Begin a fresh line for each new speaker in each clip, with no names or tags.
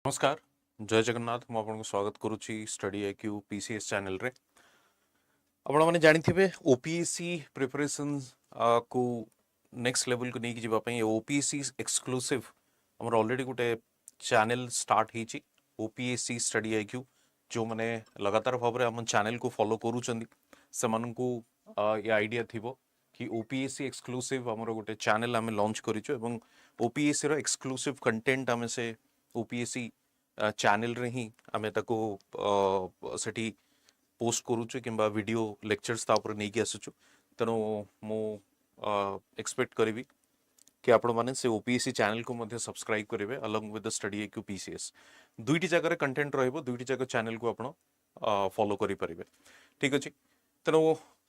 नमस्कार जय जगन्नाथ मु आपको स्वागत करुच्ची स्टडी आईक्यू पीसीएस चैनल रे आपण माने जानि थिबे ओपीएससी प्रिपरेशन को नेक्स्ट लेवल को नेकी जिबा पई ओपीएससी एक्सक्लूसिव हमर ऑलरेडी गोटे चैनल स्टार्ट हिची ओपीएससी स्टडी आईक्यू जो माने लगातार भाव हम चैनल को फॉलो करूचंदी से मन को ये आइडिया थिबो कि ओपीएससी एक्सक्लूसिव हमर गोटे चैनल आमे लॉन्च करिचो एवं ओपीएससी रो एक्सक्लूसिव कंटेंट आमे से ओपीएससी चैनल रे ही आमे ताको सेठी पोस्ट करूछु किंबा वीडियो लेक्चर्स ता ऊपर नै कि आसुछु तनो मो एक्सपेक्ट करबी कि आपण माने से ओपीएससी चैनल को मध्ये सब्सक्राइब करिवे along with the study IQ PCS दुईटी जगह रे कंटेंट रहइबो दुईटी जगह चैनल को आपण फॉलो करि परिबे ठीक अछि तनो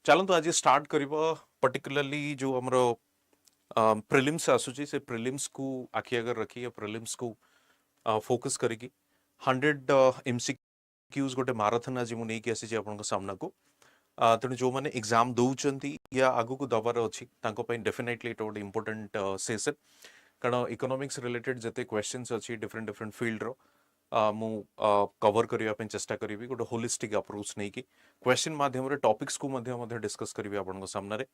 चलंतु आज स्टार्ट करबो पर्टिकुलरली जो हमरो प्रीलिम्स आसुची से प्रीलिम्स को आखि अगर रखी या प्रीलिम्स को फोकस करेगी 100 MCQs गोटे माराथन आज मुझे नहीं आसी आपन सामना को तेणु जो मैंने एग्जाम दौरान या आगु को दबार अच्छी डेफिनेटली इट गोटे इंपोर्टेंट सेशन कारण इकोनॉमिक्स रिलेटेड जिते क्वेश्चंस अच्छी डिफरेंट डिफरेंट फील्ड रो मु कवर करने चेष्टा करी गोटे होलिस्टिक अप्रोच नहीं कि क्वेश्चन माध्यम टॉपिक्स को डिस्कस करी आपन सामने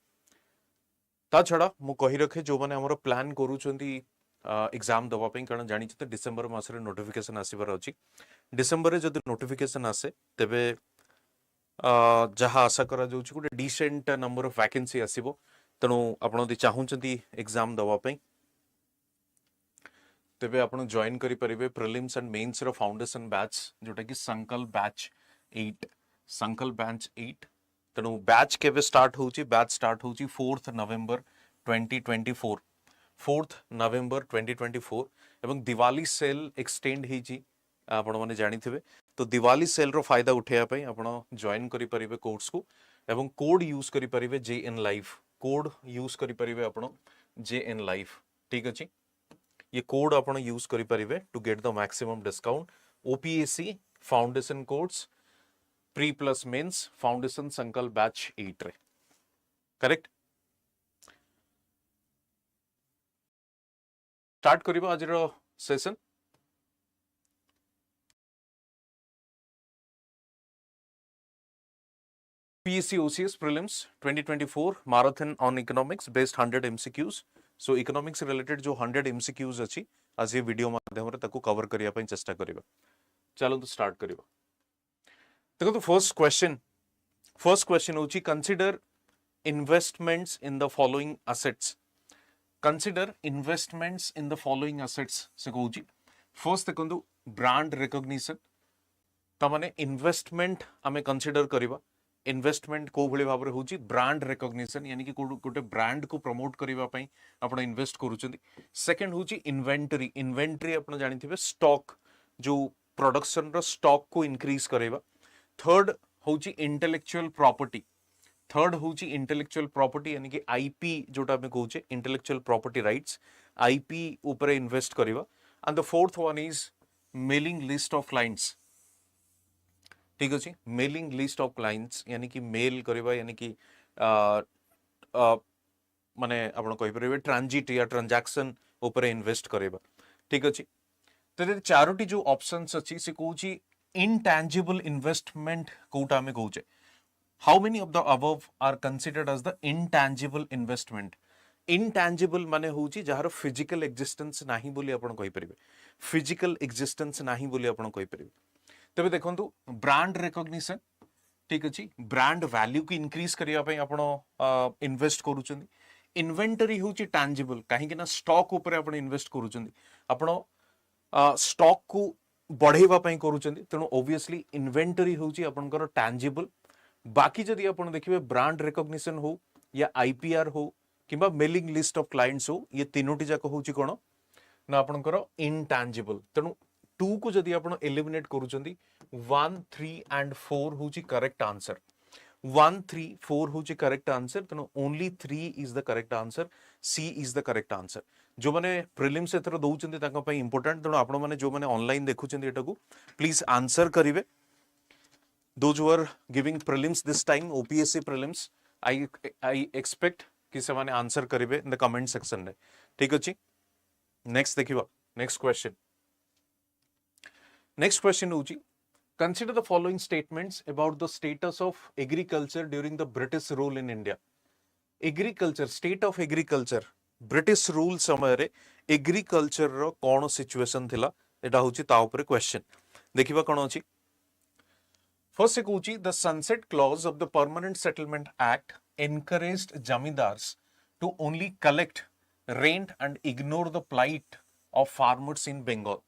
ता छड़ा मु कही रखे जो मैंने हमर प्लान करूछंती एग्जाम दवा पे कारण जानी तो डिसेंबर मासरे नोटिफिकेशन आसीबार अछि डिसेंबर रे जदि नोटिफिकेशन आसे तेबे जहा आशा करा जाउछि गोटे डिसेंट नंबर ऑफ वैकेंसी आसीबो तणो आपण यदि चाहूचंती एग्जाम दवा पे तेबे आपण जॉइन करि परिबे प्रीलिम्स एंड मेंस रो फाउंडेशन बैच जोटा कि संकल्प बैच 8 संकल्प बैच 8 तणो बैच केबे स्टार्ट होउछि बैच स्टार्ट होउछि 4th नवंबर 2024 4th नवंबर 2024 एवं दिवाली सेल एक्सटेंड ही आपण माने जानि थिबे तो दिवाली सेल रो फायदा उठेया पई आपण जॉइन करि परिबे कोर्स को एवं कोड यूज करि परिबे जेएन लाइव कोड यूज करि परिबे आपण जेएन लाइव ठीक अछि ये कोड आपण यूज करि परिबे to get the maximum discount OPSC foundation course pre plus mains foundation Sankalp batch 8 रे करेक्ट स्टार्ट करिबा आज रो session OPSC OCS Prelims 2024 Marathon on Economics based 100 MCQs so economics related जो 100 MCQs अछि आज ये वीडियो माध्यम रे ताको कवर करिया पई चेष्टा करिबा चलो तो स्टार्ट करिबा देखो तो फर्स्ट क्वेश्चन होची consider investments in the following assets consider investments in the following assets से कहूची फर्स्ट देखंतु ब्रांड रिकॉग्निशन त माने इन्वेस्टमेंट हमें कंसीडर करिबा इन्वेस्टमेंट को भली भाबरे होची ब्रांड रिकॉग्निशन यानी कि गोटे ब्रांड को प्रमोट करिबा पई आपण इन्वेस्ट करूचंदी सेकंड होची इन्वेंटरी आपण जानि थिबे स्टॉक जो प्रोडक्शन रो स्टॉक को इंक्रीज करेबा थर्ड होची इंटेलेक्चुअल प्रॉपर्टी यानी कि आईपी जोटा में कहूचे इंटेलेक्चुअल प्रॉपर्टी राइट्स आईपी ऊपर इन्वेस्ट करिबा and the fourth one is mailing list of clients ठीक अछि मेलिंग लिस्ट ऑफ क्लाइंट्स यानी कि मेल करिबा यानी कि माने आपण कहि परिबे ट्रांजिट या ट्रांजैक्शन ऊपर इन्वेस्ट करिबा ठीक अछि त चारोटी जो ऑप्शंस अछि से कहूची intangible investment कोटा में कहूचे how many of the above are considered as the intangible investment intangible माने होची जहार फिजिकल एक्जिस्टेंस नाही बोली आपण कहि परिबे फिजिकल एक्जिस्टेंस नाही बोली आपण कहि परिबे तबे देखंतु ब्रांड रिकॉग्निशन ठीक अछि ब्रांड वैल्यू को इंक्रीज करिया पई आपण इन्वेस्ट करूचंदी इन्वेंटरी होची टैंजिबल काहे कि ना स्टॉक ऊपर आपण इन्वेस्ट करूचंदी आपण स्टॉक को बढ़ेवा पई करूचंदी तेणु ऑब्वियसली इन्वेंटरी होची आपनकर टैंजिबल बाकी जदि आपण देखिबे ब्रांड रिकॉग्निशन हो या आईपीआर हो किबा मेलिंग लिस्ट ऑफ क्लाइंट्स हो ये तीनोटी जाक होची कोन ना आपनकर इनटैंजिबल तेणु 2 को जदि आपण एलिमिनेट करूचंदी 1 3 एंड 4 होची करेक्ट आंसर 1 3 4 होची करेक्ट आंसर तेणु only 3 is the correct answer C is the correct answer जो माने प्रीलिम्स एथरो दउचंदी ताका पई इंपोर्टेंट तेणु आपण माने जो माने ऑनलाइन देखुचंदी एटा को प्लीज आंसर करिवे those who are giving prelims this time OPSC prelims I expect कि से माने आंसर करिवे इन द कमेंट सेक्शन रे ठीक अछि नेक्स्ट देखिबा नेक्स्ट क्वेश्चन नेक्स्ट क्वेश्चन होची consider the following statements about the status of agriculture during the British rule in India. Agriculture, state of agriculture, British rule समय रे agriculture रो कौन situation थिला एटा होची ता ऊपर question. देखिबा कौन होची फर्स्ट एक होची the sunset clause of the Permanent Settlement Act encouraged jamidars to only collect rent and ignore the plight of farmers in Bengal.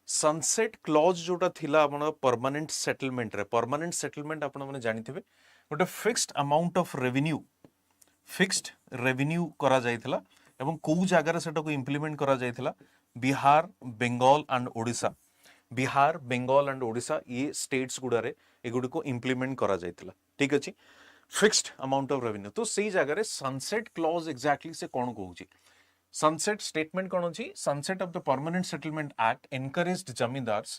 Sunset clause जोटा थिला आपण परमानेंट सेटलमेंट रे परमानेंट सेटलमेंट आपण माने जानि थिबे गोटे फिक्स्ड अमाउंट ऑफ रेवेन्यू करा जायथिला एवं को जगह सेटा को इंप्लीमेंट करा जायथिला बिहार बेंगल एंड ओडिशा ये स्टेट्स गुडारे एगुडी को इंप्लीमेंट करा जायथिला ठीक अछि फिक्स्ड अमाउंट ऑफ रेवेन्यू तो सेही जगह रे सनसेट क्लॉज एग्जैक्टली से कोन कहूची Sunset statement कौन होची Sunset of the Permanent Settlement Act encouraged jamidars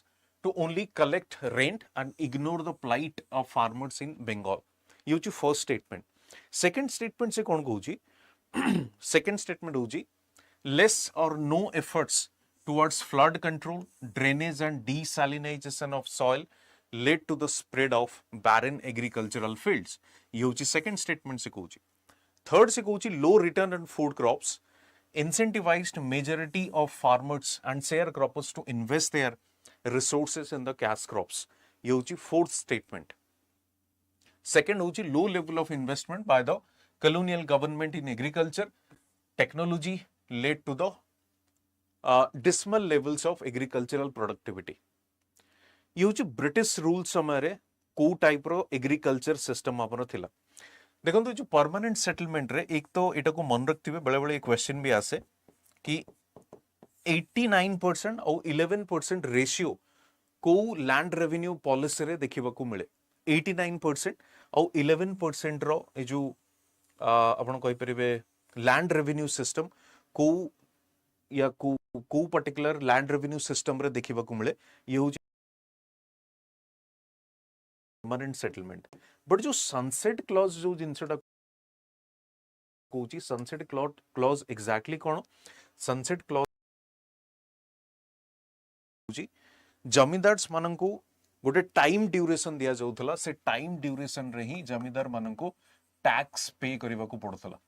to only collect rent and ignore the plight of farmers in Bengal. ये होची first statement. Second statement से कौन कहूची second statement होची less or no efforts towards flood control, drainage and desalinization of soil led to the spread of barren agricultural fields. ये होची second statement से कहूची. Third से कहूची low return on food crops incentivized majority of farmers and sharecroppers to invest their resources in the cash crops. ये होची fourth statement. Second होची low level of investment by the colonial government in agriculture. Technology led to the dismal levels of agricultural productivity. ये होची British rule समय रे को type रो agriculture system आपन थिला. देखो जो परमानेंट सेटलमेंट रे एक तो एटा को मन रखथिबे बड़े बड़े क्वेश्चन भी आसे कि 89% और 11% रेशियो को लैंड रेवेन्यू पॉलिसी रे देखिबा को मिले 89% और 11% रो ए जो आपण कहि परिबे लैंड रेवेन्यू सिस्टम को या को पर्टिकुलर लैंड रेवेन्यू सिस्टम रे देखिबा को मिले ये हो परमानेंट सेटलमेंट बट जो सनसेट क्लॉज जो जिनसटा कोची सनसेट क्लॉज एग्जैक्टली कोन सनसेट क्लॉज कोची जमींदार्स माननको गोटे टाइम ड्यूरेशन दिया जाउथला से टाइम ड्यूरेशन रे ही जमींदार माननको टैक्स पे करबा को पड़थला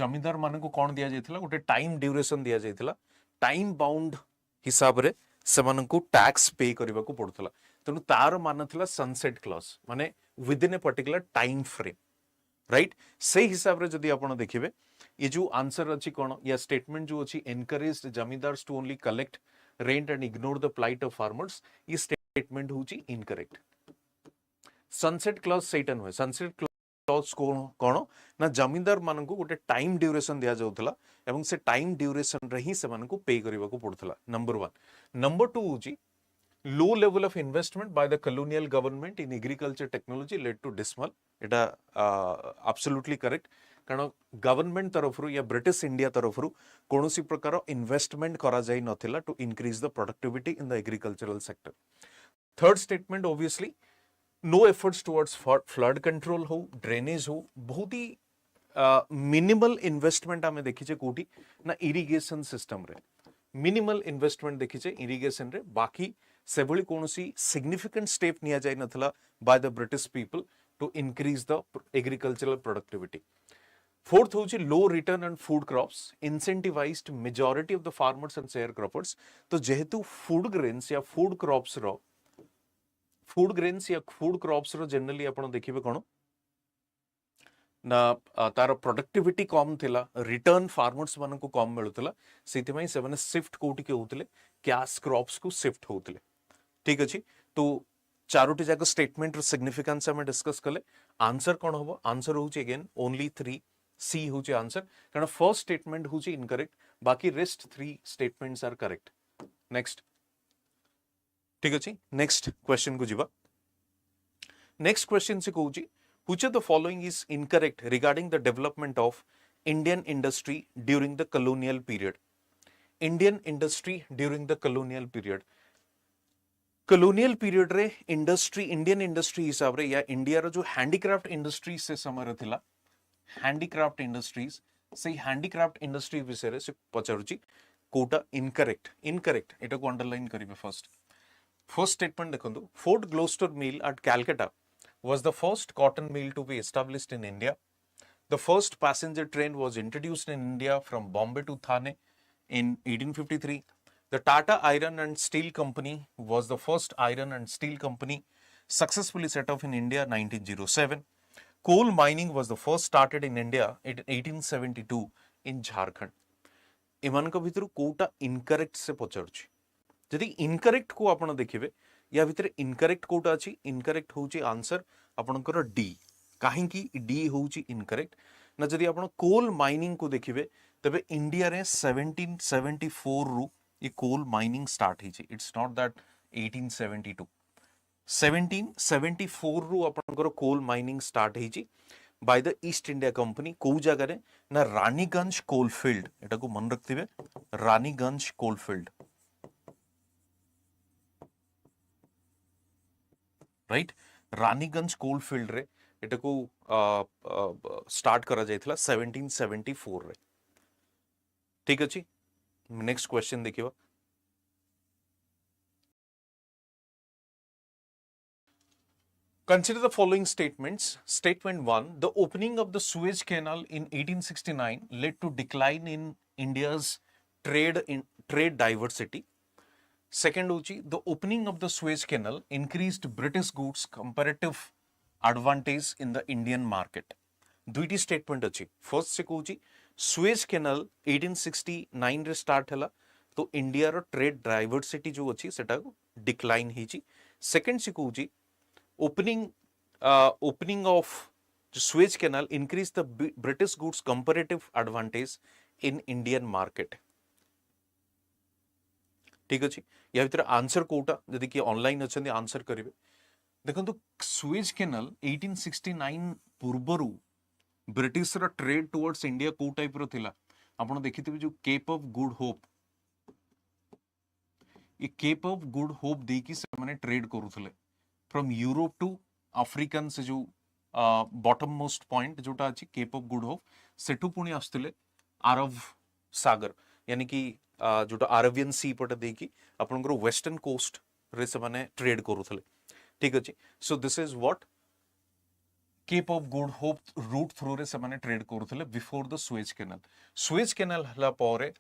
जमींदार माननको कोन दिया जायथला गोटे टाइम ड्यूरेशन दिया जायथला टाइम बाउंड हिसाब रे सेमाननको टैक्स पे करबा को पड़थला तेणु तार मान था सनसेट क्लॉज माने with in a particular time frame right से हिसाब रे जदि आपण देखिबे ये जो आंसर अछि कोन या स्टेटमेंट जो अछि encouraged zamindars to only collect rent and ignore the plight of farmers ये स्टेटमेंट होची इनकरेक्ट सनसेट क्लॉज सेटन होय सनसेट क्लॉज कोन ना जमींदार मानन को गोटे टाइम ड्यूरेशन दिया जाउथला एवं से टाइम ड्यूरेशन रे ही से मानन को पे करबा को पड़थला नंबर 1 नंबर 2 होची low level of investment by the colonial government in agriculture technology led to dismal এটা absolutely correct कारण गवर्नमेंट तरफरु या ब्रिटिश इंडिया तरफरु कोनोसी प्रकार इन्वेस्टमेंट करा जाय नथिला to increase the productivity in the agricultural sector third statement obviously no efforts towards flood control हो ड्रेनेज हो बहुत ही मिनिमल इन्वेस्टमेंट आमे देखिचे कोठी ना इरिगेशन सिस्टम रे मिनिमल इन्वेस्टमेंट देखिचे इरिगेशन रे बाकी सेभली कोनोसी सिग्निफिकेंट स्टेप निया जाय नथला by the British people to increase the agricultural productivity fourth होची लो return on food crops incentivised majority of the farmers and share croppers तो जेहेतु फूड ग्रेन्स या फूड क्रॉप्स रो जनरली आपण देखिबे कोन ना तार प्रोडक्टिविटी कम थिला रिटर्न फार्मर्स मान को कम मिलुतला सेति मई सेवन शिफ्ट कोटी के होतले कैश क्रॉप्स को शिफ्ट होतले ठीक अछि तो चारोटी जाक स्टेटमेंट रो सिग्निफिकेंस हम डिस्कस कले आंसर कोन होबो आंसर होची अगेन ओनली 3 सी होची आंसर कारण फर्स्ट स्टेटमेंट होची इनकरेक्ट बाकी rest 3 statements are correct next ठीक अछि नेक्स्ट क्वेश्चन को जिबा नेक्स्ट क्वेश्चन से कहूची which of the following is incorrect regarding the development of Indian industry during the colonial period Indian industry during the colonial period colonial period रे industry Indian industry हिसाब रे या India रो जो handicraft industry से समय रथिला handicraft industries से handicraft industry विषय रे से पचारुची कोटा incorrect एटा को अंडरलाइन करिवे फर्स्ट First statement देखो, Fort Gloucester Mill at Calcutta was the first cotton mill to be established in India. The first passenger train was introduced in India from Bombay to Thane in 1853. The Tata Iron and Steel Company was the first iron and steel company successfully set up in India 1907. Coal mining was the first started in India in 1872 in Jharkhand. ଏମାନଙ୍କ ଭିତରୁ କୋଉଟା incorrect ସେ ପଚାରୁଛି ଯଦି incorrect को आपण देखिबे या भितर इनकरेक्ट कोटा अछि इनकरेक्ट होउची आंसर आपणकर डी काहे की डी होउची इनकरेक्ट ना जदी आपण कोल माइनिंग को देखिबे तबे इंडिया रे 1774 रु ये कोल माइनिंग स्टार्ट हिची इट्स नॉट दैट 1872 1774 रु आपणकर कोल माइनिंग स्टार्ट हिची by the East India Company को जगह रे ना रानीगंज कोलफील्ड एटा को मन रखथिबे Raniganj coalfield right Raniganj coalfield रे एटा को स्टार्ट करा जायथला 1774 रे ठीक अछि नेक्स्ट क्वेश्चन देखिबा Consider the following statements. Statement 1. The opening of the Suez Canal in 1869 led to decline in India's trade diversity. Second, the opening of the Suez Canal increased British goods comparative advantage in the Indian market. दुईटी statement अच्छी. First से कहूँ Suez Canal 1869 रे start हला तो India रो trade diversity जो अच्छी सेटा को डिक्लाइन हिची. Second से कहूँ opening of Suez Canal increased the British goods comparative advantage in Indian market. ठीक अछि या भितर आंसर कोटा जदि कि ऑनलाइन अछंदी आंसर करिवे देखंतु सुएज कैनाल 1869 पूर्वरु ब्रिटिश रा ट्रेड टुवर्ड्स इंडिया को टाइप रो थिला आपण देखिथिबे जो केप ऑफ गुड होप ये केप ऑफ गुड होप देकी से माने ट्रेड करूथले फ्रॉम यूरोप टू अफ्रीकन से जो बॉटम मोस्ट पॉइंट जोटा अछि केप ऑफ गुड होप सेठू पुणी आस्तले अरब सागर यानी कि जोटा अरेबियन सी पटे देकी आपनकर वेस्टर्न कोस्ट रे से माने ट्रेड करूथले ठीक अछि so this is what Cape of Good Hope route through रे से माने ट्रेड करूथले बिफोर द सुएज कैनाल हला पारे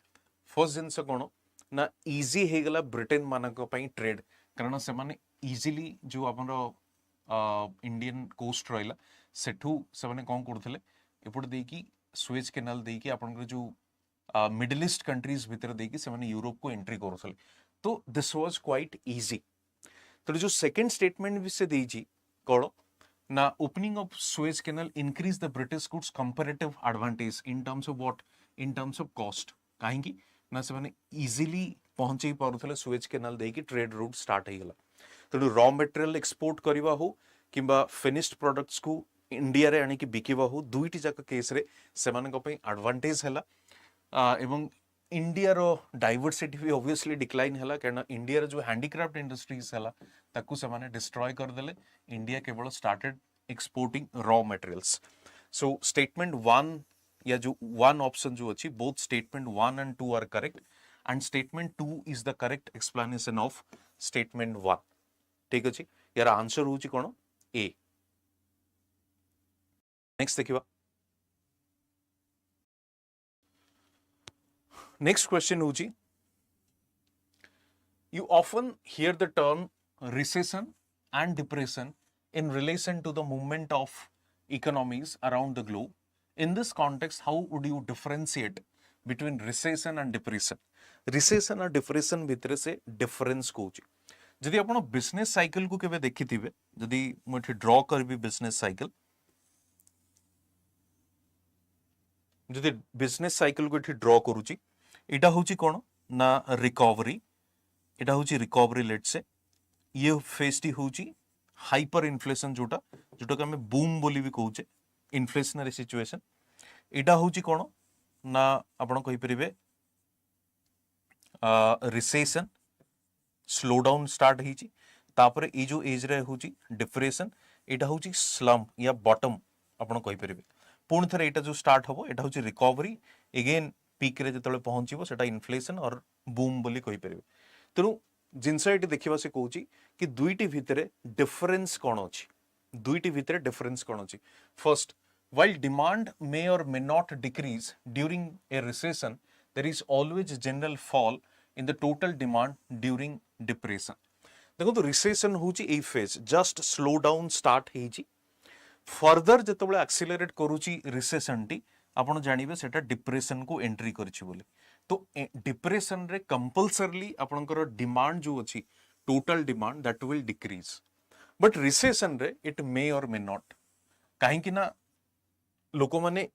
फर्स्ट जिंस कोन ना इजी हे गला ब्रिटेन मानक पई ट्रेड कारण से माने इजीली जो आपन इंडियन कोस्ट रहिला सेठू से माने कोन करथले एपट देकी सुएज कैनाल देकी आपनकर जो मिडल ईस्ट कंट्रीज भीतर देकी से माने यूरोप को एंट्री करूथले तो दिस वाज क्वाइट इजी तो जो सेकंड स्टेटमेंट भी से देजी कोन ना opening of Suez Canal increase the British goods comparative advantage in terms of what in terms of cost काहे की ना से माने इजीली पहुंचे पारुथले सुएज कैनाल देकी ट्रेड रूट स्टार्ट हे गला तो रॉ मटेरियल एक्सपोर्ट करिवा हो किंबा फिनिश्ड प्रोडक्ट्स को इंडिया रे आनी कि बिकिवा हो दुईटी जाक केस रे से माने को पई एडवांटेज हला एवं इंडिया रो डाइवर्सिटी भी ऑब्वियसली डिक्लाइन हला कारण इंडिया रो जो हैंडीक्राफ्ट इंडस्ट्रीज हला ताकू से माने डिस्ट्रॉय कर देले इंडिया केवल started exporting raw materials so statement 1 या जो वन ऑप्शन जो अच्छी both statement 1 and 2 are correct and statement 2 is the correct explanation of statement 1 ठीक अछि यार आंसर होची कोन ए नेक्स्ट देखिबा नेक्स्ट क्वेश्चन होची you often hear the term recession and depression in relation to the movement of economies around the globe. In this context, how would you differentiate between recession and depression? Recession and depression भितर से difference Kochi जदि आपण business cycle को केबे देखिथिबे जदि मु एठी draw करबी बिजनेस साइकिल जदि बिजनेस साइकिल को एठी ड्रॉ करूची एटा होची कोन ना रिकवरी एटा होची रिकवरी लेट से ये फेज टी होची हाइपर इन्फ्लेशन जोटा जोटा के हमें बूम बोली भी कहूचे इन्फ्लेशनरी सिचुएशन एटा होची कोन ना आपण कहि परिबे रिसेशन स्लो डाउन स्टार्ट हिची तापर ए जो एज रे होची डिप्रेशन एटा होची स्लम्प या बॉटम आपण कहि परिबे पुण थरे एटा जो स्टार्ट हबो एटा होची रिकवरी अगेन पीक रे जतले पहुंचीबो सेटा इन्फ्लेशन और बूम बोली कहि परिबे तेनु जिनस ये देखा से कौन कि दुईटी भितर डिफरेन्स कौन अच्छी दुईटी भितर डिफरेन्स कौन अच्छी first while demand may or may not decrease during a recession there is always general fall in the total demand during depression देखो रिसेशन हूँ ए phase just slow down start होइछि फर्दर जिते एक्सिलरेट करुच्ची recession टी आपड़ जानवे से डिप्रेशन को एंट्री करिछि बोली तो डिप्रेशन रे कंपलसरली आपणकर डिमांड जो अच्छी total demand that will decrease but recession रे इट मे और मे नॉट कहीं ना लोक मैंने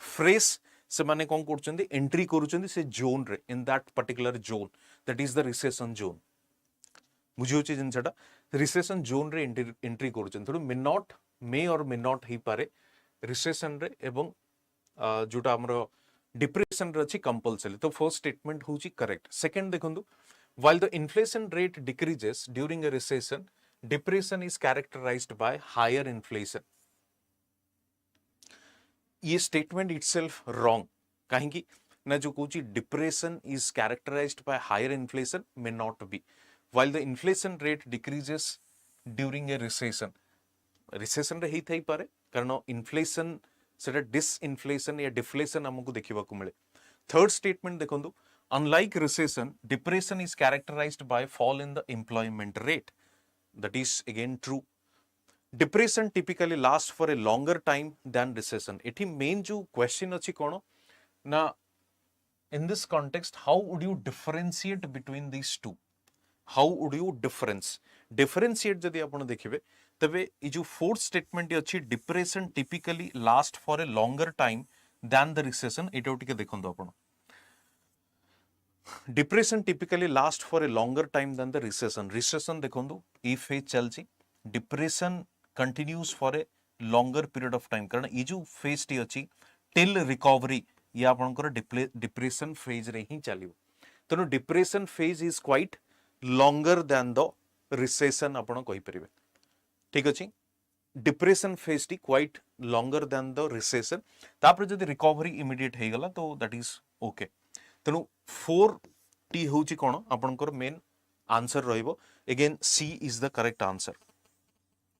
फ्रेश से माने कौन कर एंट्री करुँच से जोन रे in that particular zone that is the recession zone बुझे जिनसा रिसेशन जोन रे एंट्री करुँच मे नॉट मे और मे नॉट हो पारे रिसेशन रे एवं जोटा हमरो डिप्रेशन रे अछि कंपलसरी तो फर्स्ट स्टेटमेंट होची करेक्ट सेकंड देखंतु while the inflation rate decreases during a recession depression is characterized by higher inflation ये स्टेटमेंट इटसेल्फ रॉन्ग कहीं ना जो कौची depression is characterized by higher inflation may not be while the inflation rate decreases during a recession recession रे ही पारे कारण inflation से डिसइन्फ्लेशन या डिफ्लेशन हमको देखा मिले थर्ड स्टेटमेंट देखो unlike recession depression is characterized by fall in the employment rate that is again true depression typically last for a longer time than recession एठी मेन जो क्वेश्चन अच्छी कौन ना in this context how would you differentiate between this two how would you differentiate जदि आप देखिए तबे ये जो फोर्थ स्टेटमेंट अच्छी depression typically last for a longer time than the recession एटा टिके देखंतु आपण depression typically last for a longer time than the recession recession देखंतु ई फेज चलची depression continues for a longer period of time कारण ये जो फेज टी अच्छी टिल रिकवरी ये आपनकर डिप्रेशन फेज रे ही चलियो तेणु depression phase is quite longer than the recession आपण कहि परिबे ठीक अछि डिप्रेशन फेज टी quite longer than the recession तापर जदि रिकवरी इमीडिएट हे गला तो दैट इज ओके तेणु 4 टी होची कोन आपनकर मेन आंसर रहइबो again C is the correct answer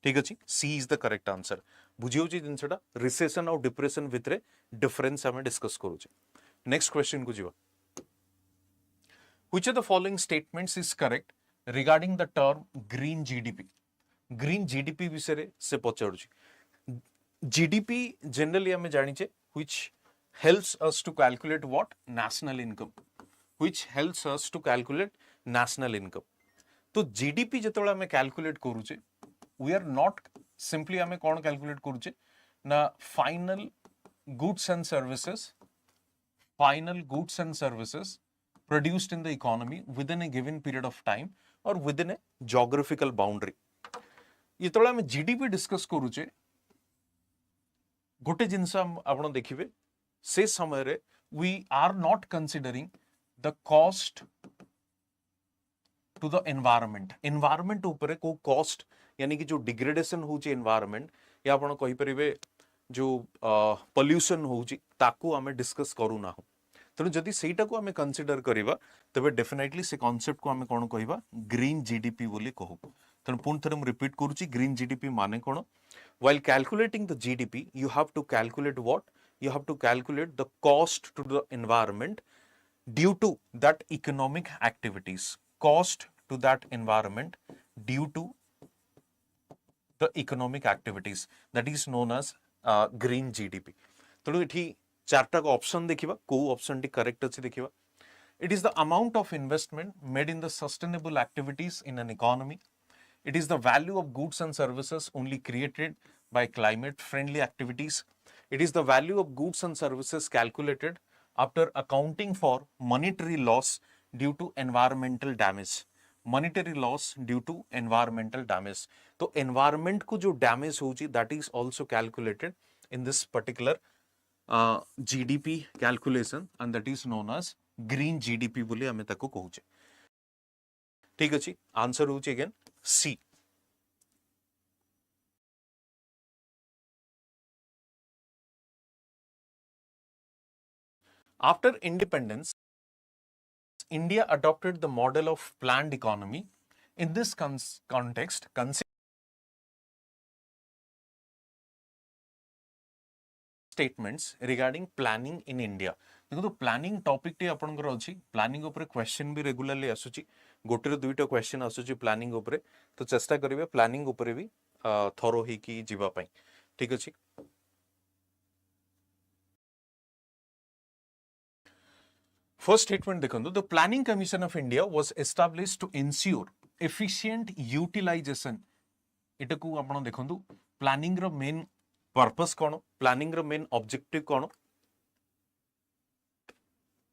ठीक अच्छे C is the correct answer बुझे जिनसा रिसेशन और डिप्रेशन भितर डिफरेन्स आम डिस्कस करुचे नेक्स्ट क्वेश्चन को जीवा which of the following statements is correct regarding the term green GDP विषय से पचारुची जीडीपी जनरली आम जानिचे which helps us to calculate what national income which helps us to calculate national income तो GDP जेतबेला आम calculate करूचे we are not simply आमे कौन कैलकुलेट करूचे ना final goods and services produced in the economy within a given period of time or within a geographical boundary ये आमे GDP discuss करूचे गोटे जिनस आपण देखिबे से समय रे we are not considering the cost to the environment ऊपर को cost यानी कि जो डिग्रेडेशन होची एनवायरनमेंट या आपण कहि परिबे जो पोल्यूशन होची ताकू आमे डिस्कस करू ना तेणु जदि सेटा को आमे कंसीडर करिबा तबे डेफिनेटली से कांसेप्ट को आमे कोन कहिबा ग्रीन जीडीपी बोली कहू तेणु पुन थरे हम रिपीट करूची ग्रीन जीडीपी माने कोन while calculating the GDP you have to calculate what you have to calculate the cost to the environment due to that economic activities cost to that environment due to the economic activities that is known as green GDP तेणु ये चार्टा को option देखिबा को option T correct अछि देखिबा it is the amount of investment made in the sustainable activities in an economy it is the value of goods and services only created by climate friendly activities it is the value of goods and services calculated after accounting for monetary loss due to environmental damage monetary loss due to environmental damage तो environment को जो damage होची that is also calculated in this particular GDP calculation and that is known as green GDP बोली हमें ताको कहूचे ठीक अछि आंसर होची again C after independence India adopted the model of planned economy. In this context, statements regarding planning in India. देखो planning topic T आपनकर अछि प्लानिंग ऊपर क्वेश्चन भी रेगुलरली आसुची गोटे रो दुईटा क्वेश्चन आसुची प्लानिंग ऊपर तो चेष्टा करिवे प्लानिंग ऊपर भी थरो ही की जीवा पई ठीक अछि फर्स्ट स्टेटमेंट देखंतु the planning commission of India was established to ensure efficient utilization एटा को आपण देखंतु प्लानिंग रो मेन पर्पस कोन प्लानिंग रो मेन ऑब्जेक्टिव कोन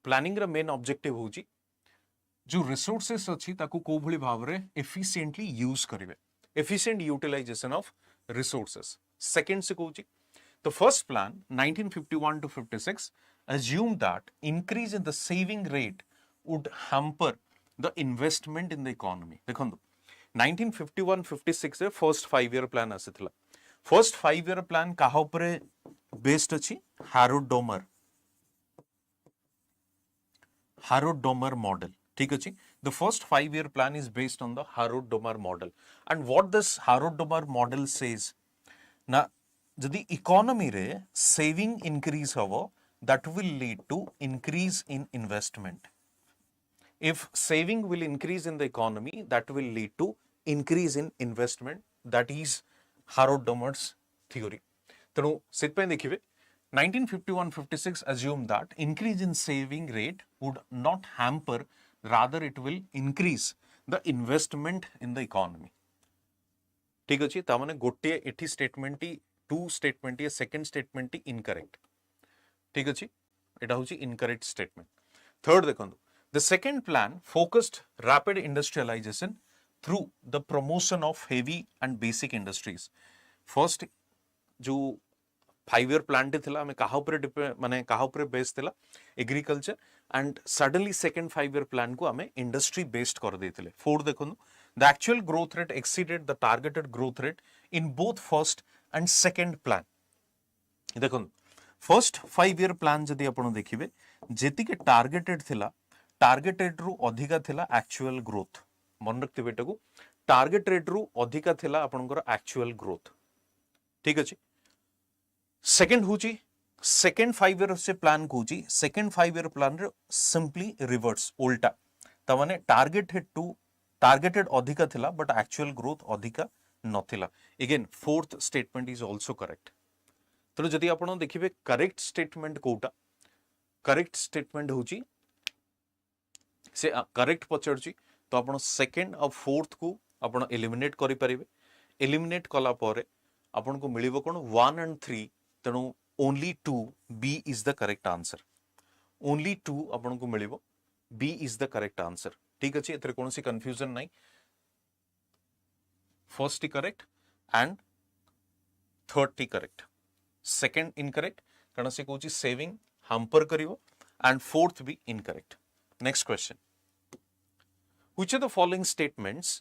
प्लानिंग रो मेन ऑब्जेक्टिव होची जो रिसोर्सेस अछि ताकू को भली भाव रे एफिशिएंटली यूज करिवे efficient utilization of resources second से कहूची the first plan 1951 to 56 assumed that increase in the saving rate would hamper the investment in the economy देखंतु 1951-56 रे फर्स्ट 5 ईयर प्लान आसीथिला फर्स्ट 5 ईयर प्लान काहा ऊपर based अछि हारोड-डोमर model ठीक अछि the first 5 year plan is based on the हारोड-डोमर model and what this हारोड-डोमर model says ना जदि इकोनॉमी रे सेविंग इंक्रीज हवो that will lead to increase in investment if saving will increase in the economy that will lead to increase in investment that is हारोड-डोमर्स theory तेणु सित पे देखिबे 1951-56 assume that increase in saving rate would not hamper rather it will increase the investment in the economy ठीक अछि ता माने गोटे एठी statement two statement second statement incorrect ठीक अछि एटा होची इनकरेक्ट स्टेटमेंट थर्ड देखंतु the second plan focused rapid industrialization through the promotion of heavy and basic industries first जो 5 ईयर प्लान थिला हमें काहा ऊपर माने काहा ऊपर बेस थिला agriculture and suddenly second 5 year plan को हमें इंडस्ट्री बेस्ड कर देथिले फोर्थ देखंतु the actual growth rate exceeded the targeted growth rate in both first and second plan देखो फर्स्ट 5 ईयर प्लान जदि आपण देखिबे जेति के टारगेटेड थिला टारगेटेड रु अधिका थिला एक्चुअल ग्रोथ मन रखते बेटा को टारगेटेड रु अधिका थिला आपनकर एक्चुअल ग्रोथ ठीक अछि सेकंड होची सेकंड 5 ईयर से plan Kochi second 5 year plan रे सिंपली रिवर्स उल्टा त माने टारगेटेड अधिका थिला बट एक्चुअल ग्रोथ अधिका नथिला again fourth statement is also correct तो जदि आपण देखिबे करेक्ट स्टेटमेंट कोटा करेक्ट स्टेटमेंट होची से करेक्ट पचरची तो आपण सेकंड और फोर्थ को आपण एलिमिनेट करि परिबे एलिमिनेट कला परे आपण को मिलिबो कोन 1 एंड 3 तणु only 2 B is the correct answer only 2 आपण को मिलिबो B is the correct answer ठीक अछि एतरे कोनोसी कंफ्यूजन नाही फर्स्ट करेक्ट एंड थर्ड टी करेक्ट सेकंड इनकरेक्ट कारण से कोची सेविंग hamper करिवो एंड फोर्थ भी incorrect next question which of the following statements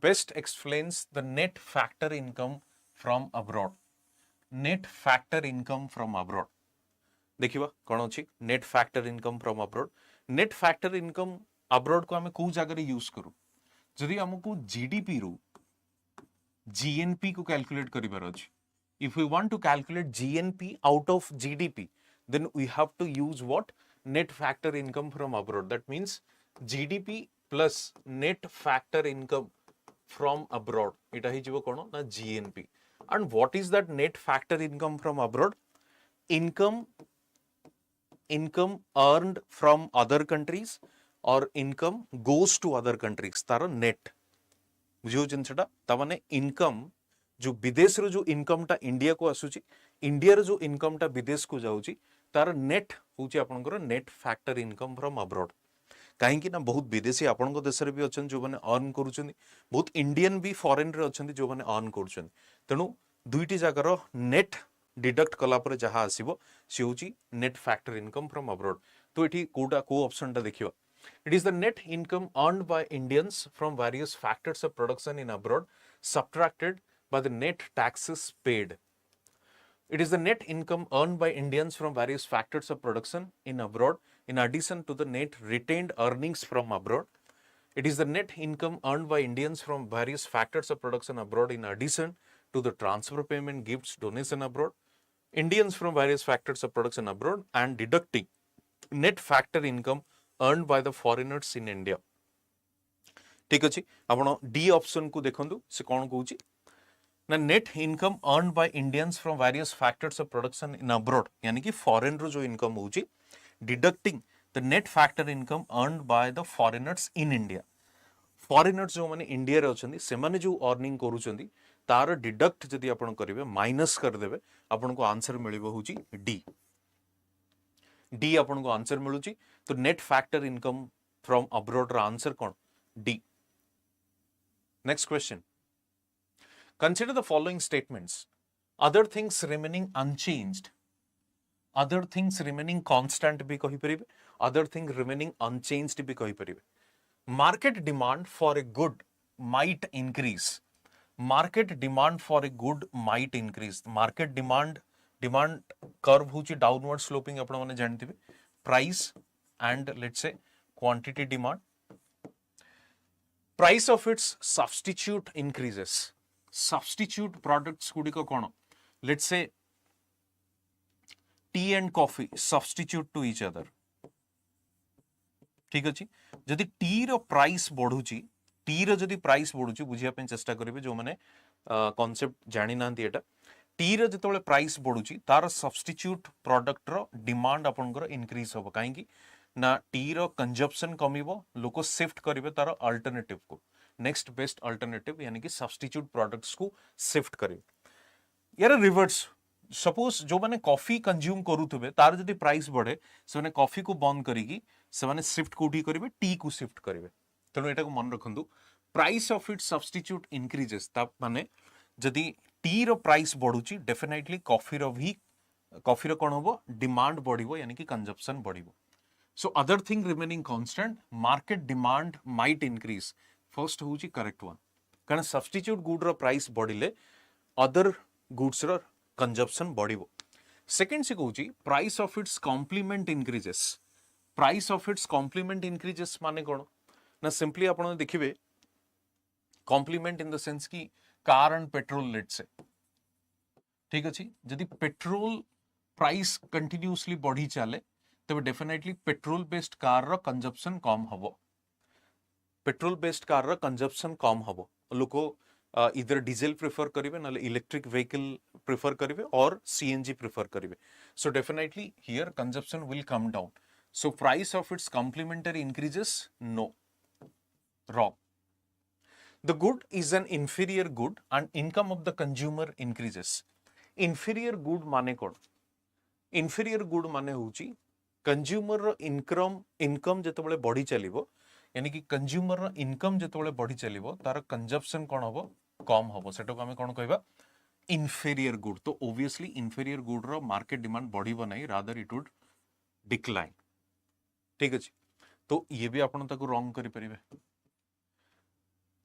best explains the net factor income from abroad net factor income from abroad देखिबा कोन अछि net factor income from abroad net factor income abroad को हमें को जगह रे use करू जदि हमकु GDP रू GNP को कैलकुलेट करिबार अछि if we want to calculate GNP out of GDP then we have to use what net factor income from abroad that means GDP plus net factor income from abroad eta hi jibo kono na GNP and what is that net factor income from abroad income earned from other countries or income goes to other countries taro net बुझियो जिनसटा ता माने income जो विदेश रो जो income टा India को आसुची India रो जो इनकम टा विदेश को जाउची तार नेट होची आपनकर net factor income from abroad काहे कि ना बहुत विदेशी आपनको देश रे भी अछन जो माने अर्न करूछन बहुत इंडियन भी फॉरेन रे अछन जो माने अर्न करूछन तणु दुईटी जागर नेट डिडक्ट कला पर जहा आसीबो से होची net factor income from abroad तो एठी कोटा को ऑप्शन टा देखिबा it is the net income earned by Indians from various factors of production in abroad subtracted by the net taxes paid it is the net income earned by Indians from various factors of production in abroad in addition to the net retained earnings from abroad. It is the net income earned by Indians from various factors of production abroad in addition to the transfer payment, gifts, donation abroad. Indians from various factors of production abroad and deducting net factor income earned by the foreigners in India. ठीक अच्छे आपण D option को देखंतु से कोन कहूची ना net income earn by Indians from various factors of production in abroad यानी कि foreign रो जो इनकम होची deducting the net factor income earn by the foreigners in India foreigners जो माने इंडिया रे अछंदी से माने जो अर्निंग करूचंदी तार डिडक्ट जदि आपण करिवे माइनस कर देबे आपण को आंसर मिलिबो होची डी डी आपण को आंसर मिलुची तो net factor income from abroad रा answer cone D Next question. Consider the following statements. Other things remaining unchanged. Other things remaining constant भी कही परिबे. Other things remaining unchanged भी कही परिबे. Market demand for a good might increase. Market demand for a good might increase. Market demand curve होची downward sloping आपण माने जानथिबे. Price and let's say quantity demand. Price of its substitute increases. Substitute products गुड़िक कौन? Let's say tea and coffee substitute to each other. ठीक अच्छी जदि tea रो price बढ़ुची T रो जदि price बढ़ुची बुझिया पे चेष्टा करिवे जो माने कांसेप्ट जानि नांती एटा टी रो जतबेले प्राइस बढ़ुची तार सब्स्टिट्यूट प्रोडक्ट रो डिमांड आपनकर इंक्रीज हो काहे कि ना टी रो कंजप्शन कमिबो लोको शिफ्ट करिवे तार अल्टरनेटिव को नेक्स्ट बेस्ट अल्टरनेटिव यानी कि सब्स्टिट्यूट प्रोडक्ट्स को शिफ्ट करिवे यार रिवर्स सपोज जो माने कॉफी कंज्यूम करूथबे तार जदि प्राइस बढ़े से माने कॉफी को बंद करिकी से माने शिफ्ट कोठी करिवे टी को शिफ्ट करिवे तेणु एटा को मन रखंतु price of it substitute increases ता माने जदि टी रो प्राइस बढ़ुची डेफिनेटली कॉफी रो कोन होबो डिमांड बढ़िबो यानी कि कंजप्शन बढ़िबो. So other thing remaining constant, market demand might increase. First होची correct one. कारण substitute good रो price बढ़िले other goods रो consumption बढ़िबो. Second से कहूची price of its complement increases. Price of its complement increases माने कोन ना simply आपण देखिबे complement in the sense की car and petrol let's say ठीक अछि जदि पेट्रोल प्राइस कंटिन्यूअसली बढ़ी चले तबे डेफिनेटली पेट्रोल बेस्ड कार रो कंजप्शन कम हबो पेट्रोल बेस्ड कार रो कंजप्शन कम हबो लोको इधर डीजल प्रेफर करिवे नाले इलेक्ट्रिक व्हीकल प्रेफर करिवे और सीएनजी प्रेफर करिवे so definitely here consumption will come down so price of its complementary increases no wrong the good is an inferior good and income of the consumer increases inferior good माने कोन inferior good माने होची consumer रो income जतबेले बढ़ी चलिबो यानी कि consumer रो income जतबेले बढ़ी चलिबो तार कंजप्शन कोन हबो कम हबो सेटा को हमें कोन कहबा inferior good तो obviously inferior good रो मार्केट डिमांड बढ़िबो नै रादर इट वुड डिक्लाइन ठीक अछि तो ये भी आपण ताको रॉन्ग करि परिबे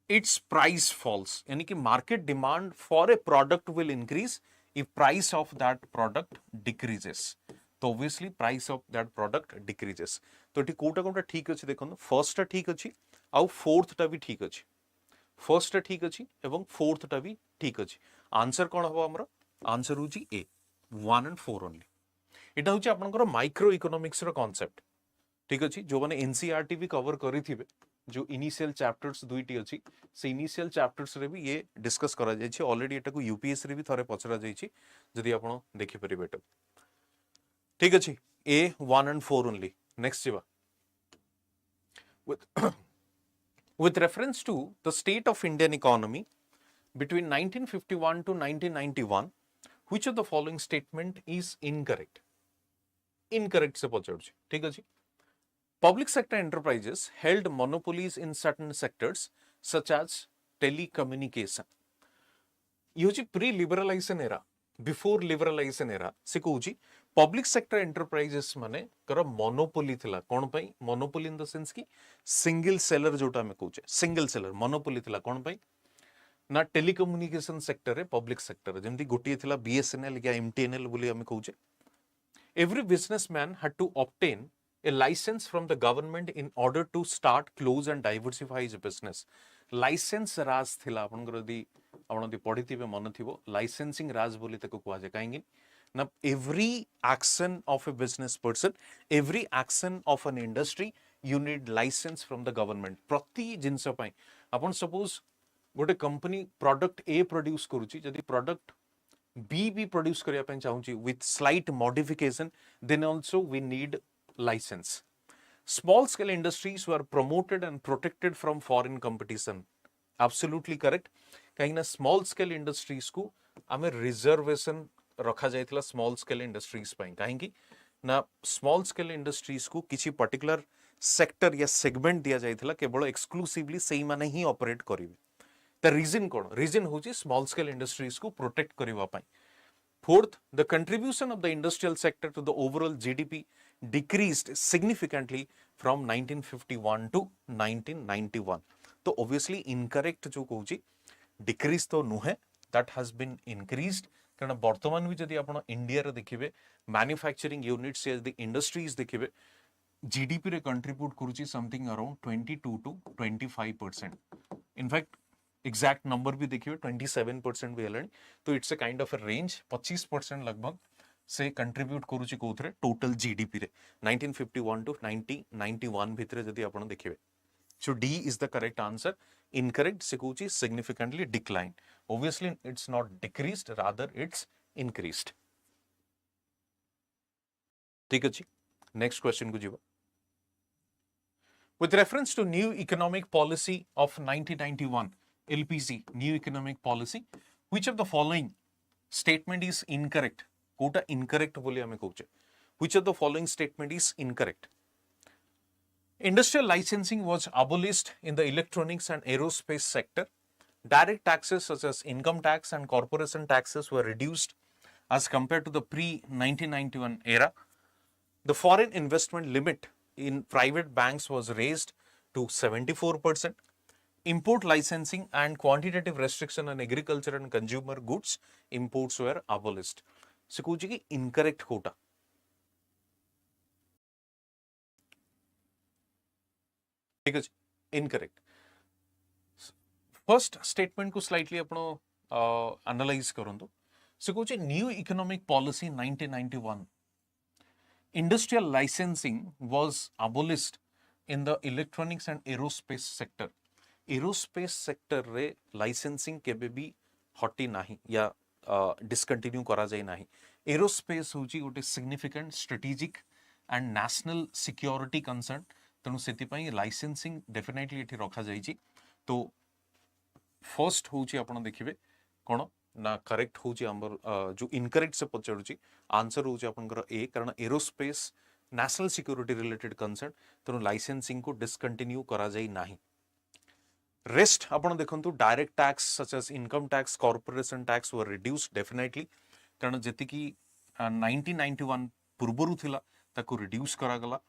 its price falls यानी कि market demand for a product will increase if price of that product decreases तो obviously price of that product decreases तो एटी कोटा कोटा ठीक अछि देखन फर्स्ट टा ठीक अछि आउ फोर्थ टा भी ठीक अछि फर्स्ट टा ठीक अछि एवं फोर्थ टा भी ठीक अछि आंसर कोन हबो हमर आंसर होची ए 1 and 4 ओनली एटा होची आपनकर माइक्रो इकोनॉमिक्स रो कांसेप्ट ठीक अछि जो माने एनसीईआरटी भी कवर करिथिबे जो इनिशियल चैप्टर्स दुईटी अछि से इनिशियल चैप्टर्स रे भी ये डिस्कस करा जाय छै ऑलरेडी एटा को यूपीएससी रे भी थरे पचरा जाय छै जदि आपण देखि परिबे त ठीक अछि ए 1 and 4 ओनली नेक्स्ट जीवा with reference to the state of Indian economy between 1951 to 1991 which of the following statement is incorrect से पचर छै ठीक अछि Public sector enterprises held monopolies in certain sectors such as telecommunication. ये होची pre-liberalization era, before liberalization era से कहूची public sector enterprises माने कर monopoly थिला कौन पाई monopoly in the sense की single seller जोटा में कहूचे single seller monopoly थिला कौन पाई ना telecommunication sector है public sector जेमती गोटिए थिला BSNL या MTNL बोली हमें कहूचे every businessman had to obtain a license from the government in order to start, close and diversify his business. License राज थिला आपनकर यदि आपण यदि पढिथिबे मन थिबो licensing राज बोली ताको कुआ जाय काहेकि ना every action of a business person, every action of an industry, you need license from the government. प्रति जिंस पई आपण सपोज गोटे कंपनी प्रोडक्ट ए प्रोड्यूस करूची जदि प्रोडक्ट बी भी प्रोड्यूस करिया पई चाहूची with slight modification, then also we need license. Small scale industries were promoted and protected from foreign competition. Absolutely correct. कहीं small scale industries को आमे reservation रखा जायतिला small scale industries पई कहीं ना small scale industries को किसी particular sector या segment दिया जायतिला केवल exclusively सेही माने ही operate करिवे. The reason कौन? Reason होची small scale industries को protect करिवा पई. Fourth, the contribution of the industrial sector to the overall GDP decreased significantly from 1951 to 1991. तो obviously incorrect जो कहूची decrease तो नुहे, that has been increased. कारण वर्तमान भी जदि आपण इंडिया रे देखिबे मैन्युफैक्चरिंग यूनिट्स या द इंडस्ट्रीज देखिबे जीडीपी रे कंट्रीब्यूट करूची something around 22 to 25%. In fact exact number भी देखिए 27% भी हेलानी तो it's a kind of a range 25% लगभग से कंट्रीब्यूट करूची कोथरे टोटल जीडीपी रे 1951 टू 1991 भितरे जदि आपण देखिबे. So D is the correct answer. Incorrect se kuchi significantly declined. Obviously it's not decreased, rather it's increased. ठीक अछि. Next question को जीवा. With reference to new economic policy of 1991, LPC, new economic policy, which of the following statement is incorrect? Kota incorrect बोली हमें कहूचे. Which of the following statement is incorrect? Industrial licensing was abolished in the electronics and aerospace sector. Direct taxes such as income tax and corporation taxes were reduced as compared to the pre-1991 era. The foreign investment limit in private banks was raised to 74%. Import licensing and quantitative restriction on agriculture and consumer goods imports were abolished. So, कुछ की incorrect Kota. ठीक है, incorrect. First statement को slightly अपनो analyze करूँ तो. So, कुछ new economic policy 1991. Industrial licensing was abolished in the electronics and aerospace sector. Aerospace sector रे licensing केबे भी हटी नाही या discontinue करा जाए नाही. Aerospace होची गोटे significant strategic and national security concern. तेणु से लाइसेंसिंग डेफिनेटली ये रखा जाइए. तो फर्स्ट हूँ आप देखिए कौन ना करेक्ट हूँ जो इनकरेक्ट से पचारूँ आंसर हूँ आपंकर ए कारण aerospace national security related concern तेणु लाइसेंसिंग को डिस्कंटिन्यू करा जाई नाही. रेस्ट आपन देखंतु direct tax such as income tax corporation tax were reduce definitely कारण जेति की 1991 पूर्वरु थिला ताको रिड्यूस करा गला.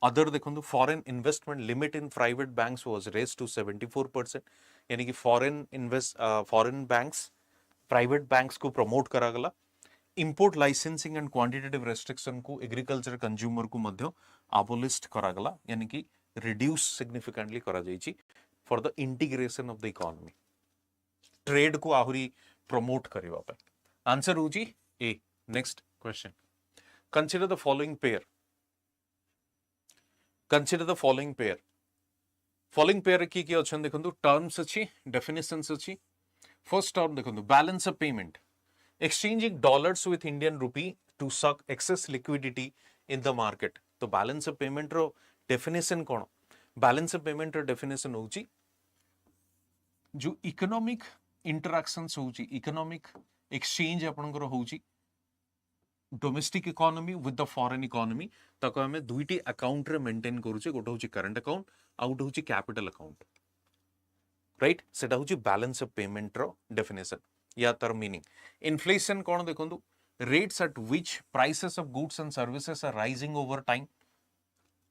अदर देखो foreign investment limit in private banks was raised to 74%. यानी कि फॉरेन बैंक्स प्राइवेट बैंक्स को प्रमोट करा गला. Import licensing and quantitative restriction को एग्रीकल्चर कंज्यूमर को मध्य अबोलिश करा गला. यानी कि रिड्यूस सिग्निफिकेंटली करा जाइछि for the integration of the economy. Trade को आहुरी प्रमोट करबा पे. आंसर होची A. Next question. Consider the following pair. Consider the following pair. Following pair की अच्छा देखो टर्म्स अच्छी डेफिनेशंस अच्छी. फर्स्ट टर्म देखो balance of payment exchanging dollars with Indian rupee to suck excess liquidity in the market. तो balance of payment रो definition कौन? Balance of payment रो डेफिनेशन होची जो इकोनॉमिक इंटरैक्शंस होची इकोनॉमिक एक्सचेंज आपनकर होची domestic economy with the foreign economy ताको हमें दुईटी अकाउंट रे मेंटेन करूचे. गोटे होची करंट अकाउंट आउ गोटे होची कैपिटल अकाउंट. राइट सेटा होची बैलेंस ऑफ पेमेंट रो डेफिनेशन या तर मीनिंग. इन्फ्लेशन कोन देखंतु rates at which prices of goods and services are rising over time.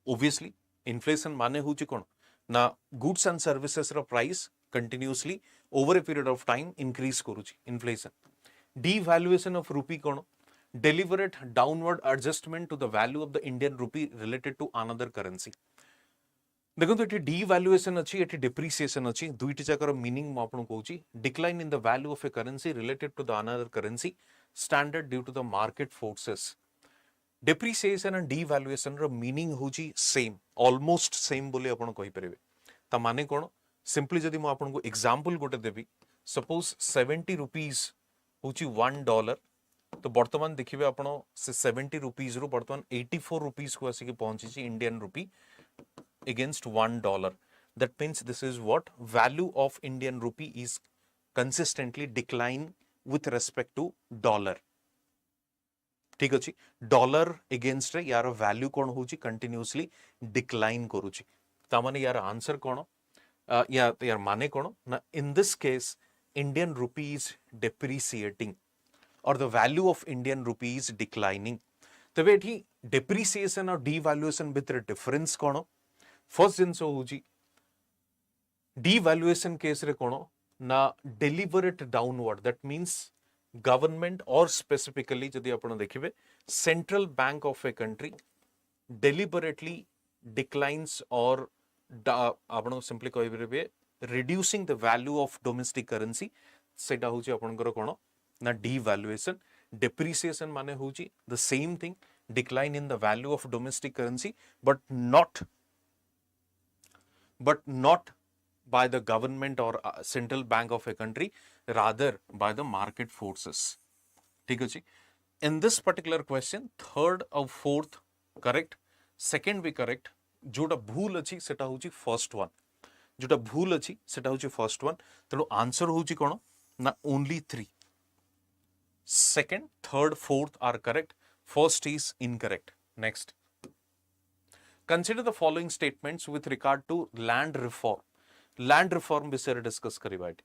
Obviously inflation माने होची कोन ना गुड्स एंड सर्विसेज रो price continuously over a period of time increase करूची इन्फ्लेशन. डिवैल्यूएशन ऑफ रुपी कोन deliberate downward adjustment to the value of the Indian rupee related to another currency. देखो ये devaluation अच्छी ये depreciation अच्छी दुईटी जाकर meaning मैं आपको कहूँगी decline in the value of a currency related to the another currency standard due to the market forces. Depreciation and devaluation row meaning होची same, almost same बोले अपन कोई परिवे. ता माने कौन? Simply जदि मैं आपको example गोटे देवी. Suppose 70 rupees होची $1. तो वर्तमान देखिए आपण से 70 rupees रो वर्तमान 84 rupees को आसी के पहुंची ची Indian rupee against $1. That means this is what value of Indian rupee is consistently decline with respect to dollar. ठीक अछि डॉलर अगेंस्ट रे यार वैल्यू कोन होची कंटिन्यूअसली डिक्लाइन करूची ता माने यार आंसर कोन यार माने कोन ना in this case Indian rupee is depreciating और the value of Indian rupee is declining तबे एठी डेप्रिसिएशन और डिवैल्यूएशन भितर डिफरेंस कोन फर्स्ट जिंस होची डिवैल्यूएशन केस रे कोन ना deliberate downward that means government और स्पेसिफिकली जदि आपण देखिबे central bank of a country deliberately declines और आपण सिंपली कहबे reducing the value of domestic currency सेटा होची आपनकर कोन ना डिवैल्यूएशन डेप्रिसिएशन माने होची the same thing decline in the value of domestic currency but not by the government or central bank of a country, rather by the market forces. ठीक है जी? In this particular question, third और fourth correct, second भी correct, जोटा भूल अच्छी सेटा होची first one, जोटा भूल अच्छी सेटा होची first one, तो answer होची कौन? ना only three. Second, third, fourth are correct. First is incorrect. Next. Consider the following statements with regard to land reform. Land reform विषय डिस्कस करिबा eighty.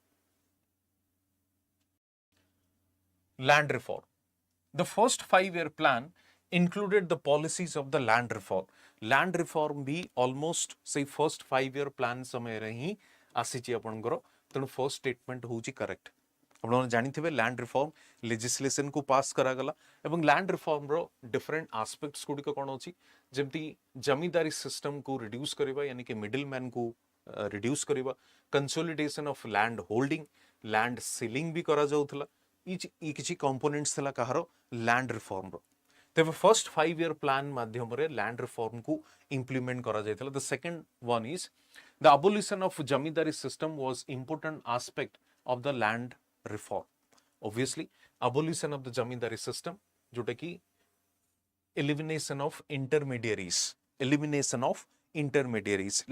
Land reform. The first 5-year plan included the policies of the land reform. Land reform भी almost say first 5-year plan समय रे ही आसीची आपनकर तनो first statement होची correct. आपण जानिथिबे land reform legislation को पास करा गला एवं लैंड रिफॉर्म रो डिफरेंट एस्पेक्ट्स गुडी कोन होची जेमती जमींदारी सिस्टम को रिड्यूस करबा यानी कि मिडिल मैन को रिड्यूस करबा consolidation of land holding land ceiling भी करा जाउथला ई किछि कंपोनेंट्स थला कहारो लैंड रिफॉर्म रो तबे फर्स्ट 5-year प्लान माध्यम रे लैंड रिफॉर्म को इंप्लीमेंट करा जायथला. The second one is the abolition of zamindari system was important aspect of the land reform. Obviously, abolition of the zamindari system, जोटा कि elimination of intermediaries,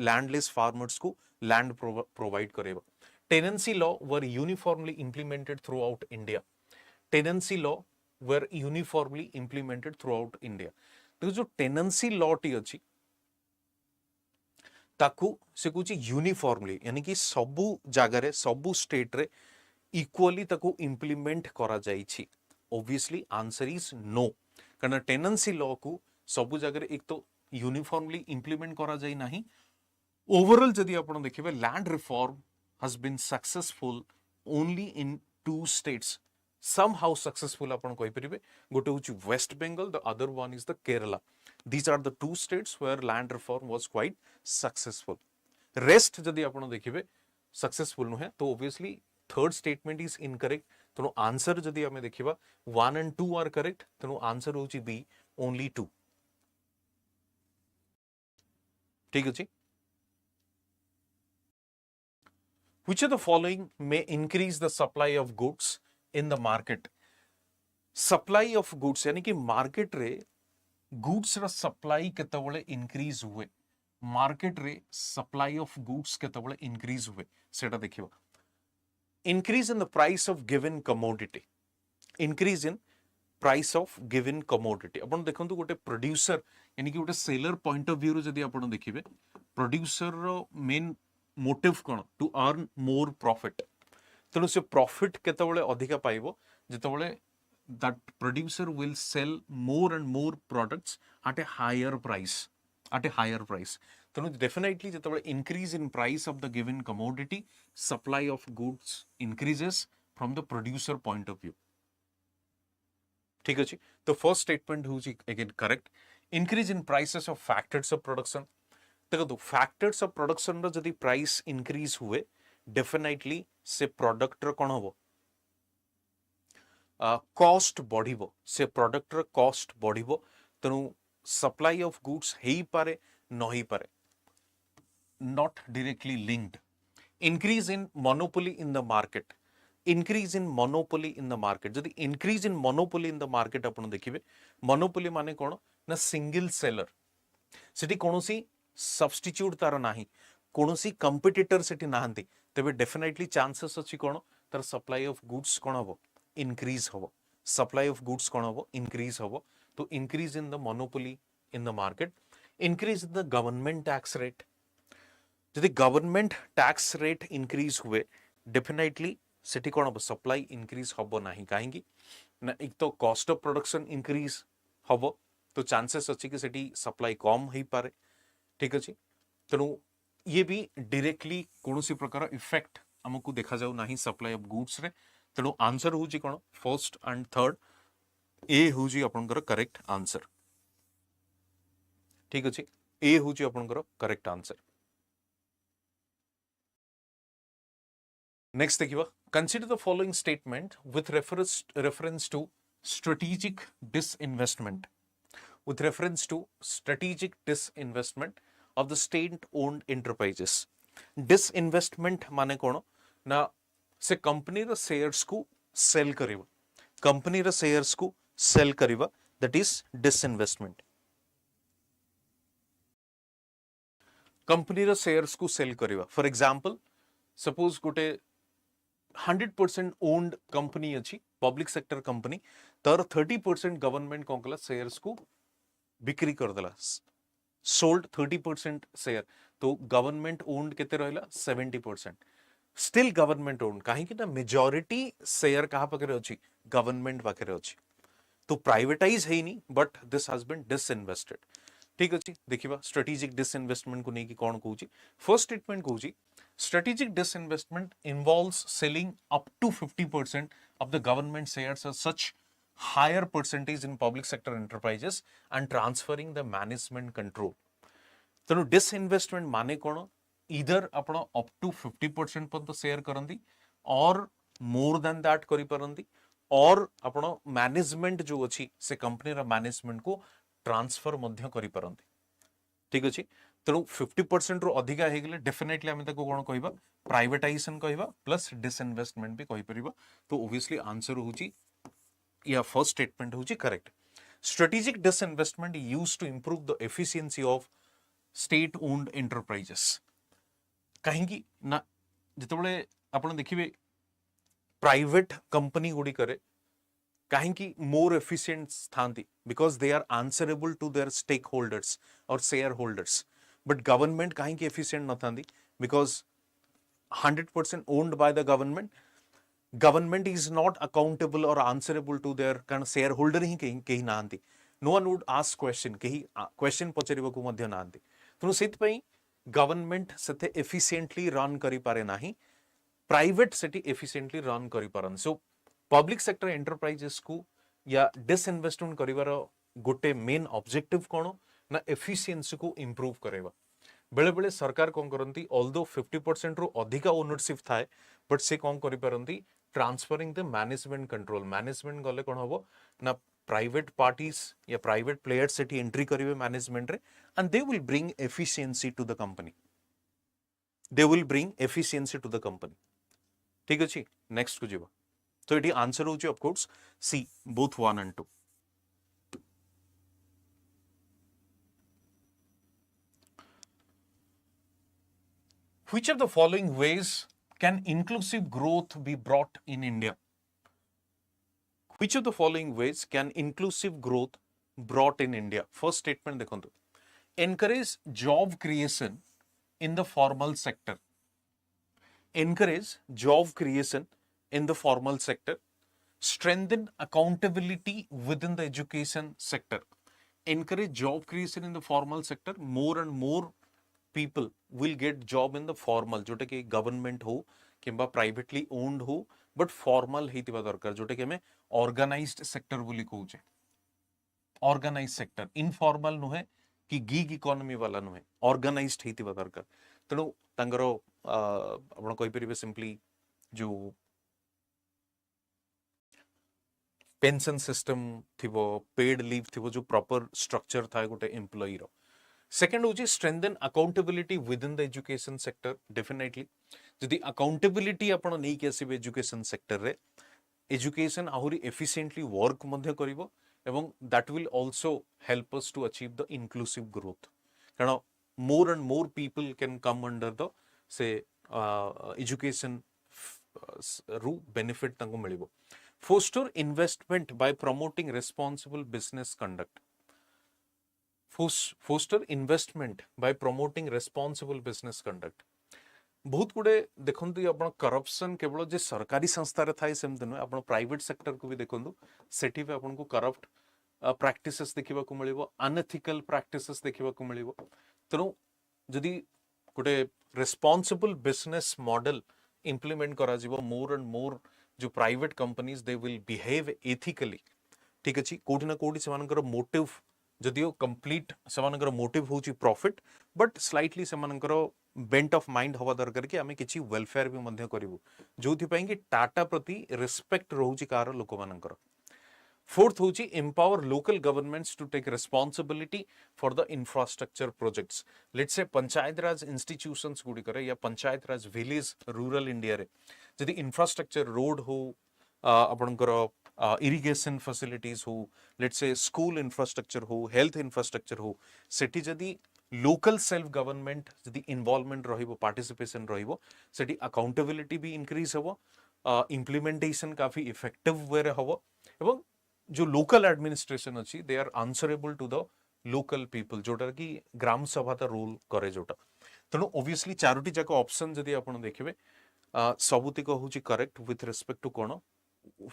landless farmers को land provide करेगा. Tenancy law were uniformly implemented throughout India. तो जो tenancy law T अछि ताकू से कुछ यूनिफॉर्मली यानी कि सबु जगह रे सबु स्टेट रे इक्वली ताकू इंप्लीमेंट करा जाइछि. ऑब्वियसली आंसर इज नो कारण टेनेंसी लॉ को सबु जगह एक तो यूनिफॉर्मली इंप्लीमेंट करा जाई नाही. ओवरऑल जदि आपण देखिबे land reform has been successful only in 2 states. somehow successful आपण कहि परिबे गोटे होची West Bengal the other one is the Kerala. these are the 2 states where land reform was quite successful. Rest जदि आपण देखिबे सक्सेसफुल नुहे तो obviously third statement is incorrect. तेणु आंसर जदि आमे देखिबा 1 and 2 आर करेक्ट. तेणु आंसर होची बी ओनली 2. ठीक अछि. Which of the following may increase the supply of goods in the market? Supply of goods यानी कि मार्केट रे गुड्स रा सप्लाई केतबळे इंक्रीज हुए. मार्केट रे सप्लाई ऑफ गुड्स केतबळे इंक्रीज हुए सेटा देखिबा. Increase in the price of given commodity. Increase in price of given commodity. आपण देखंतु गोटे प्रोड्यूसर यानी कि गोटे सेलर पॉइंट ऑफ व्यू रो जदि आपण देखिबे प्रोड्यूसर रो मेन मोटिव कोन टू अर्न मोर प्रॉफिट. तेणु से प्रॉफिट केतबळे अधिका पाइबो जेतबळे that producer will sell more and more products at a higher price. तेणु definitely जेतबळे increase in price of the given commodity, supply of goods increases from the producer point of view. ठीक अच्छे तो first statement हूँ again correct increase in prices of factors of production देखो factors of production रो जदी price increase हुए definitely से product रो कोन हबो cost बढ़िबो से प्रोडक्ट रो कॉस्ट बढ़िबो तेणु सप्लाई ऑफ गुड्स हेई पारे न हेई पारे not directly linked increase in monopoly in the market increase in monopoly in the market जदि increase in monopoly in the market आपण देखिबे monopoly माने कोन ना सिंगल सेलर सेठी कोनोसी सब्स्टिट्यूट तार नाही कोनोसी कंपिटिटर सेठी नाहंती तबे डेफिनेटली चांसेस अछि कोन तार सप्लाई ऑफ गुड्स कोन हबो इंक्रीज हबो सप्लाई ऑफ गुड्स कोन हबो इंक्रीज हबो तो increase in the monopoly in the market increase in the government tax rate जदि गवर्नमेंट टैक्स रेट इंक्रीज हुए डेफिनेटली सेठी कोन हबो सप्लाई इंक्रीज हबो नाही काहेकि ना एक तो कॉस्ट ऑफ प्रोडक्शन इंक्रीज हबो तो चांसेस अछि कि सेठी सप्लाई कम हेई पारे ठीक अछि तेणु ये भी डायरेक्टली कोनोसी प्रकार इफेक्ट हमकु देखा जाउ नाही सप्लाई ऑफ गुड्स रे तेणु आंसर होची कोन फर्स्ट एंड थर्ड ए होची आपनकर करेक्ट आंसर ठीक अछि ए होची आपनकर करेक्ट आंसर नेक्स्ट देखिबा consider the following statement with reference to strategic disinvestment with reference to strategic disinvestment of the state owned enterprises disinvestment माने कोन ना से कंपनी रो शेयर्स को सेल करिवा कंपनी रो शेयर्स को सेल करिवा दैट इज disinvestment कंपनी रो शेयर्स को सेल करिवा फॉर एग्जांपल सपोज गोटे 100% ओन्ड कंपनी अछि पब्लिक सेक्टर कंपनी तर 30% गवर्नमेंट कोन कला शेयर्स को बिक्री कर देला सोल्ड 30% शेयर तो गवर्नमेंट ओन्ड केते रहला 70% स्टिल गवर्नमेंट ओन्ड काहे कि ना मेजॉरिटी शेयर कहा पकरे अछि गवर्नमेंट पकरे अछि तो प्राइवेटाइज हेनी but this has been disinvested ठीक अछि देखिबा स्ट्रेटेजिक डिसइन्वेस्टमेंट को नै कि कोन कहूची फर्स्ट स्टेटमेंट कहूची strategic disinvestment involves selling up to 50% of the government shares as such higher percentage in public sector enterprises and transferring the management control तेणु disinvestment माने कोन इधर आपण up to 50% पर्यंत शेयर करंदी और मोर देन दैट करि परंदी और आपण मैनेजमेंट जो अछि से कंपनी रा मैनेजमेंट को ट्रांसफर मध्य करि परंदी ठीक अछि तेणु 50% रो अधिका हे गेले डेफिनेटली आमे ताको कोन कहबा प्राइवेटाइजेशन कहबा प्लस डिसइन्वेस्टमेंट भी कहि परिबा तो ऑब्वियसली आंसर होची या फर्स्ट स्टेटमेंट होची correct strategic disinvestment used to improve the efficiency of state owned enterprises काहेकि ना जतबळे आपण देखिबे प्राइवेट कंपनी गुडी करे काहेकि मोर एफिशिएंट थांती because they are answerable to their stake holders और शेयर होल्डर्स बट गवर्नमेंट काहेकि एफिशिएंट न थांती because 100% owned by the government is not accountable or answerable to their kind of shareholder ही कहीं नांती no one would ask question कहीं question पचरिबा को मध्य नांती तेणु सेत पई government सेते efficiently रन करि पारे नाही प्राइवेट सेटी efficiently रन करि पारन सो पब्लिक सेक्टर एंटरप्राइजेस को या डिसइन्वेस्टमेंट करिवार गोटे मेन ऑब्जेक्टिव कोन ना एफिशिएंसी को इंप्रूव करेबा बेले बेले सरकार कोन करंती ऑल्दो 50% रो अधिका ओनरशिप थाए बट से कोन करि परंती transferring the management control management गले कोन हबो ना प्राइवेट पार्टीज या प्राइवेट प्लेयर्स सेठी एंट्री करिवे मैनेजमेंट रे and they will bring efficiency to the company they will bring efficiency to the company ठीक अछि नेक्स्ट को जीवा तो एटी आंसर होची of course C both 1 and 2 Which of the following ways can inclusive growth be brought in India? Which of the following ways can inclusive growth brought in India? First statement देखो encourage job creation in the formal sector. Encourage job creation in the formal sector. Strengthen accountability within the education sector. Encourage job creation in the formal sector. More and more people will get job in the formal जोटा कि government हो किंबा privately owned हो but formal हेतिबा दरकार जोटा कि हमें organised sector बोली कहूचे ऑर्गेनाइज्ड सेक्टर इनफॉर्मल नुहे कि गिग इकोनॉमी वाला नुहे ऑर्गेनाइज्ड हेतिबा दरकार तेणु तांगर आपण कहि परिबे सिंपली जो पेंशन सिस्टम थिबो पेड लीव थिबो जो प्रॉपर स्ट्रक्चर थाए गोटे एम्प्लॉई रो सेकंड होची strengthen accountability within the education sector definitely जदि अकाउंटेबिलिटी आपण नै के आसीबे एजुकेशन सेक्टर रे एजुकेशन आहुरी एफिशिएंटली वर्क मध्य करिवो एवं that will also help us to achieve the inclusive growth कारण more and more people can come under the से एजुकेशन रू बेनिफिट तांको मिलिबो foster investment by promoting responsible business conduct foster investment by promoting responsible business conduct बहुत गुडे देखंतु आपण corruption केवल जे सरकारी संस्था रे थाई सेम दिन आपण प्राइवेट सेक्टर को भी देखंतु सेठी पे आपण को करप्ट प्रैक्टिसेस देखिबा को मिलिबो अनएथिकल प्रैक्टिसेस देखिबा को मिलिबो तनो जदी गुडे रिस्पांसिबल बिजनेस मॉडल इंप्लीमेंट करा जिवो मोर एंड मोर जो private companies they will behave ethically ठीक अछि कोठी ना कोठी सेमानकर मोटिव जदियो कंप्लीट सेमानकर मोटिव होची प्रॉफिट बट स्लाइटली सेमानकर बेंट ऑफ माइंड हवा दरकार कि आमे किछि वेलफेयर भी मध्य करिवु जोथि पई कि टाटा प्रति रिस्पेक्ट रहउची कार लोक मानकर फोर्थ होची empower local governments to take responsibility for the infrastructure projects let's say Panchayat Raj institutions गुडी करे या Panchayat Raj village rural India रे जदि इंफ्रास्ट्रक्चर रोड हो आपनकर इरिगेशन फैसिलिटीज हो लेट्स से स्कूल इंफ्रास्ट्रक्चर हो हेल्थ इंफ्रास्ट्रक्चर हो सेठी जदि लोकल सेल्फ गवर्नमेंट जदि इन्वॉल्वमेंट रहिबो पार्टिसिपेशन रहिबो सेठी अकाउंटेबिलिटी भी इंक्रीज हबो इम्प्लीमेंटेशन काफी इफेक्टिव वे रे हबो एवं जो लोकल एडमिनिस्ट्रेशन अच्छी दे are answerable to the local people जोटा कि ग्राम सभा ता रोल करे जोटा तेणु ओबियसली चारोटी जाक ऑप्शन जदि आपण देखिबे सबुतिक होची करेक्ट विथ रिस्पेक्ट टू कोन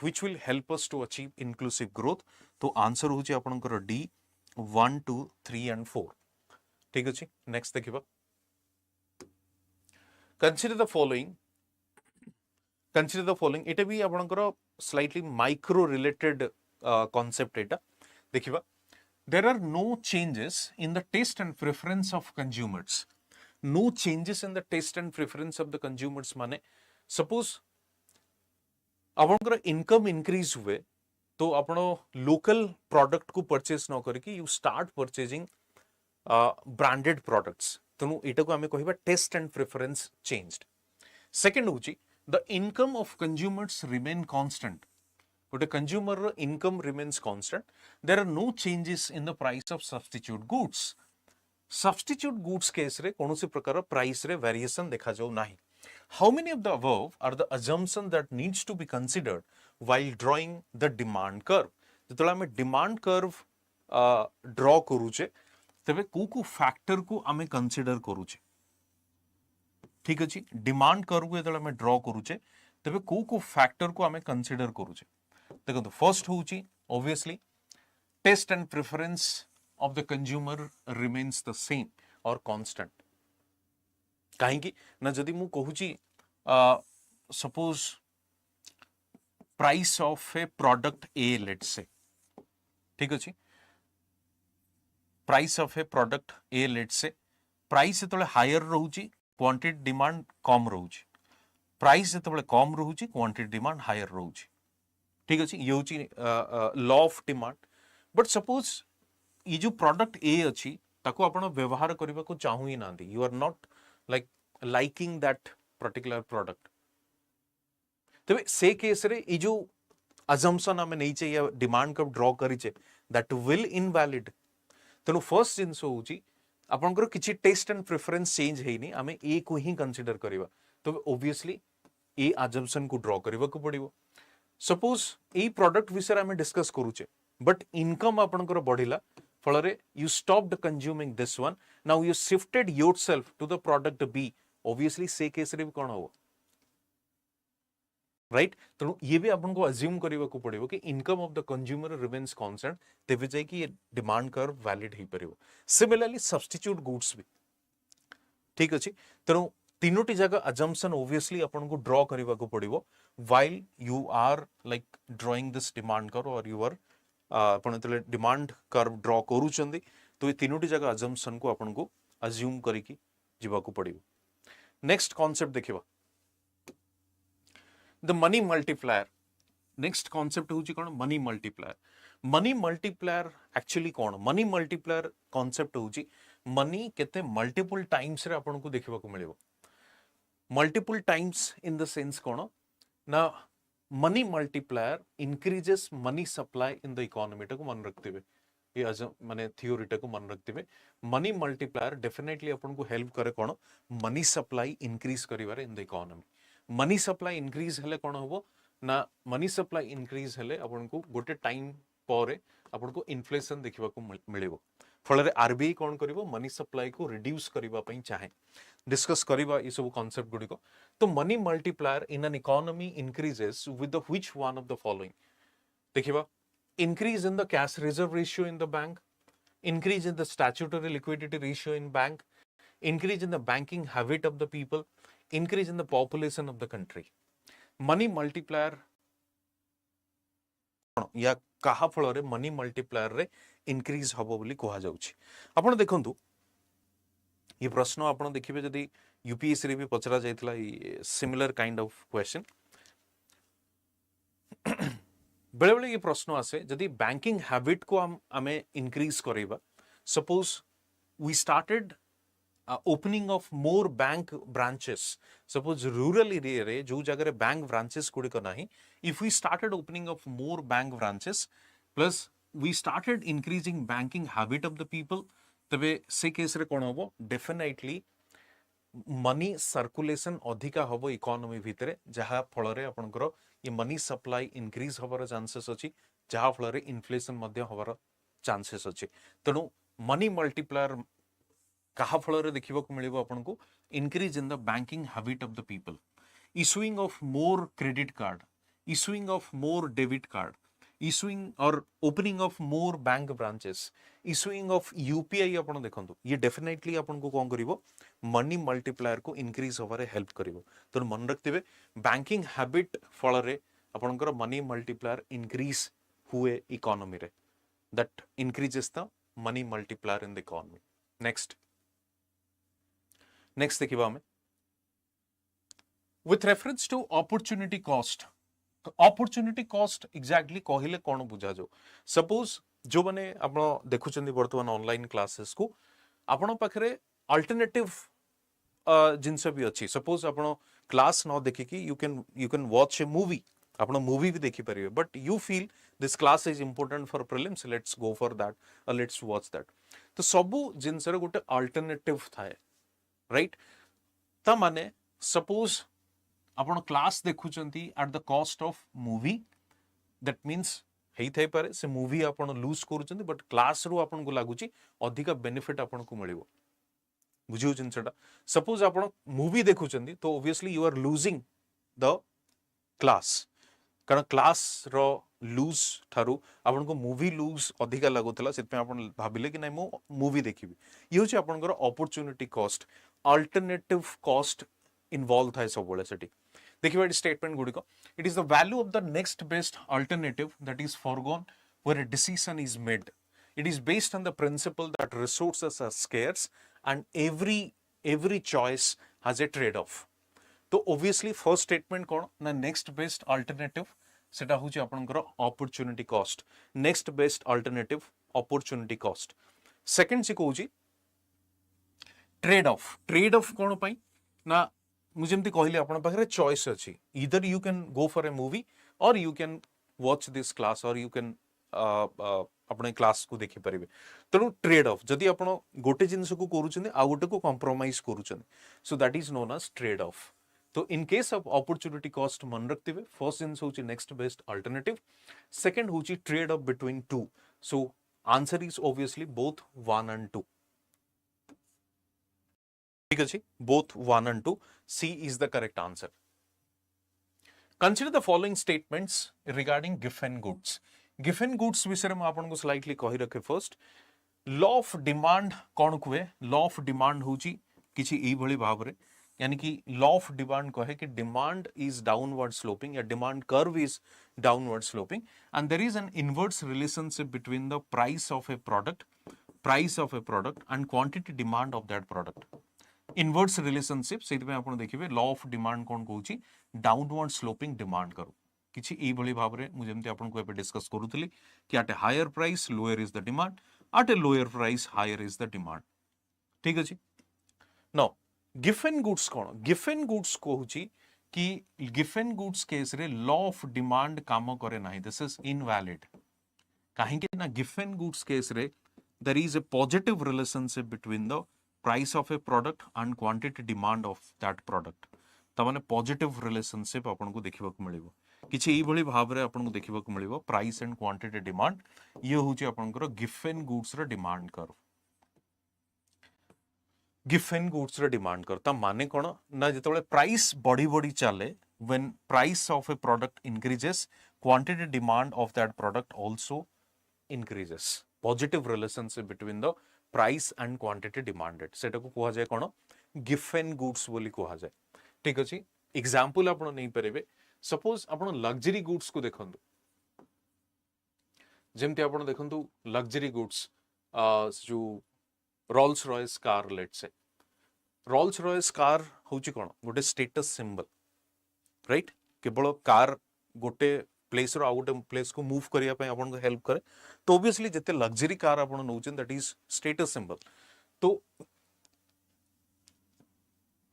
which will help us to achieve inclusive growth तो आंसर होची आपणकर डी 1 2 3 एंड 4 ठीक अछि नेक्स्ट देखिबा कंसीडर द फॉलोइंग एटा भी आपणकर स्लाइटली माइक्रो रिलेटेड concept एटा देखिबा there are no changes in the taste and preference of consumers no changes in the taste and preference of the consumers माने suppose आपनकर income increase हुए तो आपण local product को purchase न करके you start purchasing branded products तनु एटा को हमें कहिबा taste and preference changed second होची the income of consumers remain constant गोटे कंज्यूमर रो income remains constant there are no changes in the price of substitute goods case रे कोनोसी प्रकार प्राइस रे वेरिएशन देखा जाउ नाही how many of the above are the assumption that needs to be considered while drawing the demand curve जतला हमें demand curve draw करूचे तबे को फैक्टर को हमें कंसीडर करूचे ठीक अछि डिमांड कर्व को जतला हमें ड्रॉ करूचे तबे को फैक्टर को हमें कंसीडर करूचे देखो तो फर्स्ट होची obviously taste and preference of the consumer remains the same और कांस्टेंट काहे कि ना जदी मु कहूची suppose price of a product A let's say ठीक अछि price of a product A let's say price जतले हायर रहूची क्वांटिटी डिमांड कम रहूची प्राइस जतले कम रहूची क्वांटिटी डिमांड हायर रहूची ठीक अछि ये होची law of demand but suppose ये जो प्रोडक्ट ए अछि ताको आपण व्यवहार करबा को चाहू ही नांदी you are not liking that particular product तबे से केस रे ये जो अजम्पशन हमें नहीं चाहिए डिमांड कब ड्रॉ करिचे दैट विल इनवैलिड तेनु फर्स्ट जिंस होची आपनकर किछि टेस्ट एंड प्रेफरेंस चेंज हेनी हमें ए को ही कंसीडर करबा तो ऑब्वियसली ए अजम्पशन को ड्रॉ करबा को पड़िबो सपोज ए प्रोडक्ट विषय आम डिस्कस करूचे बट इनकम आपनकर बढ़िला फलरे you stopped consuming this one now you shifted yourself to the product B obviously से केस रे कोन हो राइट तो ये भी आपन को अज्यूम करबा को पड़िबो कि income of the consumer remains constant तेबे जाय कि डिमांड कर्व वैलिड ही परिबो सिमिलरली सब्स्टिट्यूट गुड्स भी ठीक अछि तेनु तीनोटी जगह अजम्पशन ऑब्वियसली आपन को ड्रॉ करबा को पड़िबो while you are like drawing this demand curve or you are आपण जेतले डिमांड कर्व ड्रॉ करूचंदी तो ये तीनोटी जगह अजम्पशन को आपण को अज्यूम करिकी जीवा को पड़िबो नेक्स्ट कांसेप्ट देखिबा the money multiplier next concept होची कोन मनी मल्टीप्लायर एक्चुअली कोन मनी मल्टीप्लायर कांसेप्ट होची मनी केते मल्टीपल टाइम्स रे आपण को देखिबा को मिलिबो multiple times in the sense कोन ना money multiplier increases money supply in the economy को मन रखते ये माने थियोरी को मन रखते मनी मल्टीप्लायर डेफिनेटली अपन को हेल्प करे कोन मनी सप्लाई इंक्रीज करिवारे in the economy money supply increase हेले कोन होबो ना मनी सप्लाई इंक्रीज हेले अपन को गोटे टाइम परे अपन को इन्फ्लेशन देखिबा को मिलिबो फल आरबीआई कौन करिवो मनी सप्लाई को रिड्यूस करिबा पई चाहे डिस्कस करिबा ये सब कांसेप्ट गुडी को तो money multiplier in an economy increases with the which one of the following देखिबा increase in the cash reserve ratio in the bank increase in the statutory liquidity ratio in bank increase in the banking habit of the people increase in the population of the country money multiplier या कहा फल रे money multiplier रे increase हबो बोली कहा जाउछि आपण देखंतु ये प्रश्न आपण देखिबे जदी यूपीएससी रे भी पचरा जायतला सिमिलर काइंड ऑफ क्वेश्चन बेले बेले ये प्रश्न आसे जदी बैंकिंग हैबिट को हमें इंक्रीज करेबा suppose we started opening of more bank branches suppose rural area रे जो जगह बैंक ब्रांचेस गुडी को नाही if we started opening of more bank branches plus we started increasing banking habit of the people तबे से case रे कोन होबो डेफिनेटली मनी सर्कुलेशन अधिका होबो इकोनॉमी भितरे जहा फल रे आपनकर ये मनी सप्लाई इंक्रीज होबार चांसेस अछि जहा फल रे इन्फ्लेशन मध्य होबार चांसेस अछि तणु मनी मल्टीप्लायर कहा फल रे देखिबा को मिलिबो आपन को increase in the banking habit of the people issuing of more credit card issuing of more debit card issuing और opening of more bank branches issuing of UPI आपन देखंतु ये डेफिनेटली आपन को कोन करिवो मनी मल्टीप्लायर को इंक्रीज होबारे हेल्प करिवो तो मन रखतिबे बैंकिंग हैबिट फल रे आपनकर मनी मल्टीप्लायर इंक्रीज हुए इकोनॉमी रे that increases the money multiplier in the economy next देखिबा हमें with reference to opportunity cost opportunity cost exactly कहले कोन बुझा जो सपोज जो माने आपण देखुचंदी वर्तमान ऑनलाइन क्लासेस को आपण पाखरे अल्टरनेटिव जिंस भी अच्छी सपोज आपण क्लास न देखि कि you can watch a movie आपण मूवी भी देखि परिबे but you feel this class is important for prelims let's go for that और लेट्स वॉच दैट तो सबु जिंस रे गोटे अल्टरनेटिव थाए राइट ता माने सपोज आपण क्लास देखुचंती at the cost of movie that means हेई थाई पारे से मूवी आपण लूज करूचंती बट क्लास रो आपण को लागुची अधिक बेनिफिट आपण को मिलिवो बुझियो जिंसटा सपोज आपण मूवी देखुचंती तो obviously you are losing the class कारण क्लास रो लूज ठारू आपण को मूवी लूज अधिक लागुतला सेते आपण भाबिले कि नै मो मूवी देखिबी ये होची आपनकर opportunity cost alternative cost involve थाए सब बोले सेठी देखिबा स्टेटमेंट गुडी को it is the value of the next best alternative that is foregone where a decision is made it is based on the principle that resources are scarce and every choice has a trade off तो obviously first statement कोन ना next best alternative सेटा होची आपनकर opportunity cost next best alternative opportunity cost second से कहूची trade of cone पई ना मुझे एमती कहली आपण पाखरे चॉइस अछि either you can go for a movie or you can watch this class or you can अपने क्लास को देखि परिबे तनु ट्रेड ऑफ जदी आपण गोटे जिंस को करूछन आ गोटे को कॉम्प्रोमाइज करूछन so that is known as trade off तो in case of opportunity cost मन रखतिबे फर्स्ट जिंस होची नेक्स्ट बेस्ट अल्टरनेटिव सेकंड होची trade off between two so answer is obviously both 1 and 2 ठीक अछि both 1 and 2 C is the correct answer. Consider the following statements regarding Giffen goods. Giffen goods विषय में आपन को slightly कहि रखे first law of demand कोन कुए law of demand होची किछि एई भली भाव रे यानी कि लॉ ऑफ डिमांड कहे कि डिमांड इज डाउनवर्ड स्लोपिंग या demand curve is downward sloping and there is an inverse relationship between the price of a product and quantity demand of that product inverse relationship से देखिए law of demand कौन कौन downward sloping demand करो किसी यही भाव में मुझे आपको डिस्कस करूली कि at a higher price lower is the demand at a lower price higher is the demand ठीक अच्छे नो गिफेन गुड्स कौन गिफेन गुड्स कहूँ कि गिफेन गुड्स केस रे लॉ ऑफ डिमांड काम करे ना दिस इज इनवैलिड कहीं ना गिफेन गुड्स केस रे there is a positive relationship between the price of a product and quantity demand of that product तमाने positive relationship आपन को देखिबा को मिलिबो किछि एई भली भाव रे आपन को देखिबा को मिलिबो प्राइस एंड क्वांटिटी डिमांड ये होची आपनकर गिफेन गुड्स रे डिमांड करो गिफेन गुड्स रे डिमांड करो ता माने कोन ना जेतबेले प्राइस बड़ी बड़ी चले when price of a product increases quantity demand of that product also increases positive relationship between the price and quantity demanded सेटा को कहा जाए कोन गिफेन गुड्स बोली कहा जाए ठीक अछि एग्जांपल आपण नै परिबे सपोज आपण लग्जरी गुड्स को देखंतु जेमति आपण देखंतु लग्जरी गुड्स जो Rolls Royce car let's say Rolls Royce car होची कोन गोटे स्टेटस सिंबल राइट केवल कार गोटे प्लेस रो आउट प्लेस को मूव करिया पे आपन को हेल्प करे तो ऑब्वियसली जते लग्जरी कार आपन नौचन दैट इज स्टेटस सिंबल तो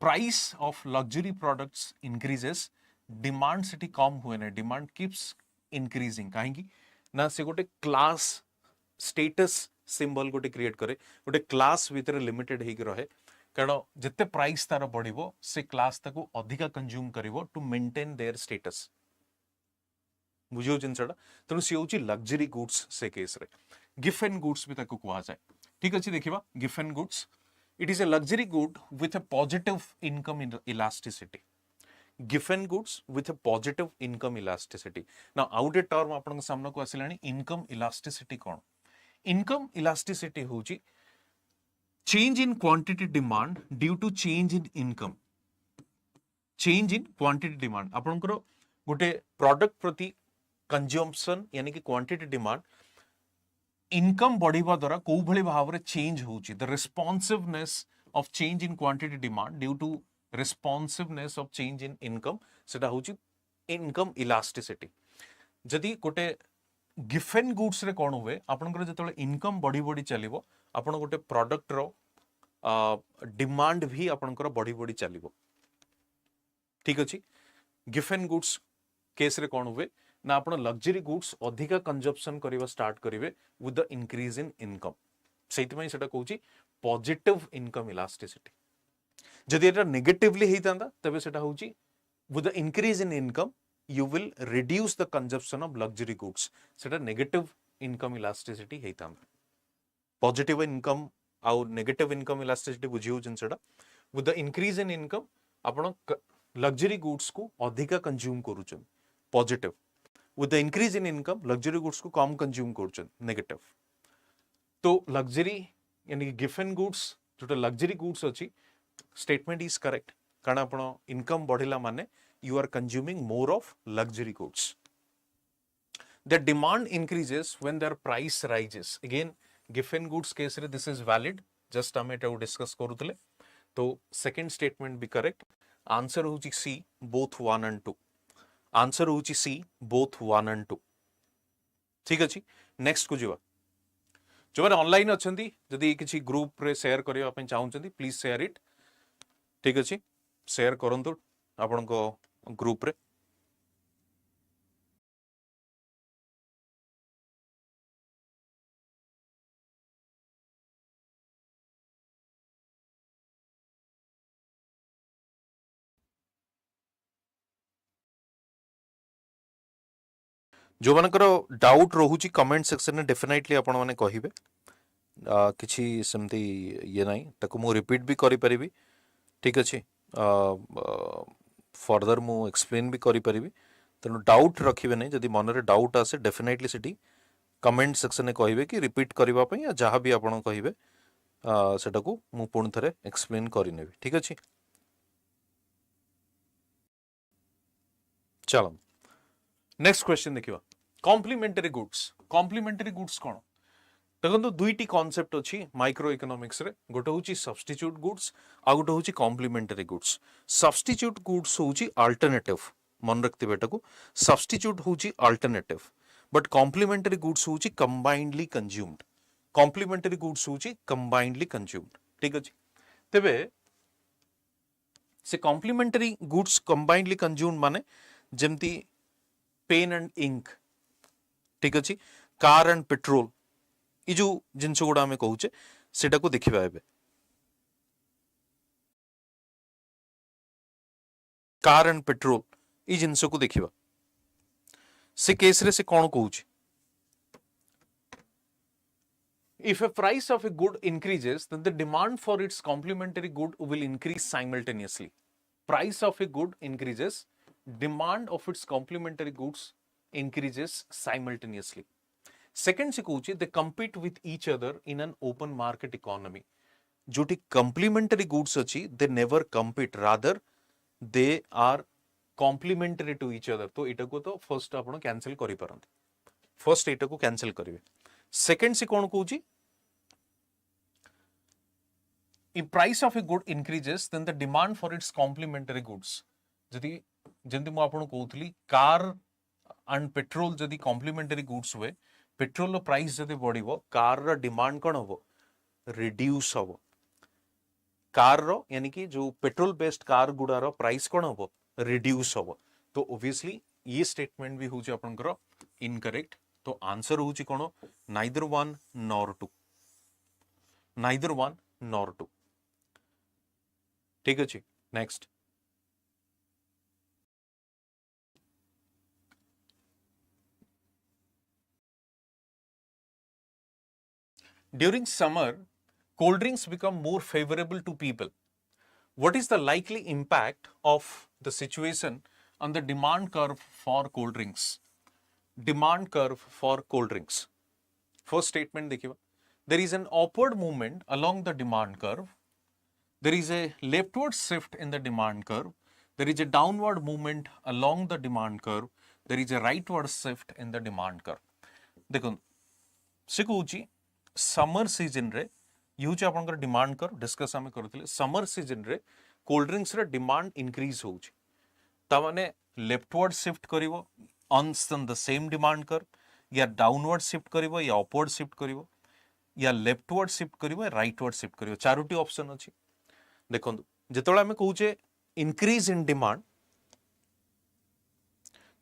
price of luxury products increases demand सिटी कम हुए ना डिमांड कीप्स इंक्रीजिंग काहेकि ना से गोटे क्लास स्टेटस सिंबल गोटे क्रिएट करे गोटे क्लास भीतर लिमिटेड हे रहे कारण जते प्राइस तार बढ़िबो से क्लास ताको अधिका कंज्यूम करिवो टू मेंटेन देयर स्टेटस बुझियो जिनसटा तेणु सी हूँ लग्जरी गुड्स से केस रे गिफेन गुड्स भी ताको कहा जाए ठीक अच्छे देखा Giffen goods it is a luxury good with a positive income elasticity Giffen goods with a positive income elasticity ना आउट ए टर्म आपन सामने को आसिलानी इनकम इलास्टिसिटी कौन इनकम इलास्टिसिटी हूँ change in quantity demand due to change in income change in quantity demand आपनकर गोटे प्रोडक्ट प्रति कंजम्पशन यानी कि क्वांटिटी डिमांड इनकम बढ़िबा द्वारा को भली भाव रे चेंज होची the responsiveness of change in quantity demand due to responsiveness of change in income सेटा होची इनकम इलास्टिसिटी जदी गोटे गिफेन गुड्स रे कोन हुए आपनकर जतले इनकम बढ़ी बढ़ी चलिबो आपन गोटे प्रोडक्ट रो डिमांड भी आपनकर बढ़ी बढ़ी चलिबो ठीक अछि गिफेन गुड्स केस रे कोन हुए ना आपण लग्जरी गुड्स अधिका कंजप्शन करिवा स्टार्ट करिवे with the increase in income सेति में सेटा कहूची पॉजिटिव इनकम इलास्टिसिटी जदि एटा नेगेटिवली हेतांदा तबे सेटा होची with the increase in income you will reduce the consumption of luxury goods सेटा नेगेटिव इनकम इलास्टिसिटी हेतांदा पॉजिटिव इनकम आउ नेगेटिव इनकम इलास्टिसिटी बुझियो जिनसेटा with the increase in income आपण लग्जरी गुड्स को अधिका कंज्यूम करूछन positive with the increase in income luxury goods को कम कंज्यूम करछन नेगेटिव तो लग्जरी यानी गिफेन गुड्स जोटा लग्जरी गुड्स अछि स्टेटमेंट इज करेक्ट कारण आपण इनकम बढ़िला माने you are consuming more of luxury goods the demand increases when their price rises again Giffen goods case रे दिस इज वैलिड जस्ट हम एटा discuss करूतले तो सेकंड स्टेटमेंट भी करेक्ट आंसर होची सी बोथ 1 and 2 आंसर होची C both 1 and 2 ठीक अछि नेक्स्ट को जीवा जो माने ऑनलाइन अछंती जदी किछि ग्रुप रे शेयर करिया अपन चाहउछंती प्लीज शेयर इट ठीक अछि शेयर करंतु आपन को ग्रुप रे जो मानकर डाउट रोहुची कमेंट सेक्शन में डेफिनेटली आपण माने कहिबे किछि सेमती ये नाही ताको मु रिपीट भी करि परिबी ठीक अछि फर्दर मु एक्सप्लेन भी करि परिबी तनो डाउट रखिबे नै जदि मन रे डाउट आसे डेफिनेटली सिटी कमेंट सेक्शन में कहिबे कि रिपीट करबा पई या जहां भी आपण कहिबे सेटा को मु पुन थरे एक्सप्लेन करि नेबी ठीक अछि चलो नेक्स्ट क्वेश्चन देखिबा कॉम्प्लीमेंटरी गुड्स कोन देखो दुईटी कॉन्सेप्ट अच्छी माइक्रो इकोनॉमिक्स रे गोटे हूँ सब्स्टिट्यूट गुड्स आ गोटे हूँ कॉम्प्लीमेंटरी गुड्स सब्स्टिट्यूट गुड्स हूँ अल्टरनेटिव मन रखते बेटा को सब्स्टिट्यूट हूँ अल्टरनेटिव बट कॉम्प्लीमेंटरी गुड्स हूँ कंबाइंडली कंज्यूम्ड कॉम्प्लीमेंटरी गुड्स हूँ कंबाइंडली कंज्यूम्ड ठीक अच्छे तेबे से कॉम्प्लीमेंटरी गुड्स कंबाइंडली कंज्यूम्ड माने जेमती पेन एंड इंक ठीक अच्छे कार एंड पेट्रोल ये जो जिनस गुड़ा आम कहे सेटा को देखा ए कार एंड पेट्रोल ये जिनस को देखा से केस रे से कौन कहूँ If a price of a good increases, then the demand for its complementary good will increase simultaneously. Price of a good increases, demand of its complementary goods increases simultaneously. Second से कहूँ they compete with each other in an open market economy. जोटी complementary goods अच्छी they never compete, rather they are complementary to each other. तो इटा को तो first आपण cancel करी परंते. First इटा को cancel करिवे. Second से कौन कहूँ if price of a good increases, then the demand for its complementary goods. जदि जंती मु आपन कहउथली कार एंड पेट्रोल जदि complementary goods हुए पेट्रोल प्राइस जदि बढ़िबो कार रो डिमांड कोन होबो रिड्यूस होबो कार रो यानी कि जो पेट्रोल बेस्ड कार गुडा रो प्राइस कोन होबो रिड्यूस होबो तो ऑब्वियसली ये स्टेटमेंट भी होची आपनकर इनकरेक्ट तो आंसर होची कोन neither one nor two neither one nor two ठीक अच्छे next during summer cold drinks become more favorable to people. What is the likely impact of the situation on the demand curve for cold drinks? Demand curve for cold drinks. First statement देखिए there is an upward movement along the demand curve. There is a leftward shift in the demand curve. There is a downward movement along the demand curve. There is a rightward shift in the demand curve. देखो से कहूँ summer season रे use आपनकर demand curve discuss आमे करथिले summer season रे cold drinks रे demand increase होउछ ता माने लेफ्टवर्ड शिफ्ट करिवो on the same demand curve या डाउनवर्ड शिफ्ट करिवो या अपवर्ड शिफ्ट करिवो या लेफ्टवर्ड शिफ्ट करिवो या राइटवर्ड शिफ्ट करिवो चारोटी ऑप्शन अछि देखो जेतोला आमे कहूचे इंक्रीज इन डिमांड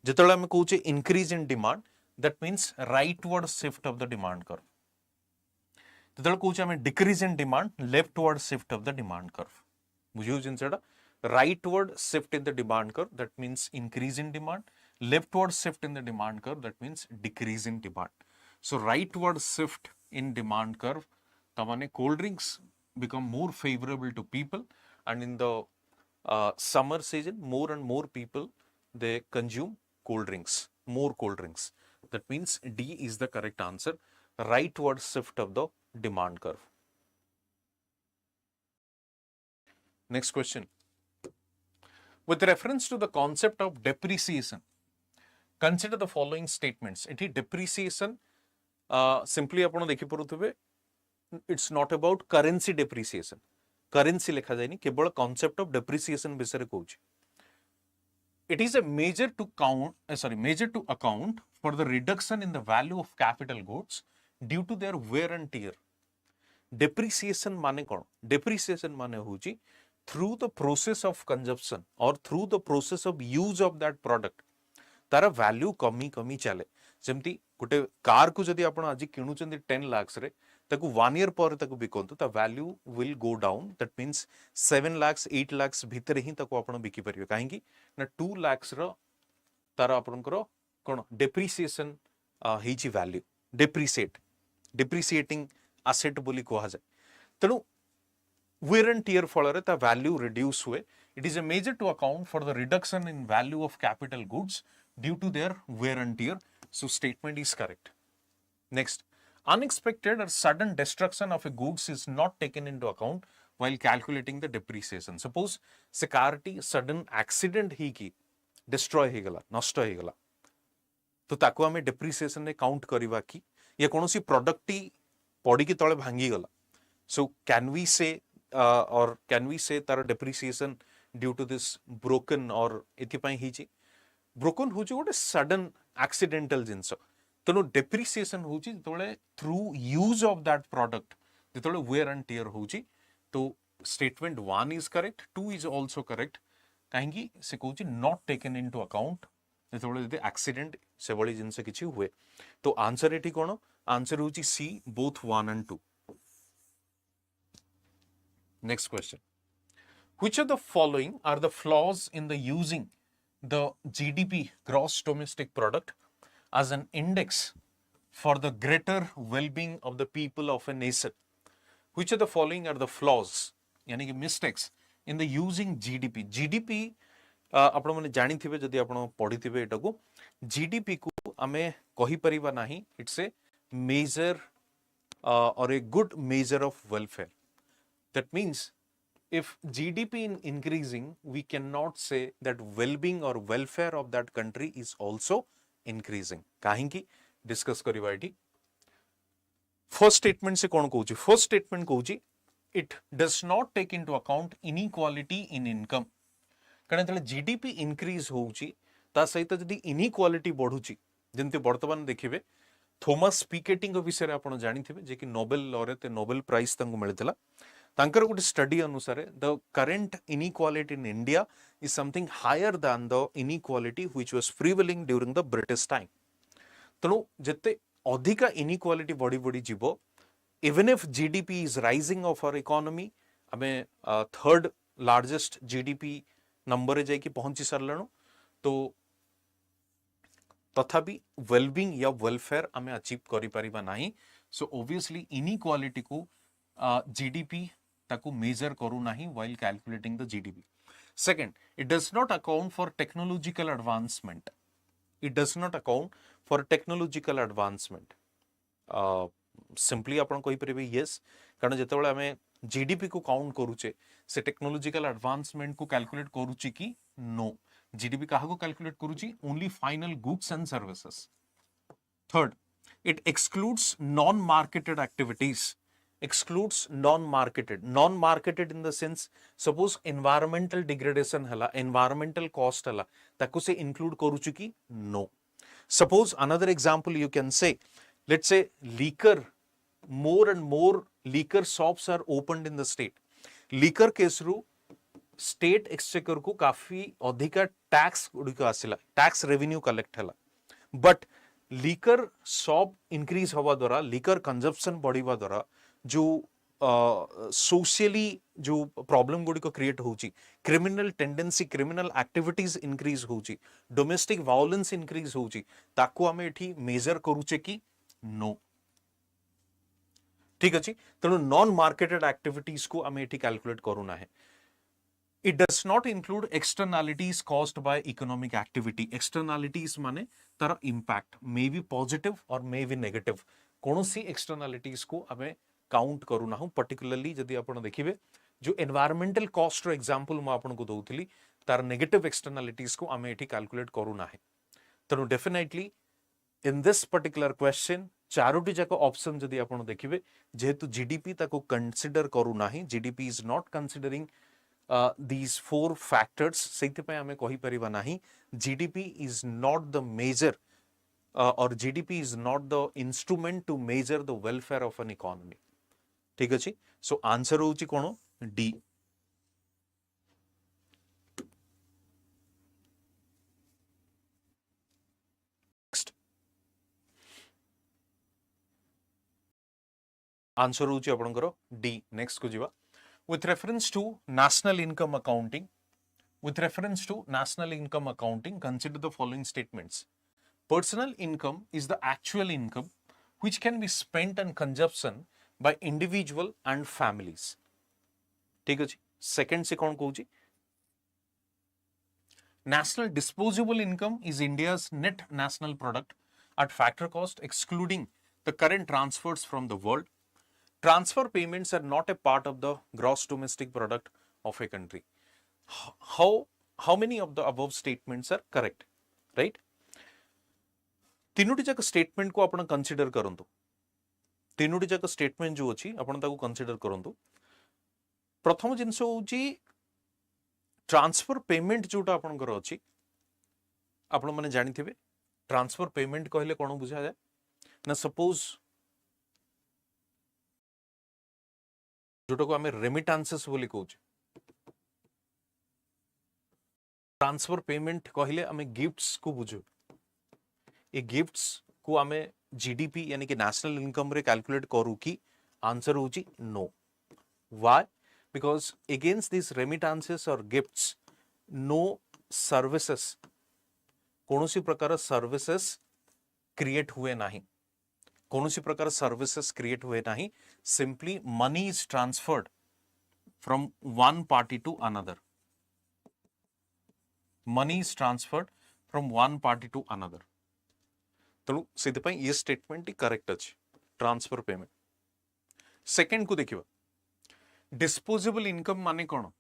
जेतोला आमे कहूचे increase in demand that means rightward shift of the demand curve जेतोला कहूचे आमे decrease in demand leftward shift of the demand curve बुझियो जिनसेडा rightward shift in the demand curve that means increase in demand, leftward shift in the demand curve that means decrease in demand. So rightward shift in demand curve tamane cold drinks become more favorable to people and in the summer season more and more people they consume cold drinks, more cold drinks. That means D is the correct answer, rightward shift of the demand curve. Next question. With reference to the concept of depreciation, consider the following statements. It is depreciation. Simply, आपण देखि परुथबे. It's not about currency depreciation. Currency लिखा जायनी केवल concept of depreciation विषय कहूची. It is a measure to account for the reduction in the value of capital goods due to their wear and tear. Depreciation माने कौन? Depreciation माने होची through the process of consumption or through the process of use of that product तार value कमी कमी चले जेमती गोटे car को जदि आपण आज किणुचंदी 10 lakhs रे ताकू 1 year पर ताकू बिकंतु ता value will go down. That means 7 lakhs 8 lakhs भीतर ही ताकू आपण बिकी परियो काहेकि ना 2 lakhs रो तार आपनकर कोन depreciation हिची value depreciating asset बोली कहा जाय तणु wear and tear फल ता value reduce हुए. It is a measure to account for the reduction in value of capital goods due to their wear and tear. So statement is correct. Next, unexpected or sudden destruction of a goods is not taken into account while calculating the depreciation. Suppose se car ti sudden accident hi ki destroy हो गला नष्ट हो गला तो ताको आमे depreciation रे count करबा कि या कोनोसी प्रोडक्ट टी पड़ी की तळे भांगी गला सो कैन वी से और कैन वी से तार depreciation due to this broken और एथि पई हिची ब्रोकन होची गोटे सडन एक्सीडेंटल जिंस तेणु डेप्रिसिएशन होची तळे through use of that product तळे वेयर एंड टियर होची तो statement 1 is correct 2 is also correct कहीं से कहूँ नॉट टेकन इनटू अकाउंट जो एक्सीडेंट से भाई जिनस किसी हुए तो आंसर ये कौन आंसर हूँ C both 1 and 2 next question which of the following are the flaws in the using the GDP gross domestic product as an index for the greater well-being of the people of a nation which of the following are the flaws यानी कि mistakes in the using GDP GDP आपण माने जानि थिबे जदि आपण पढि थिबे एटा को GDP को आमे कहि परिबा नाही it's a major or a good measure of welfare that means if GDP is increasing we cannot say that well-being or welfare of that country is also increasing काहेकि डिस्कस करिबा एटी फर्स्ट स्टेटमेंट से कौन कहूची first statement कहूची it does not take into account inequality in income कारण तले GDP increase होउची ता सहित जदी इनइक्वालिटी बढ़ुची जेंति वर्तमान देखिबे थॉमस पिकेटिंग विषय रे आपण जानिथिबे जे कि नोबेल लॉरेट नोबेल प्राइज तंगु मिलतिला तांकर गोटे स्टडी अनुसार the current inequality in India is something higher than the inequality which was prevailing during the British time. तेणु जिते अधिका inequality बढ़ी बढ़ी जीवो even if GDP is rising of our economy आमे थर्ड लार्जेस्ट GDP नंबर रे जाई पहुंची सारलणु तो तथापि वेलबींग या वेलफेयर आमे अचीव करि परिबा नाही सो ऑब्वियसली इनइक्वालिटी को GDP ताकू मेजर करू नाही while calculating the GDP. Second, it does not account for technological advancement. It does not account for technological advancement. Simply आपण कहि परिबे yes कारण जेतेबेले हमें GDP को काउंट करूचे से टेक्नोलॉजिकल एडवांसमेंट को कैलकुलेट करूची कि नो GDP काहा को कैलकुलेट करूची only final goods and services. Third, it excludes non-marketed activities. Excludes non-marketed in the sense suppose environmental degradation hela environmental cost hela taku se include karuchu ki no. Suppose another example you can say let's say liquor more and more liquor shops are opened in the state liquor case ru state exchequer को काफी अधिका tax गुडी को आसिला tax revenue collect हला but liquor shop increase हवा द्वारा liquor consumption बढ़िवा द्वारा जो socially जो प्रॉब्लम गुडी को क्रिएट होची criminal tendency criminal activities increase होची डोमेस्टिक वायलेंस इंक्रीज होची ताको हमें एठी मेजर करूचे कि नो ठीक अछि तेणु नॉन मार्केटेड एक्टिविटीज को हमें एठी कैलकुलेट करूना है. It does not include externalities caused by economic activity. Externalities माने तार impact may be positive or may be negative. कौनसी externalities को हमें काउंट करू ना हूं पर्टिकुलरली जदि आपण देखिबे जो एनवायरमेंटल कॉस्ट रो एग्जांपल म आपण को दउथली तार नेगेटिव एक्सटर्नलिटीज को हमें एठी कैलकुलेट करू ना है तनो definitely in this particular question Charoti जाक ऑप्शन जदि आपण देखिबे जेहेतु जीडीपी ताको कंसीडर करू ना है GDP is not considering these four factors सेति पे हमें कहि परिबा नाही GDP is not the major or GDP is not the instrument to measure the welfare of an economy. ठीक अछि सो आंसर होउची कोन डी. नेक्स्ट आंसर होउची आपनकर डी. नेक्स्ट को जीवा with reference to national income accounting consider the following statements. Personal income is the actual income which can be spent on consumption by individual and families. ठीक अछि second से कोन कहूची national disposable income is India's net national product at factor cost excluding the current transfers from the world. Transfer payments are not a part of the gross domestic product of a country. how many of the above statements are correct, right? तीनोटी जाक statement को आपण consider करंतु, तीनोटी जाक statement जो अछि आपण ताको consider करंतु। प्रथम जिंस होउची ट्रांसफर पेमेंट जोटा आपनकर अछि, आपण माने जानिथिबे ट्रांसफर पेमेंट कहले कोन बुझा जाय ना, सपोज जोटा को हमें रेमिटांसेस बोली कहउछ, ट्रांसफर पेमेंट कहले हमें गिफ्ट्स को बुझो, ये गिफ्ट्स को हमें जीडीपी यानी कि नेशनल इनकम रे कैलकुलेट करू की, आंसर होची no. Why? Because against this remittances और गिफ्ट्स नो सर्विसेस, कौनसी प्रकार सर्विसेस क्रिएट हुए नहीं, कौनसी प्रकार सर्विसेस क्रिएट हुए नहीं, simply money is transferred from one party to another, money is transferred from one party to another. तेणु से ये स्टेटमेंट करेक्ट अच्छे, ट्रांसफर पेमेंट। सेकेंड को देखिए डिस्पोजेबल इनकम माने कौन?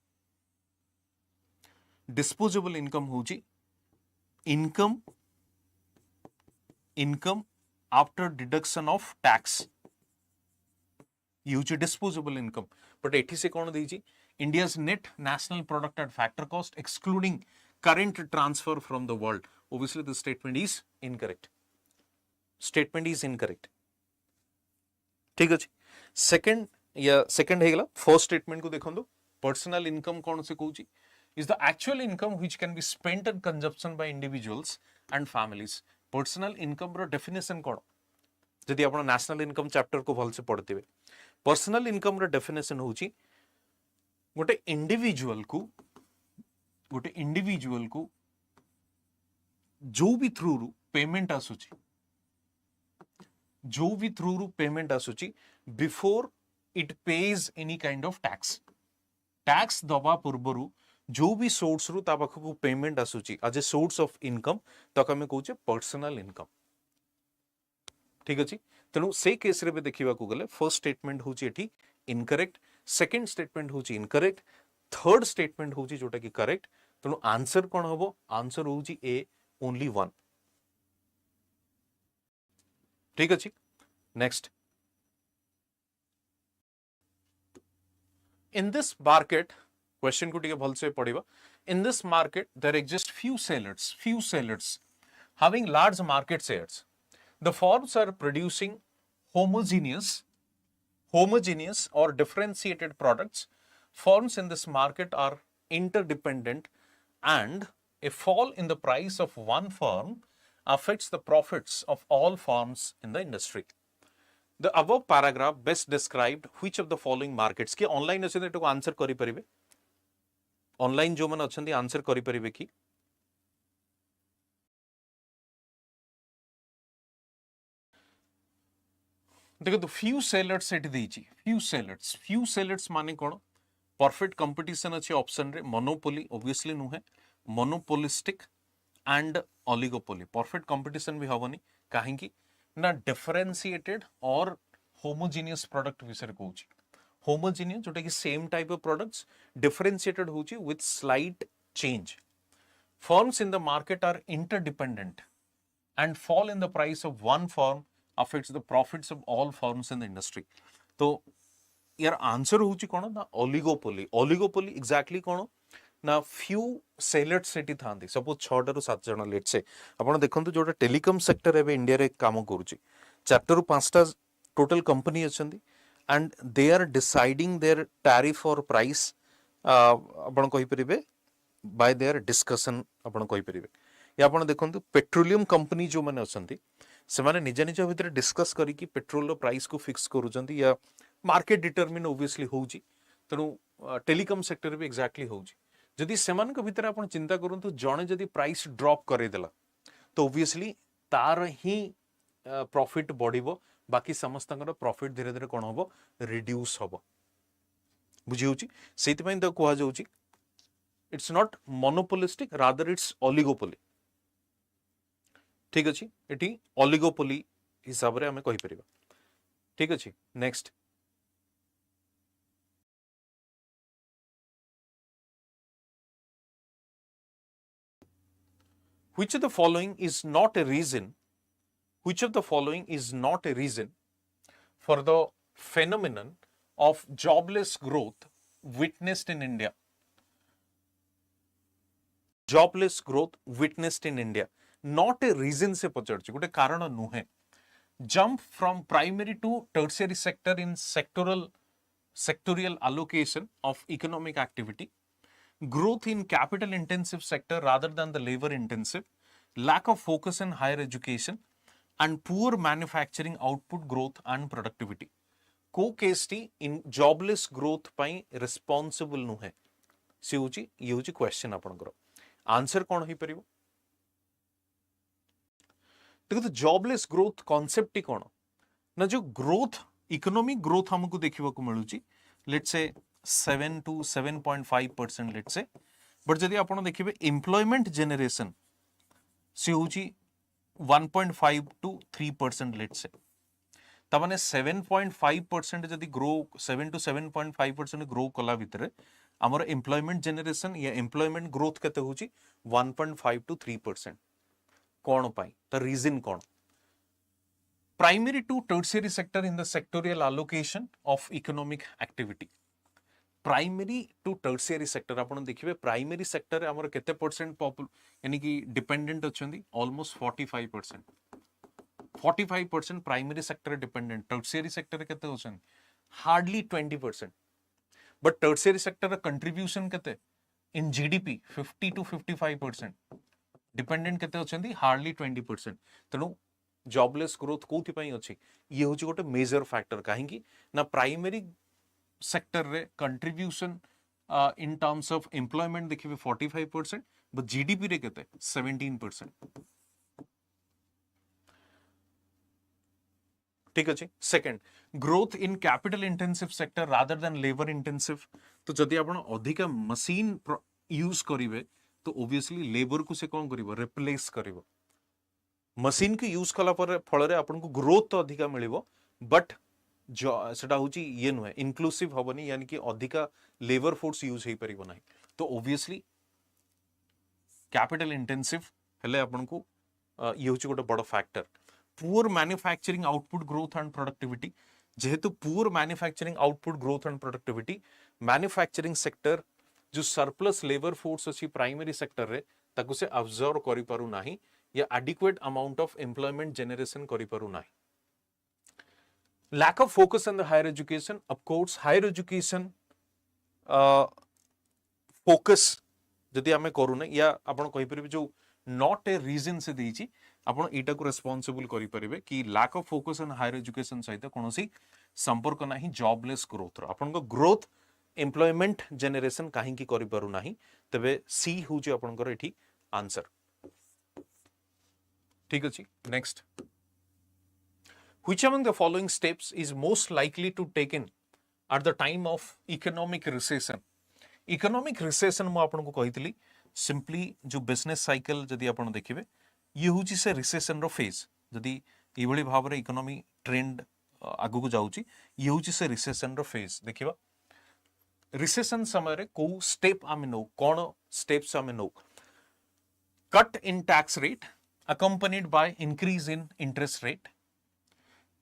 डिस्पोजेबल इनकम होची income, income after deduction of tax, ये डिस्पोजेबल इनकम। बट एठी से कौन देजी India's net national product at factor cost excluding current transfer from the world. Obviously this statement is incorrect, statement is incorrect. ठीक अच्छे, second या second हेगला। First statement को देखंदो, personal income कौन से कहूची is the actual income which can be spent and consumption by individuals and families. Personal income रो definition कौन? जदि आपण नेशनल इनकम चैप्टर को भल से पढ़थिबे, पर्सनल इनकम रो डेफिनेशन होची गोटे इंडिविजुअल को जो भी थ्रू रु पेमेंट आसुची, जो भी थ्रू रु पेमेंट आसुची before it pays any kind of tax, tax दबा पूर्वरु जो भी सोर्स रु ता पाखकु पेमेंट आसुची as a source of income तक हमें कहूचे पर्सनल इनकम। ठीक अछि, तेणु से केस रे भी देखिबा को गले फर्स्ट स्टेटमेंट होची एठी इनकरेक्ट, सेकंड स्टेटमेंट होची इनकरेक्ट, थर्ड स्टेटमेंट होची जोटा कि करेक्ट। तेणु आंसर कोन हबो? आंसर होची ए ओनली वन। ठीक अछि, next. In this market, question को टिके भल से पढ़िबा। In this market, there exist few sellers having large market shares. The firms are producing homogeneous or differentiated products. Firms in this market are interdependent, and a fall in the price of one firm affects the profits of all firms in the industry. The above paragraph best described which of the following markets? कि online अच्छे तो answer करि परिबे, online जो मन अच्छे answer करि परिबे कि देखो तो फ्यू सेलर्स सेट देइची, फ्यू सेलर्स माने कोन? परफेक्ट कंपटीशन अच्छे ऑप्शन रे, मोनोपोली ऑब्वियसली नु है, monopolistic and oligopoly. Perfect competition भी हवनी काहेकि ना डिफरेंशिएटेड और होमोजेनियस प्रोडक्ट विषय कहूची। होमोजेनियस जोटा कि same type of products, differentiated होची with slight change. Firms in the market are interdependent and fall in the price of one firm affects the profits of all firms in the industry. तो यार answer होची कोन ना oligopoly. Oligopoly exactly कोन ना few sellers सेठी थांती, suppose 6 टा रु 7 जण लेट से आपण देखंतु जोटा टेलीकॉम सेक्टर एबे इंडिया रे काम करूची, 4 रु 5 टा टोटल कंपनी अछंती and they are deciding their tariff और प्राइस आपण कहि परिबे बाय देयर डिस्कशन आपण कहि परिबे। या आपण देखंतु पेट्रोलियम कंपनी जो माने अछंती से माने निज निज भितर डिस्कस करी कि पेट्रोल रो प्राइस को फिक्स करूचंती या मार्केट डिटरमिन ऑब्वियसली होउची। तेणु टेलीकॉम सेक्टर भी एग्जैक्टली होउची। जदि सेमान को भीतर आपण चिंता करंतु जणे जदि प्राइस ड्रॉप करे देला तो ऑब्वियसली तार ही प्रॉफिट बढ़िबो, बाकी समस्तଙ୍କର प्रॉफिट धीरे धीरे कोन होबो रिड्यूस होबो। बुझी होची, सेति पय त कोहा जाउची it's not monopolistic, rather it's oligopoly. ठीक अछि, एठी ओलिगोपोली हिसाब रे हमें कहि परिबा। ठीक अछि, next. which of the following is not a reason, which of the following is not a reason for the phenomenon of jobless growth witnessed in India? Jobless growth witnessed in India. Not a reason से पचारछि गोटे कारण नुहे. Jump from primary to tertiary sector in sectorial allocation of economic activity, growth in capital intensive sector rather than the labor intensive, lack of focus in higher education, and poor manufacturing output growth and productivity. को case T इन jobless growth पाई responsible नुहे से होची ये होची question आपनकर. Answer कौन ही परिबो? देखो तो जॉबलेस ग्रोथ कॉन्सेप्ट टी कौन ना जो ग्रोथ इकोनॉमिक ग्रोथ हमको देखिबा को मिलुची let's say 7 to 7.5% let's say, but जदि आपण देखिबे एम्प्लॉयमेंट जनरेशन से होची 1.5 to 3% लेट्स से. तमाने 7.5% जदि ग्रो 7 to 7.5% ग्रो कला भितरे हमर एम्प्लॉयमेंट जनरेशन या एम्प्लॉयमेंट ग्रोथ केते होची 1.5 to 3%. कौन पाई द रीजन कौन? Primary to tertiary sector in the sectoral allocation of economic activity. Primary to tertiary sector आपण देखिबे प्राइमरी सेक्टर हमर केते परसेंट पॉपुल यानी कि डिपेंडेंट अछंदी almost 45%. 45% primary sector dependent. Tertiary sector केते होछन hardly 20%. But tertiary sector contribution केते इन जीडीपी 50 to 55%. डिपेंडेंट केते होछंदी हार्डली 20%. तेणु जॉबलेस ग्रोथ कोथि पई अछि ये होछि गोटे मेजर फैक्टर. काहेकि ना प्राइमरी सेक्टर रे contribution in terms of employment देखिबे 45%, बट जीडीपी रे केते 17%. ठीक अछि. Second, growth in capital intensive sector rather than labour intensive. तो जदि आपण अधिका मशीन यूज करिवे तो ऑब्वियसली लेबर को से कोन करिवो रिप्लेस करिवो. मशीन को यूज कला पर फल रे आपण को ग्रोथ तो अधिका मिलिवो, बट जो सेटा होची ये नुहे इंक्लूसिव हबनी यानी कि अधिका लेबर फोर्स यूज हेई परिबो नाही. तो ऑब्वियसली कैपिटल इंटेंसिव हेले आपण को ये होची गोटे बड़ factor. Poor manufacturing output growth and productivity. जेहेतु poor manufacturing output growth and productivity manufacturing sector जो सरप्लस लेबर फोर्स अच्छी प्राइमरी सेक्टर रे ताकू से अब्जॉर्व करि पारु नाही या adequate amount of employment generation करि पारु नाही. Lack of focus in the higher education. Of course higher education focus जदि आमे करू ना या आपण कहि परिबे जो नॉट ए रीजन से देछि आपण एटा को रिस्पांसिबल करि परिबे कि lack of focus in higher education सहित कोनोसी संपर्क नाही जॉबलेस ग्रोथ रो. आपण को ग्रोथ एम्प्लॉयमेंट जनरेशन काहे की करि पारु नाही. तबे सी होची आपनकर एठी आंसर. ठीक अछि. Next, which among the following steps is most likely to taken at the time of economic recession? Economic recession मु आपन को कहितली सिंपली जो बिजनेस साइकिल जदि आपन देखिबे ये होची से रिसेशन रो फेज. जदि ई भली भाव रे इकोनॉमी ट्रेंड आगु को जाउची ये होची से रिसेशन रो फेज. देखिबा रिसेशन समय रे को स्टेप आमे नो कोन स्टेप्स आमे नो. Cut in tax rate accompanied by increase in interest rate,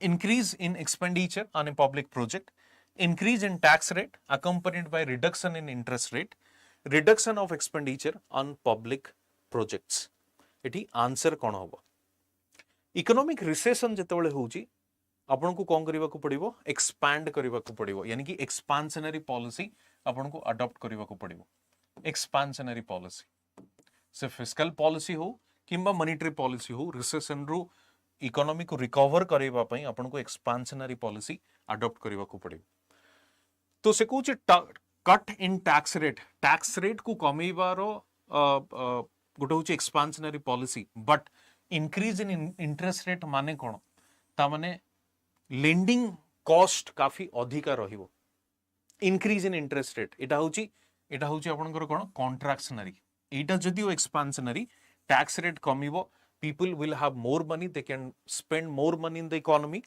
increase in expenditure on a public project, increase in tax rate accompanied by reduction in interest rate, reduction of expenditure on public projects. एठी answer कोन होबो? Economic recession जेतेबेले होउची आपन को कोन करिवा को पड़िबो expand करिवा को पड़िबो यानी कि expansionary policy आपन को अडॉप्ट करिवा को पड़िबो. एक्सपांशनरी पॉलिसी से फिस्कल पॉलिसी हो किंबा मॉनेटरी पॉलिसी हो रिसेशन रो इकोनॉमी को रिकवर करैबा पई आपन को एक्सपांशनरी पॉलिसी अडॉप्ट करिवा को पड़िबो. तो से Kochi cut in tax rate को कमेबारो गोटे होची expansionary policy, but increase in interest rate माने कोन ता माने लेंडिंग कॉस्ट काफी अधिका रहिबो. इंक्रीज इन इंटरेस्ट रेट एटा होची आपनकर कोन कॉन्ट्रैक्शनरी. एटा जदियो एक्सपांशनरी टैक्स रेट कमिबो people will have more money, they can spend more money in the economy.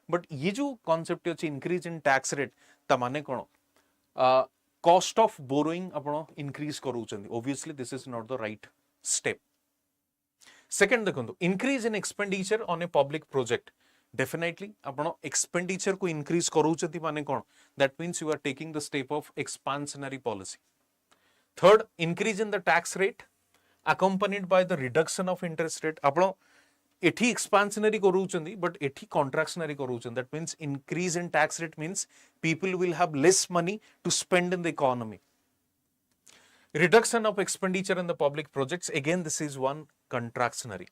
But ये जो concept है increase in tax rate ता माने कोन cost of borrowing आपण increase करू चंदी. Obviously this is not the right step. Second देखो increase in expenditure on a public project definitely आपण expenditure को इंक्रीज करूचती माने कोन that means you are taking the step of expansionary policy third increase in the tax rate accompanied by the reduction of interest rate आपण एठी expansionary करूचंदी but एठी contractionary करूचंदी that means increase in tax rate means people will have less money to spend in the economy reduction of expenditure in the public projects again this is one contractionary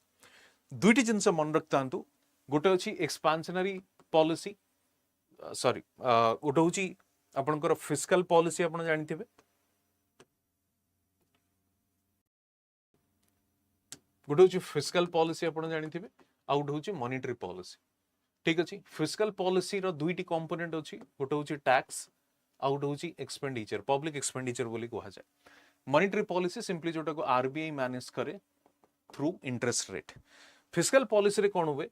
दुईटी जिनस मन रखतांतु गोटे अछि expansionary policy sorry गोटे होची आपनकर fiscal policy आपण जानिथिबे गोटे हूँ fiscal policy आपण जानिथिबे आ गोटे हूँ मॉनिटरी पॉलिसी ठीक अछि फिस्कल पॉलिसी रो दुईटी कंपोनेंट अछि गोटे हूँ टैक्स आ गोटे हूँ एक्सपेंडिचर पब्लिक एक्सपेंडिचर बोली कहा जाए मॉनिटरी पॉलिसी सिंपली जोटा को आरबीआई मैनेज करे through interest rate fiscal policy रे कोन हुए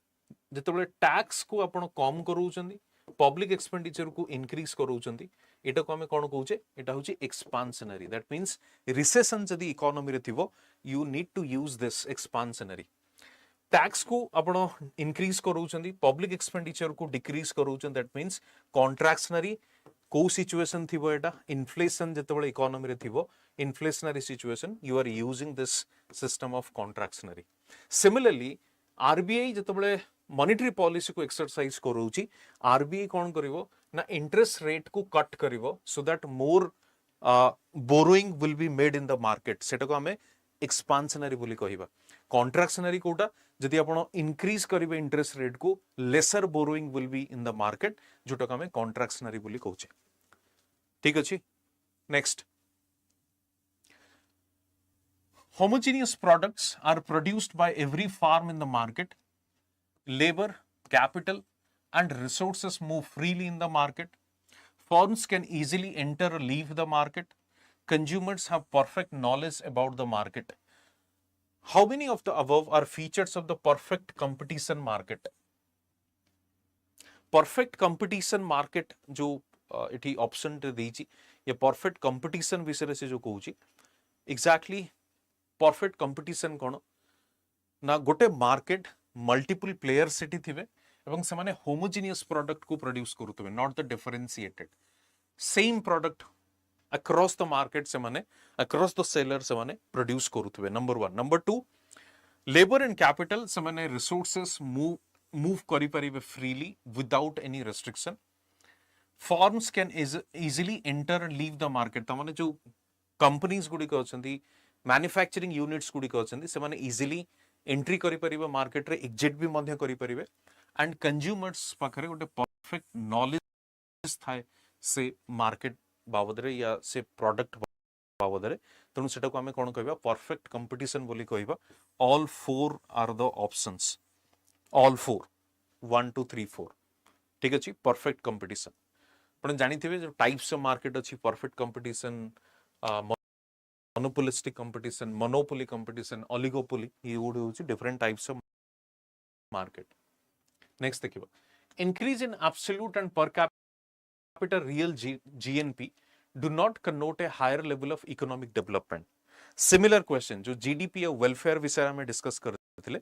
जेतेबेले टैक्स को आपण कम करूचंदी पब्लिक एक्सपेंडिचर को इंक्रीज करूचंदी एटा को हमें कोन कहूचे एटा होची एक्सपांशनरी दैट मींस रिसेशन जदी इकोनॉमी रे थिवो you need to use this expansionary tax को आपण increase करूचंदी public expenditure को decrease करूचंदी that means contractionary को situation थिवो एटा inflation जेतेबेले इकोनॉमी रे थिवो inflationary situation you are using this system of contractionary similarly RBI जेतेबेले monetary policy को exercise करूची RBI कोन करिवो ना interest rate को cut करिवो so that more borrowing will be made in the market सेटा को हमें expansionary बोली कहिबा contractionary Kota जदि आपण इंक्रीज करिवे इंटरेस्ट रेट को lesser borrowing will be in the market जोटा हमें कॉन्ट्रैक्शनरी बोली कहूचे ठीक अछि next homogeneous products are produced by every farm in the market labor capital and resources move freely in the market firms can easily enter or leave the market consumers have perfect knowledge about the market. How many of the above are features of the perfect competition market? Perfect competition market जो इठी option रे देछि ये perfect competition विषय से जो कहूछि exactly perfect competition कोन ना गोटे मार्केट मल्टीपल प्लेयर सेठी थिबे एवं से माने होमोजेनियस प्रोडक्ट को प्रोड्यूस करूतबे not the differentiated same product across the market se mane across the seller se mane produce करुथबे number 1 number 2 labor and capital se mane resources move करि परिबे freely without any restriction firms can easily enter and leave the market त माने जो companies गुडी को अछंती manufacturing units गुडी को अछंती से माने easily entry करि परिबे market रे exit भी मध्य करि परिबे and consumers पाखरे गोटे perfect knowledge थाए से market बाबदरे या से प्रोडक्ट बाबदरे तेणु सेटा को हमें कोन कहबा परफेक्ट कंपटीशन बोली कहबा all four are the options all four 1 2 3 4 ठीक अछि परफेक्ट कंपटीशन आपण जानिथिबे जो टाइप्स ऑफ मार्केट अछि perfect competition monopolistic competition monopoly competition oligopoly ये गुड होछि different types of market next देखिबा increase in absolute and per capita real GNP do not connote a higher level of economic development. Similar question जो GDP और welfare विषय में discuss करते थे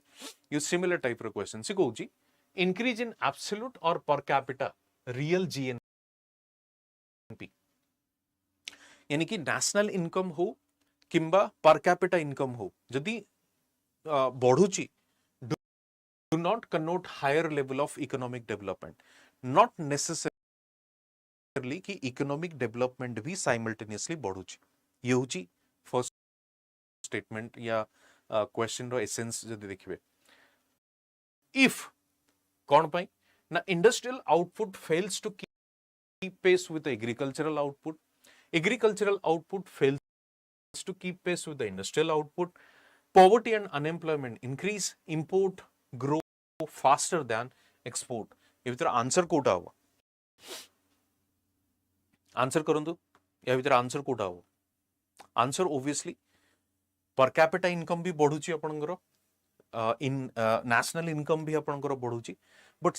ये similar type of question सी कहूँ increase in absolute or per capita real GNP यानी कि national income हो किंबा per capita income हो जदि बढ़ुची do not connote higher level of economic development not necessarily कि इकोनॉमिक डेवलपमेंट भी साइमल्टेनियसली बढ़ुची ये होची फर्स्ट स्टेटमेंट या क्वेश्चन रो एसेंस जदि देखिबे इफ कोन पई ना industrial output fails to keep pace with agricultural output fails to keep pace with the industrial output poverty and unemployment increase import grow faster than export ये भीतर answer कोटा हो आंसर करंतु या भीतर आंसर कोटा हो answer obviously per capita income भी बढ़ुची आपनकर इन नेशनल इनकम भी आपनकर बढ़ुची बट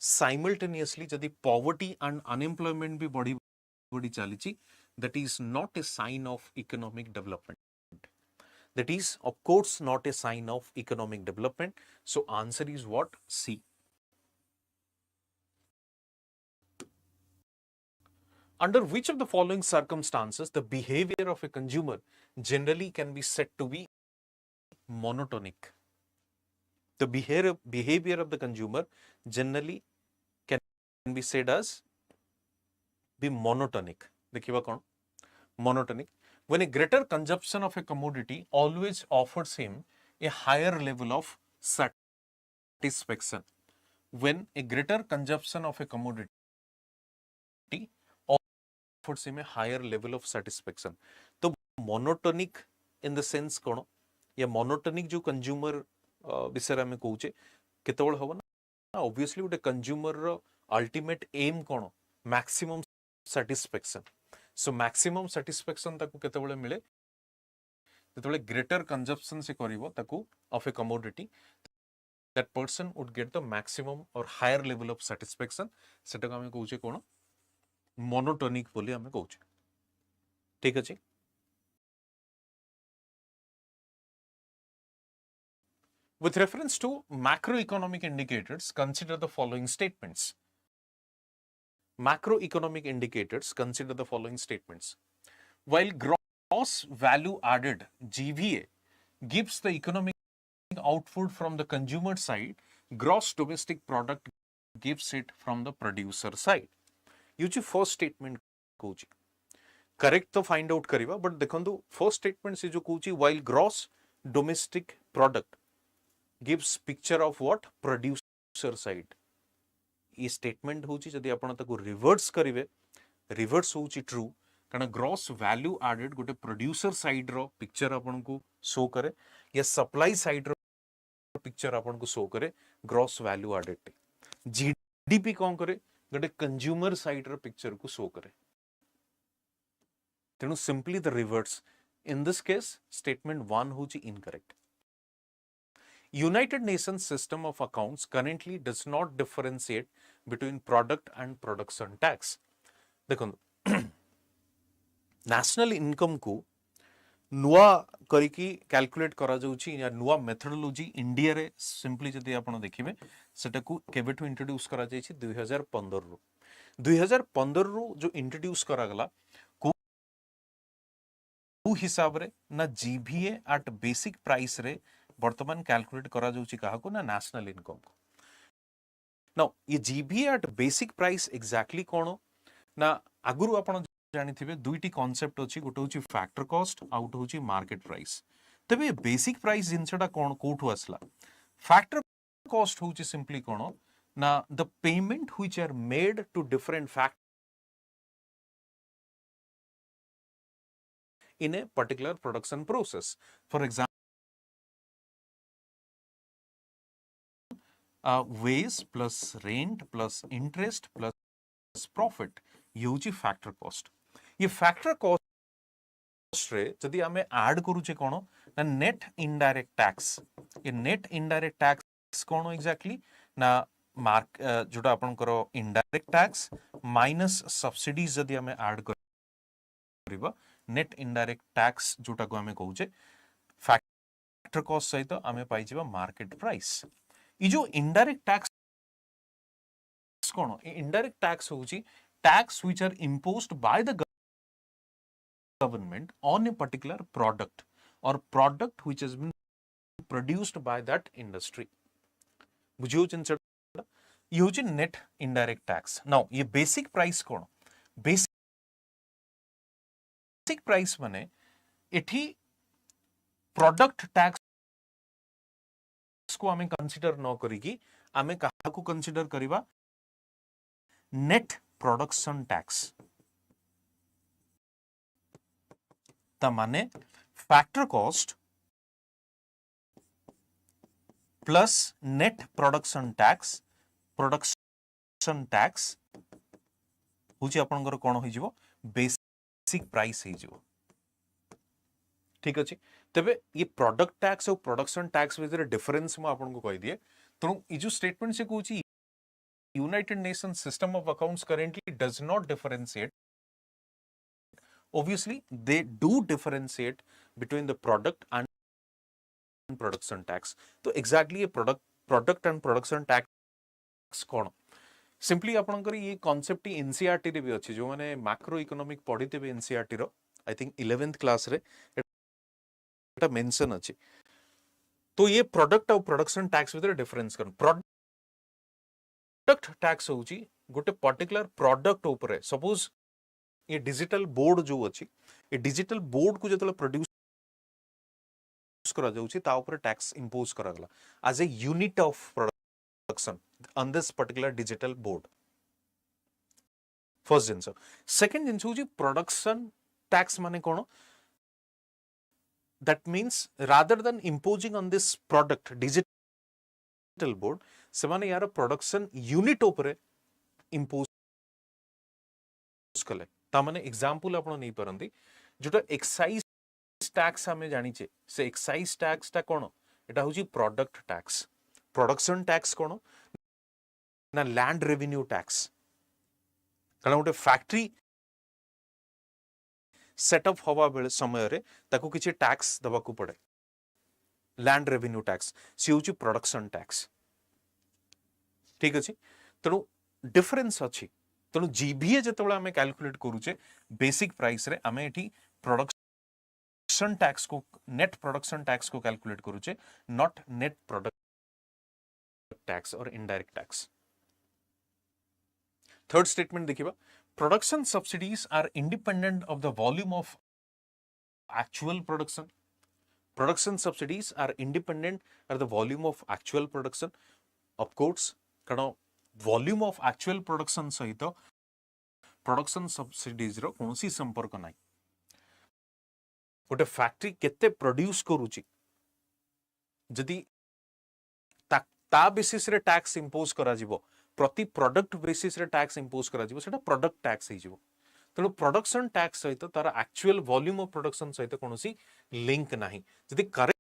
साइमल्टेनियसली जदि पॉवर्टी एंड अनएम्प्लॉयमेंट भी बढ़ी चली that is not a sign of economic development That is, of course, not a sign of economic development. So answer is what? C. Under which of the following circumstances the behavior of a consumer generally can be said to be monotonic? The behavior of the consumer generally can be said as be monotonic. देखिबा कौन? Monotonic. When a greater consumption of a commodity always offers him a higher level of satisfaction. When a greater consumption of a commodity offers him a higher level of satisfaction. तो monotonic in the sense कौन? या monotonic जो consumer विषय में कहूचे केतबेल हबो ना obviously गोटे consumer रो ultimate aim कौन? Maximum satisfaction. So maximum satisfaction ताकू केतबेले मिले जेतबेले greater consumption से करिवो ताकू of a commodity, that person would get the maximum or higher level of satisfaction. सेटा को हमें कहूचे कोन? Monotonic बोली हमें कहूचे. ठीक अछि? With reference to macroeconomic indicators, consider the following statements. Macroeconomic indicators, consider the following statements. While gross value added GVA gives the economic output from the consumer side, gross domestic product gives it from the producer side. ये जो first statement कहूची correct तो find out करिवा, but देखंतु first statement से जो कहूची while gross domestic product gives picture of what? Producer side. ये statement होची जदि आपण ताको reverse करिवे, reverse होची true, कारण gross value added गोटे producer side रो picture आपण को show करे या supply side रो picture आपण को show करे gross value added टे. GDP कौन करे? गोटे consumer side रो picture को show करे. तेणु simply the reverse. In this case, statement 1 होची incorrect. United Nations system of accounts currently does not differentiate between product and production tax. देखो national income को नुआ करिकी कैलकुलेट करा जाउची या नुआ मेथोडोलॉजी इंडिया रे सिंपली जदि आपण देखिबे सेटा को केबेठु इंट्रोड्यूस करा जायछि 2015 रो 2015 रो जो इंट्रोड्यूस करा गला को हिसाब रे ना जीवीए एट बेसिक प्राइस रे वर्तमान कैलकुलेट करा जाउची काहा को ना नेशनल इनकम को. नाउ ये GVA at basic price exactly कोन ना आगुरु आपण जानिथिबे दुईटी कांसेप्ट अछि, गोटे होची फैक्टर कॉस्ट आउट होची मार्केट प्राइस. तबे बेसिक प्राइस जिनसटा कोन कोठु असला? फैक्टर कॉस्ट होची सिंपली कोन ना the payment which are made to different fact in a particular production process. For example, wage plus rent plus interest plus profit यूजी फैक्टर कॉस्ट. ये फैक्टर कॉस्ट रे जदि हमें ऐड करूचे कोन ना नेट इनडायरेक्ट टैक्स. ये नेट इनडायरेक्ट टैक्स कोन एग्जैक्टली ना मार्क जोटा आपन करो इनडायरेक्ट टैक्स माइनस सब्सिडीज जदि हमें ऐड करबा नेट इनडायरेक्ट टैक्स जोटा को हमें कहूचे फैक्टर कॉस्ट सहित हमें पाई जिबा मार्केट प्राइस. ई जो इनडायरेक्ट टैक्स कोन? इनडायरेक्ट टैक्स होची tax which are imposed by the government on a particular product or product which has been produced by that industry. बुझियो चिंचड़ ये होची नेट इनडायरेक्ट टैक्स. नाउ ये बेसिक प्राइस कोन? Basic price माने एठी product tax को हमें consider न करिकी हमें कहा को कंसीडर करिबा नेट प्रोडक्शन टैक्स. ता माने factor cost plus net production tax होची आपनकर कोन होई जिवो बेसिक प्राइस होई जिवो. ठीक अछि. तबे ये प्रोडक्ट टैक्स और प्रोडक्शन टैक्स विदर डिफरेंस म आपन को कहि दिए. तो ई जो स्टेटमेंट से कहूची United Nations system of accounts currently does not differentiate. Obviously, they do differentiate between the product and and production tax तो एक्जाक्टली ये प्रोडक्ट एंड प्रोडक्शन टैक्स कौन सिंपली आपनकर ये कांसेप्ट एनसीईआरटी रे भी अछि जो माने मैक्रो इकोनॉमिक पढितेबे एनसीईआरटी रो आई थिंक 11th क्लास रे एटा मेंशन अछि तो ये प्रोडक्ट और प्रोडक्शन टैक्स भीतर डिफरेंस कर प्रोडक्ट टैक्स होची गोटे पर्टिकुलर प्रोडक्ट ऊपर सपोज ये डिजिटल बोर्ड जो अछि ये डिजिटल बोर्ड को जतले प्रोड्यूस करा जाउची ता ऊपर टैक्स इंपोज करा गला as a unit of production on this particular digital board first जिंस सेकंड जिंस होची प्रोडक्शन टैक्स माने कोन that means rather than imposing on this product digital board semane यार प्रोडक्शन यूनिट ऊपर इंपोज कले ता माने एग्जांपल आपण नै परंती जोटा एक्साइज टैक्स हमें जानी छे से एक्साइज टैक्स ता कोन एटा होची प्रोडक्ट टैक्स प्रोडक्शन टैक्स कोन ना लैंड रेवेन्यू टैक्स कारण गोटे फैक्ट्री सेटअप हवा बेले समय रे ताको किछि टैक्स दबा को पड़े लैंड रेवेन्यू टैक्स सी होची प्रोडक्शन टैक्स ठीक अछि तणु डिफरेंस अछि तणु जीबीए जतबेला हमें कैलकुलेट करूचे बेसिक प्राइस रे हमें एठी प्रोडक्शन टैक्स को नेट प्रोडक्शन टैक्स को कैलकुलेट करूचे नॉट नेट प्रोडक्ट टैक्स और इनडायरेक्ट टैक्स थर्ड स्टेटमेंट देखिबा production subsidies are independent of the volume of actual production production subsidies are independent of the volume of actual production of course कारण volume of actual production सहित production subsidies रो कोनसी संपर्क नाही गोटे factory केते produce करूची जदि ता बेसिस रे टैक्स इंपोज करा जिवो प्रति प्रोडक्ट बेसिस रे टैक्स इंपोज करा जिवो सेटा प्रोडक्ट टैक्स हे जिवो तेणु प्रोडक्शन टैक्स सहित तार एक्चुअल वॉल्यूम ऑफ प्रोडक्शन सहित कोनोसी लिंक नाही जदि करेक्ट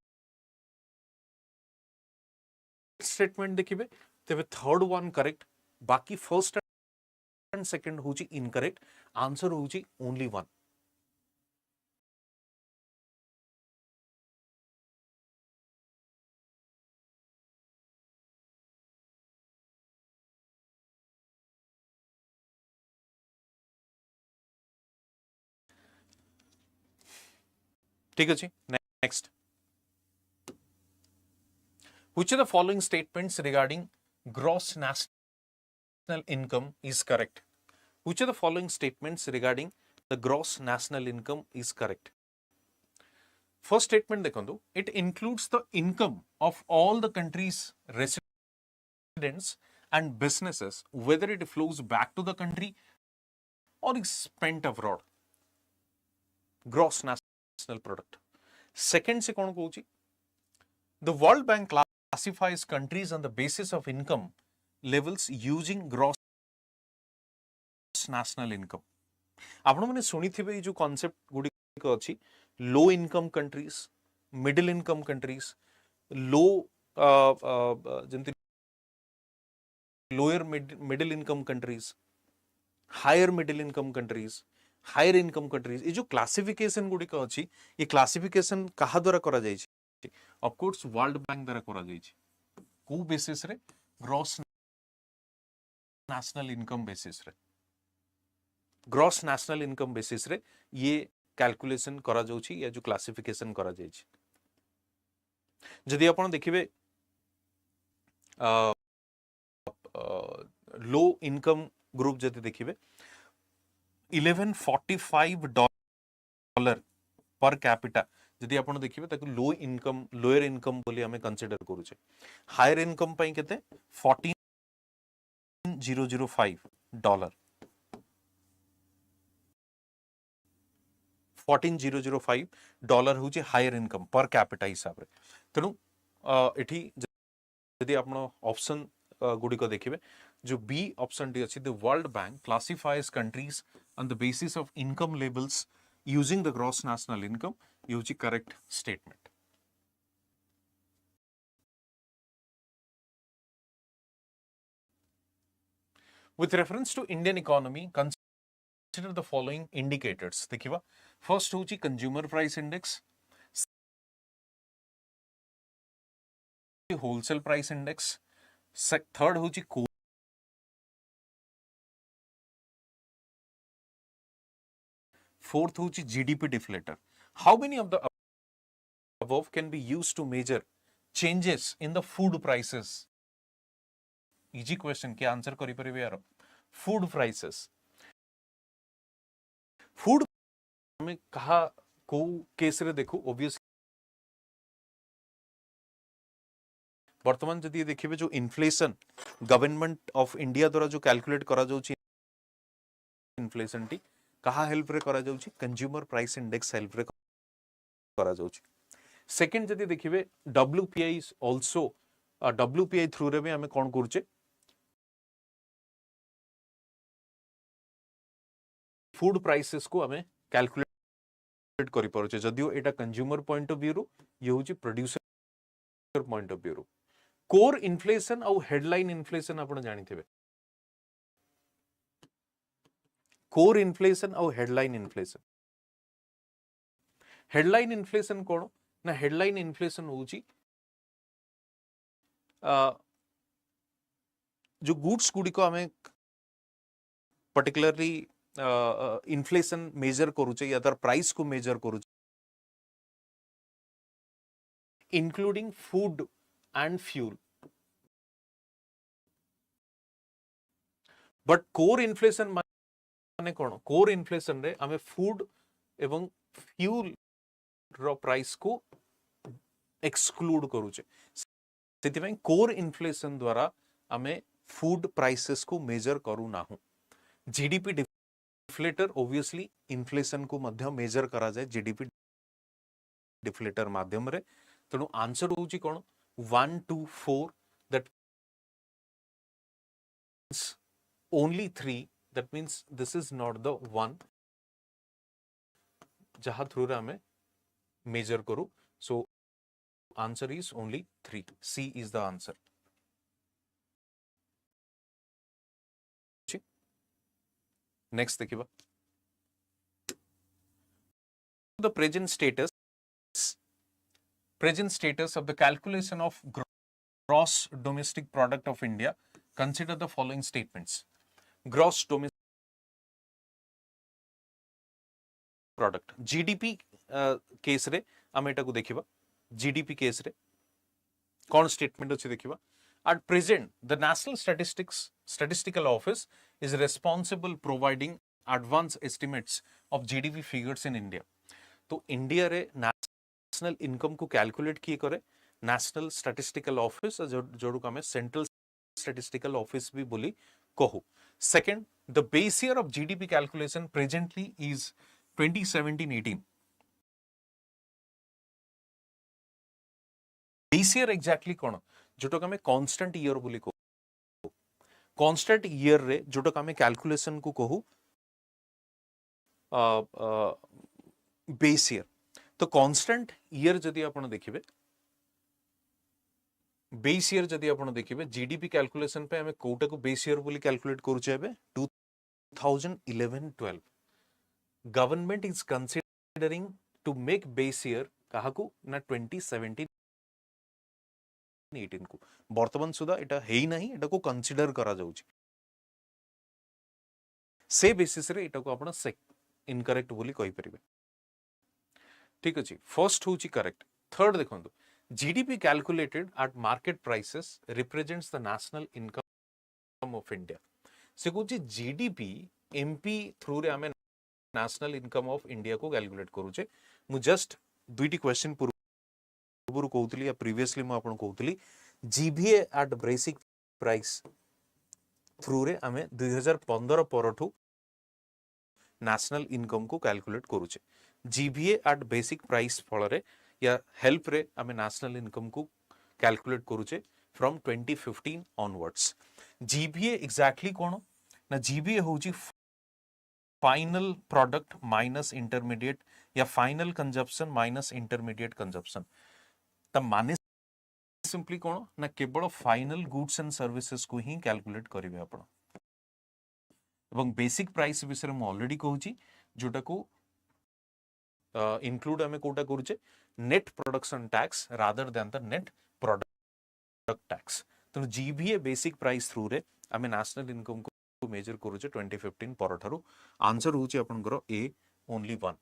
स्टेटमेंट देखिबे तबे थर्ड वन करेक्ट बाकी फर्स्ट एंड सेकंड होची इनकरेक्ट आंसर होची ओनली वन ठीक अछि next which of the following statements regarding gross national income is correct which of the following statements regarding the gross national income is correct first statement देखंतु it includes the income of all the country's residents and businesses whether it flows back to the country or is spent abroad gross national product second से कौन कहूची the world bank classifies countries on the basis of income levels using gross national income आपण माने सुनिथिबे जो concept गुडी को अछि low income countries middle income countries low जंती lower middle income countries higher middle income countries higher income countries ये जो classification गुडी को अछि ये क्लासिफिकेशन कहा द्वारा करा जाय छै ऑफ कोर्स वर्ल्ड बैंक द्वारा करा जाय छै को बेसिस रे ग्रॉस नेशनल इनकम बेसिस रे ग्रॉस नेशनल इनकम बेसिस रे ये कैलकुलेशन करा जाउ छी या जो क्लासिफिकेशन करा जाय छै जदि आपण देखिबे लो इनकम ग्रुप जदि देखिबे $1145 पर कैपिटा जदि आपण देखिबे ताकू लो इनकम लोअर इनकम बोली हमें कंसीडर करू छे हायर इनकम पई केते $14,005 $14,005 होची हायर इनकम पर कैपिटा हिसाब रे तेनु एठी जदि आपण ऑप्शन गुडी को देखिबे जो बी ऑप्शन डी अछि the World Bank classifies countries on the basis of income levels using the gross national income यूजी correct statement with reference to Indian economy consider the following indicators देखिबा first होची consumer price index wholesale price index, third होची core fourth होची GDP deflator. How many of the above can be used to measure changes in the food prices? Easy question के answer करि परिबे यार. Food prices, food में कहा को case रे देखो ऑब्वियस वर्तमान जदि देखिबे जो इन्फ्लेशन गवर्नमेंट ऑफ इंडिया द्वारा जो कैलकुलेट करा जाउची इन्फ्लेशन टी कहा हेल्प रे करा जाउची कंज्यूमर प्राइस इंडेक्स हेल्प रे करा जाउची. सेकंड जदि देखिबे डब्ल्यूपीआई आल्सो डब्ल्यूपीआई थ्रू रे भी हमें कोन करचे फूड प्राइसेस को हमें कैलकुलेट करि परचे. जदियो एटा कंज्यूमर पॉइंट ऑफ व्यू रो ये होची प्रोड्यूसर पॉइंट ऑफ व्यू रो. कोर इन्फ्लेशन और हेडलाइन इन्फ्लेशन आपण जानिथिबे. कोर इन्फ्लेशन और हेडलाइन इन्फ्लेशन. हेडलाइन इन्फ्लेशन कोन ना हेडलाइन इन्फ्लेशन होची जो गुड्स गुडी को हमें पर्टिकुलरली इन्फ्लेशन मेजर करूचे या तर प्राइस को मेजर करूचे including food and fuel. But core inflation माने कोन कोर इन्फ्लेशन रे हमें फूड एवं फ्यूल रो प्राइस को एक्सक्लूड करूचे. सेति में कोर इन्फ्लेशन द्वारा हमें फूड प्राइसेस को मेजर करू ना हूं. जीडीपी डिफ्लेटर ऑब्वियसली इन्फ्लेशन को मध्य मेजर करा जाए जीडीपी डिफ्लेटर माध्यम रे. तेणु आंसर होची कोन 1 2 4 that only 3. that means this is not the one जहा थ्रू रे हमें मेजर करू. so answer is only 3. C is the answer. next देखिबा the present status of the calculation of gross domestic product of India. Consider the following statements. Gross domestic product GDP case रे हम एटा को देखिबा. GDP case रे कोन statement अछि देखिबा. At present, the National Statistical Office is responsible providing advance estimates of GDP figures in India. तो India रे national income को कैलकुलेट किए करे नेशनल स्टैटिस्टिकल ऑफिस जोड़ू का सेंट्रल स्टैटिस्टिकल ऑफिस भी बोली कहू. Second, the base year of GDP calculation presently is 2017-18. Base year exactly cone Johto का कांस्टेंट ईयर बोली कहू. कांस्टेंट ईयर रे जोटो का कैलकुलेशन को कहू बेस ईयर. तो कांस्टेंट ईयर जदि आपण देखिबे बेस ईयर जदि आपण देखिबे जीडीपी कैलकुलेशन पे हमें कोटा को बेस ईयर बोली कैलकुलेट करूचे एबे 2011-12. Government is considering to make base year काहाकू ना 2017-18 को. वर्तमान सुधा एटा हेई नाही, एटा को कंसीडर करा जाउची. से बेसिस रे एटा को आपण इनकरेक्ट बोली कहि परिबे. ठीक अछि. फर्स्ट होची करेक्ट. थर्ड देखंतु GDP calculated at market prices represents the national income of India. से कुछ GDP MP थ्रू रे हमें national income of India को कैलकुलेट करूचे. मु जस्ट दुईटी क्वेश्चन पूर्व कहूतली या प्रीवियसली मु आपन कहूतली GVA at basic price through रे हमें 2015 परठू नेशनल इनकम को कैलकुलेट करूचे. GVA at basic price फल रे या हेल्प रे हमें नेशनल इनकम को कैलकुलेट करूचे फ्रॉम 2015 ऑनवर्ड्स. GVA एग्जैक्टली कोन ना GVA होची फाइनल प्रोडक्ट माइनस इंटरमीडिएट या final consumption minus intermediate consumption. त माने सिंपली कोन ना केवल फाइनल गुड्स एंड सर्विसेज को ही कैलकुलेट करिवे आपण. एवं बेसिक प्राइस विषय में ऑलरेडी कहूची जोटा को include हमें कोटा करूचे net production tax rather than the net product tax तेणु जीवीए बेसिक प्राइस थ्रू रे आमे नेशनल इनकम को मेजर करूचे 2015 परठारु आंसर होची आपनकर A only one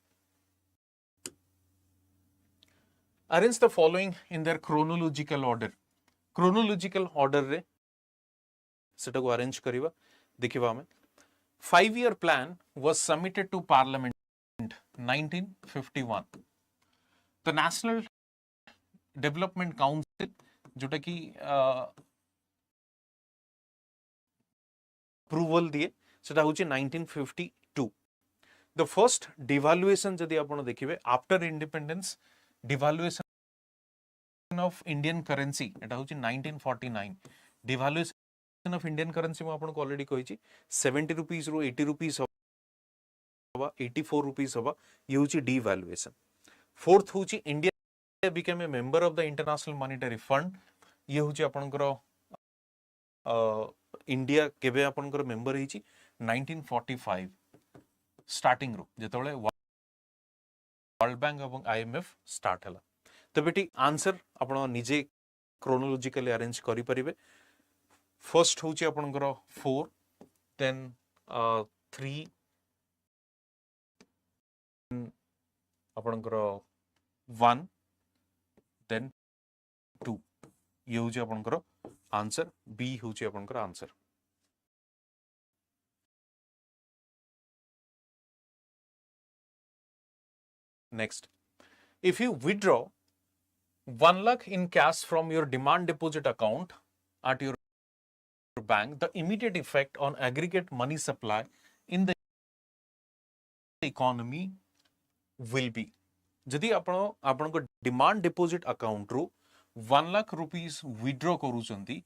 arrange the following in their chronological order रे सेटा को अरेंज करिवा देखिबा हमें 5-year plan was submitted to parliament 1951 the national development council जोटा कि अप्रूवल दिए सेटा होची 1952 द फर्स्ट डिवाल्युएशन जदि आपण देखिबे after independence devaluation of Indian currency एटा होची 1949 डिवाल्युएशन ऑफ इंडियन करेंसी म आपण को ऑलरेडी कहिची 70 रुपीस रो 80 रुपीस होबा 84 रुपीस होबा ये होची डिवाल्युएशन फोर्थ होची India became a member of the International Monetary Fund ये होची आपनकर इंडिया केबे आपनकर मेंबर हिची 1945 स्टार्टिंग रो जेतबेले वर्ल्ड बैंक एवं आईएमएफ स्टार्ट हला तो बेटी आंसर आपण निजे क्रोनोलॉजिकली अरेंज करि परिबे फर्स्ट होची आपनकर 4 देन 3 आपनकर 1 देन 2 ये होची आपनकर आंसर बी होची आपनकर answer next if you withdraw 1 lakh in cash from your demand deposit account at your bank the immediate effect on aggregate money supply in the economy will be जदि आपण को demand deposit account रू 1 lakh rupees withdraw करूचंती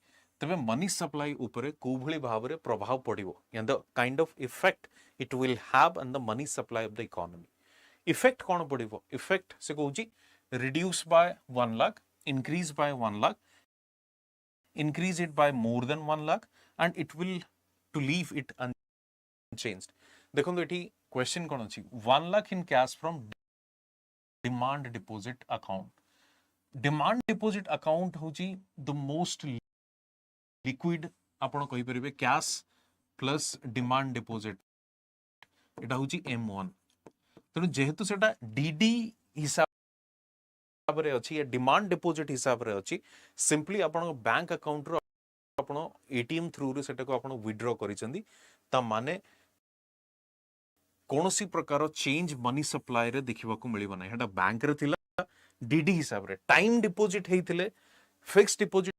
तबे money supply ऊपर को भली भाव रे प्रभाव पड़िबो या the kind of effect it will have on the money supply of the economy effect कोन पड़िबो इफेक्ट से कहूची reduce by 1 lakh increase by 1 lakh increase it by more than 1 lakh and it will to leave it unchanged देखो तो एठी question कोन अछि 1 lakh in cash from demand deposit account होची the most liquid आपण कहि परिबे कैश प्लस डिमांड डिपॉजिट एटा होची M1 तनु जेहेतु सेटा डीडी हिसाब रे अछि या डिमांड डिपॉजिट हिसाब रे अछि सिंपली आपण बैंक अकाउंट रो आपण एटीएम थ्रू रे सेटा को आपण विथड्रॉ करिसंदी ता माने कोनोसी प्रकार चेंज मनी सप्लाई रे देखिबा को मिलिबो नै हेटा बैंक रे थिला डीडी हिसाब रे टाइम डिपॉजिट हेइथिले फिक्स्ड डिपॉजिट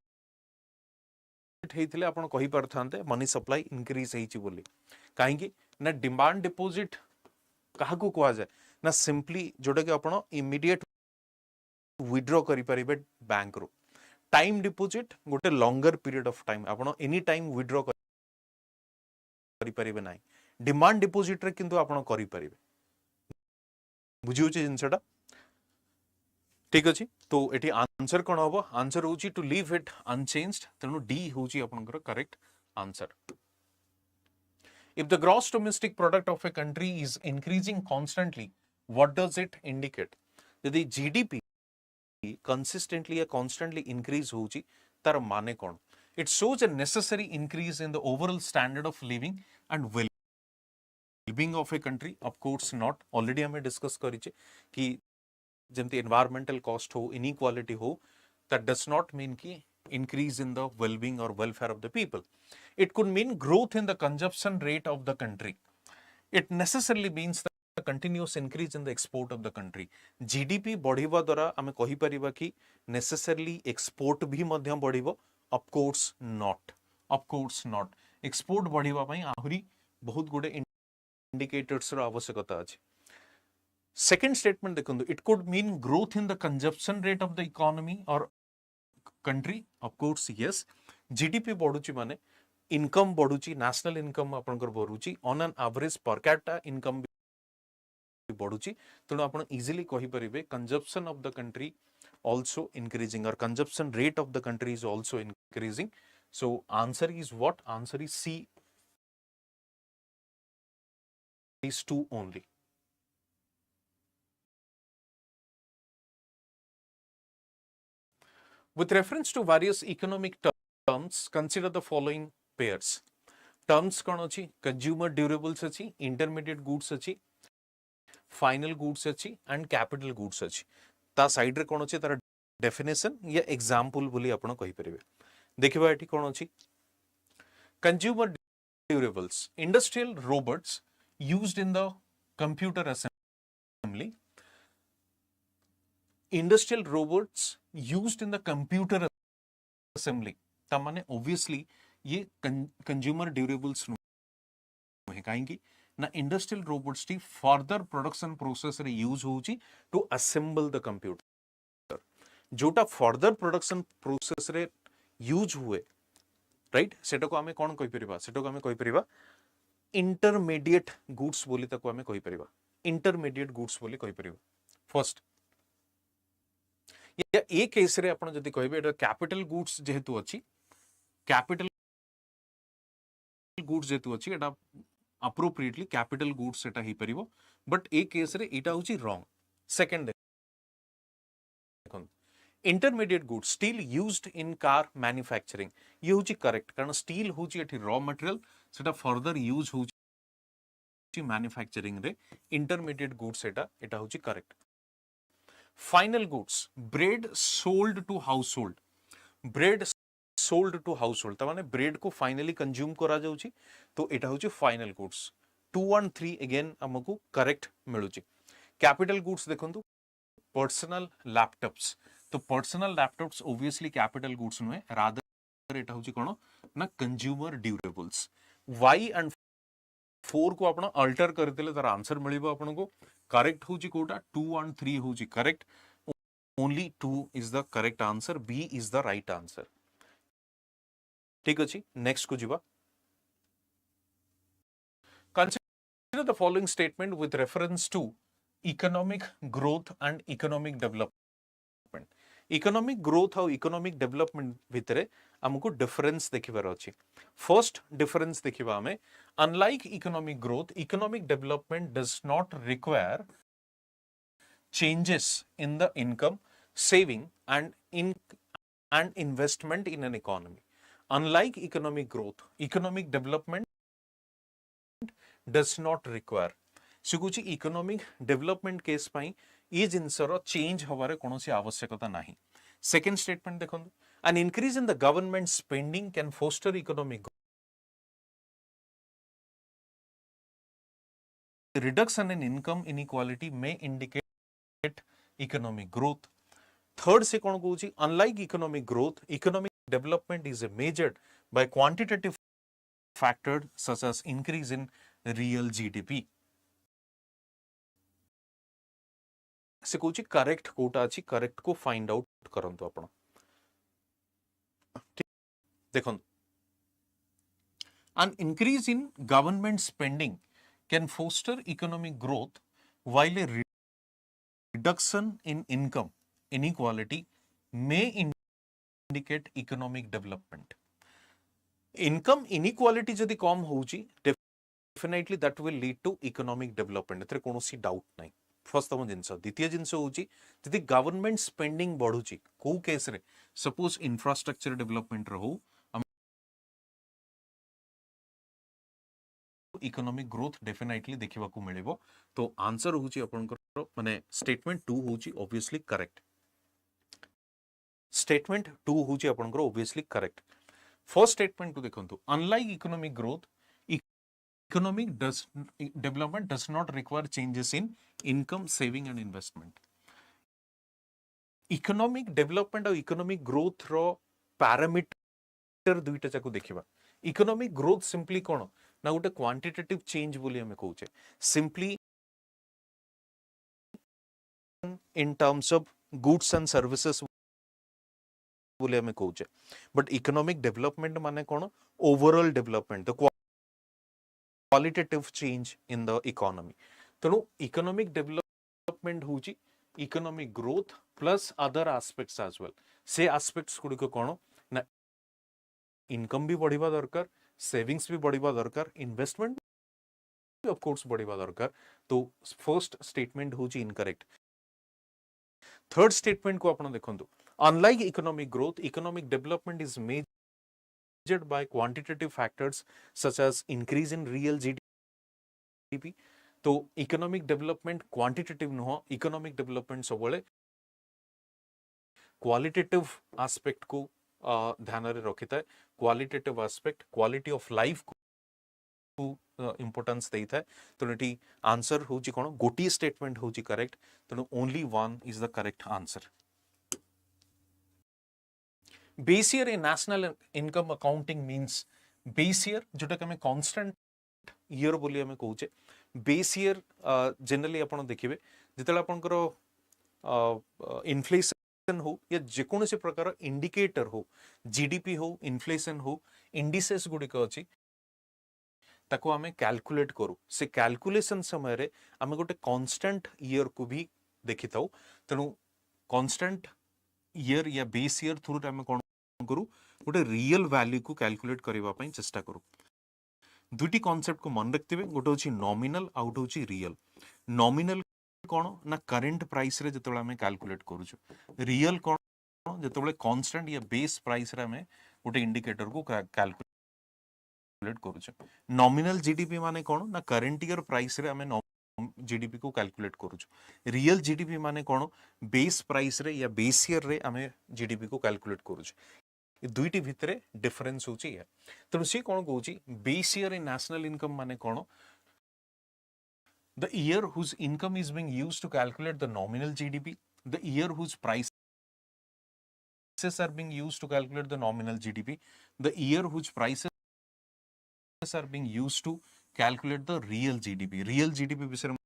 हेइथिले आपण कहि परथांते मनी सप्लाई इंक्रीज हेइची बोली काहे कि ना डिमांड डिपॉजिट काहा को कोआ जाय ना सिंपली जोटा कि आपण इमीडिएट विथड्रॉ करि परिबे बैंक रो टाइम डिपॉजिट गोटे लॉन्गर पीरियड ऑफ टाइम आपण एनी टाइम विथड्रॉ करि परिबे नै डिमांड डिपॉजिट रे किंतु आपण करि परिबे बुझियो छै जिंसटा ठीक अछि तो एटी आंसर कोन होबो आंसर होची टू लीव इट अनचेंज्ड तनु डी होची आपनकर correct answer if the gross domestic product of a country is increasing constantly what does it indicate यदि जीडीपी consistently या constantly increase होची तार माने कोन it shows a necessary increase in the overall standard of living and well-being of a country of course not already हमें discuss करिचे कि जेमती environmental cost हो inequality हो that does not mean कि increase in the well-being or welfare of the people it could mean growth in the consumption rate of the country it necessarily means the continuous increase in the export of the country gdp बढ़िबा द्वारा हमें कहि परिबा कि necessarily export भी मध्यम बढ़िबो of course not export बढ़िबा पई आहुरी बहुत गुडे indicators रो आवश्यकता अछि second statement देखंदु it could mean growth in the consumption rate of the economy or country of course yes gdp बढ़ुची माने इनकम बढ़ुची नेशनल इनकम आपनकर बढ़ुची on an average per capita income बढ़ुची तेणु आपण इजिली कहि परिबे consumption of the country also increasing or consumption rate of the country is also increasing so answer is what answer is C is 2 only With reference to various economic terms, consider the following pairs. Terms कौन अच्छी? Consumer durables अच्छी, intermediate goods अच्छी, final goods अच्छी, and capital goods अच्छी. ता side रे कौन अच्छी? तार definition या example बोली अपना कही परिवे. देखिए बाय टी कौन अच्छी? Consumer durables, industrial robots used in the computer assembly. Industrial robots used in the computer assembly. ता माने obviously ये consumer durables है कहीं ना industrial robots T further production process रे यूज होची टू असेंबल द कंप्यूटर जोटा फर्दर प्रोडक्शन प्रोसेस रे यूज हुए राइट सेटा को हमें कोन कहि परिबा सेटा को हमें कहि परिबा इंटरमीडिएट गुड्स बोली ताको हमें कहि परिबा इंटरमीडिएट गुड्स बोली कहि परिबा फर्स्ट या ए केस रे आपण जदी कहबे एटा कैपिटल गुड्स जेहेतु अछि कैपिटल गुड्स जेहेतु अछि एटा appropriately capital goods सेटा ही परिबो बट ए केस रे एटा होची रॉन्ग सेकंड देखन intermediate goods steel used in car manufacturing ये होची करेक्ट कारण स्टील होची एठी रॉ मटेरियल सेटा फर्दर यूज होची मैन्युफैक्चरिंग रे इंटरमीडिएट गुड्स सेटा एटा होची correct final goods bread sold to household bread sold to household ता माने ब्रेड को फाइनली कंज्यूम करा जाउची तो एटा होची फाइनल गुड्स 2 1 3 अगेन हमकु करेक्ट मिलुची कैपिटल गुड्स देखंतु पर्सनल लैपटॉप्स तो personal laptops obviously capital goods नुए रादर एटा होची कोन ना कंज्यूमर ड्यूरेबल्स y एंड 4 को आपण अल्टर कर देले तार आंसर मिलिबो आपण को करेक्ट होची कोटा 2 1 3 होची correct only 2 is the correct answer b is the right answer ठीक अछि नेक्स्ट को जीवा consider the following statement with reference to economic growth and economic development economic growth और economic development भितरे हमको डिफरेंस देखिबार अछि फर्स्ट डिफरेंस देखिबा हमें unlike economic growth economic development does not require changes in the income saving and investment in an economy unlike economic growth economic development does not require सिकुची economic development case पाई ई जिनसर change हवारे कोनोसी आवश्यकता नाही सेकंड स्टेटमेंट देखो an increase in the government spending can foster economic growth reduction in income inequality may indicate economic growth third से कोन कहूची unlike economic growth economic development is measured by quantitative factors such as increase in real GDP से कहूची correct Kota अछि correct को find out करंतु आपण देखो an increase in government spending can foster economic growth while a reduction in income inequality may indicate economic development income inequality जदि कम होउची definitely that will lead to economic development एतरे कोनोसी doubt नाही first तम जिंस द्वितीय जिंस होउची जदि गवर्नमेंट स्पेंडिंग बढ़ुची को case रे सपोज इंफ्रास्ट्रक्चर डेवलपमेंट रहो इकोनॉमिक ग्रोथ डेफिनेटली देखिबा को मिलेबो तो आंसर होउची आपनकर माने स्टेटमेंट 2 होउची ऑब्वियसली करेक्ट स्टेटमेंट 2 होउची आपनकर ऑब्वियसली करेक्ट फर्स्ट स्टेटमेंट को देखंतु unlike economic growth economic development does not require changes in income saving and investment economic development और economic growth रो पैरामीटर दुईटा जाको देखिबा economic growth simply कोन ना गोटे क्वांटिटेटिव चेंज बोली हमें कहूचे simply in terms of goods and services बोली हमें कहूचे but economic development माने कोन overall development the qualitative change in the economy तेणु economic development होची economic growth plus other aspects as well से aspects गुडी को कोन ना income भी बढ़िबा दरकार savings भी बढ़िबा दरकार investment भी of course बढ़िबा दरकार तो first statement होची incorrect थर्ड स्टेटमेंट को आपण देखंतु Unlike economic growth, economic development is measured by quantitative factors such as increase in real GDP. तो इकोनॉमिक डेवलपमेंट क्वांटिटेटिव नुह, इकोनॉमिक डेवलपमेंट सब क्वालिटेटिव आस्पेक्ट को ध्यान रे रखि थाए. Qualitative aspect quality of life को इंपोर्टेंस देई थाए. तो एटी आंसर होची कोन गोटी स्टेटमेंट होची करेक्ट. तो only one is the correct answer. Base year in national income accounting means base year जोटा कि हमें कांस्टेंट ईयर बोली हमें कहूचे. बेस ईयर जनरली आपण देखिबे जेतेला आपनकर इन्फ्लेशन हो या जेकोनोसी प्रकार इंडिकेटर हो, जीडीपी हो, इन्फ्लेशन हो, इंडिसेस गुडिक अछि ताको हमें कैलकुलेट करू. से कैलकुलेशन समय रे हमें गोटे कांस्टेंट ईयर को भी देखि थाउ. तेनु कांस्टेंट ईयर या बेस ईयर थ्रू हमें कोन करू गोटे रियल वैल्यू को कैलकुलेट करबा पई चेष्टा करू. दुटी कॉन्सेप्ट को मन रखिथे. गोटे होची नॉमिनल आउट होची रियल. नॉमिनल कोन ना करंट प्राइस रे जतबे हमें कैलकुलेट करूछु. रियल कोन जतबे कांस्टेंट या बेस प्राइस रे हमें गोटे इंडिकेटर को कैलकुलेट करूछु. नॉमिनल जीडीपी माने कोन ना करंट ईयर प्राइस रे हमें जीडीपी को कैलकुलेट करूछु. रियल जीडीपी माने कोन बेस प्राइस रे या बेस ईयर रे हमें जीडीपी को कैलकुलेट करूछु. दुईटी भितरे डिफरेंस होची है. तेणु सी कोन कहूची base year in national income माने कोन the year whose income is being used to calculate the nominal GDP, the year whose prices are being used to calculate the nominal GDP, the year whose prices are being used to calculate the real GDP. Real GDP विषय में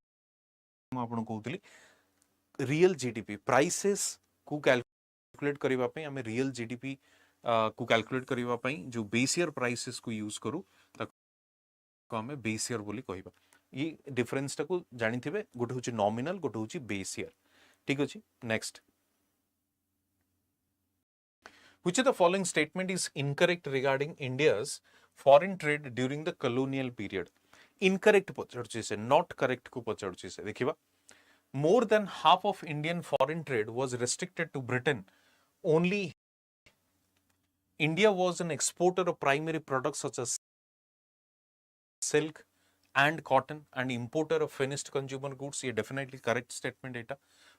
आपन कहउतली. Real GDP prices को calculate करबा पई हमें real GDP को calculate करबा पई जो बेस ईयर प्राइसेस को यूज करू ताको हमें बेस ईयर बोली कहबा. ये डिफरेंस टा को जानि थिबे. गोटे होची नॉमिनल, गोटे होची बेस ईयर. ठीक अछि. Next, which of the following statement is incorrect regarding India's foreign trade during the colonial period? Incorrect पचरछि से, not correct को पचरछि से. देखिबा, more than half of Indian foreign trade was restricted to Britain. Only India was an exporter of primary products such as silk and cotton and importer of finished consumer goods. ये definitely correct statement Etah.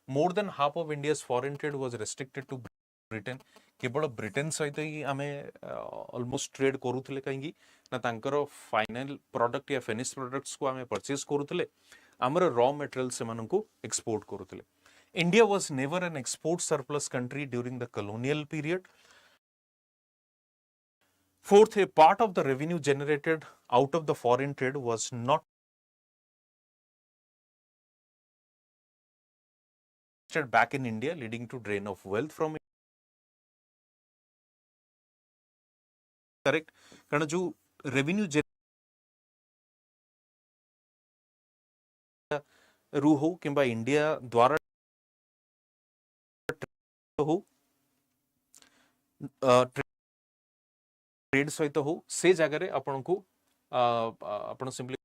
More than half of India's foreign trade was restricted to Britain. केवल Britain सहित ही आमे almost trade करूथिले कहीं ना तांकर final product या finish products को आमे परचेज करूथिले. हमर रॉ मटेरियल से मानन को एक्सपोर्ट करूथिले. India was never an export surplus country during the colonial period. Fourth, a part of the revenue generated out of the foreign trade was not back in India, leading to drain of wealth from. Correct. कारण जो revenue रू हो किंबा India द्वारा हो trade सहित हो से जगह रे आपन को आपन सिंपली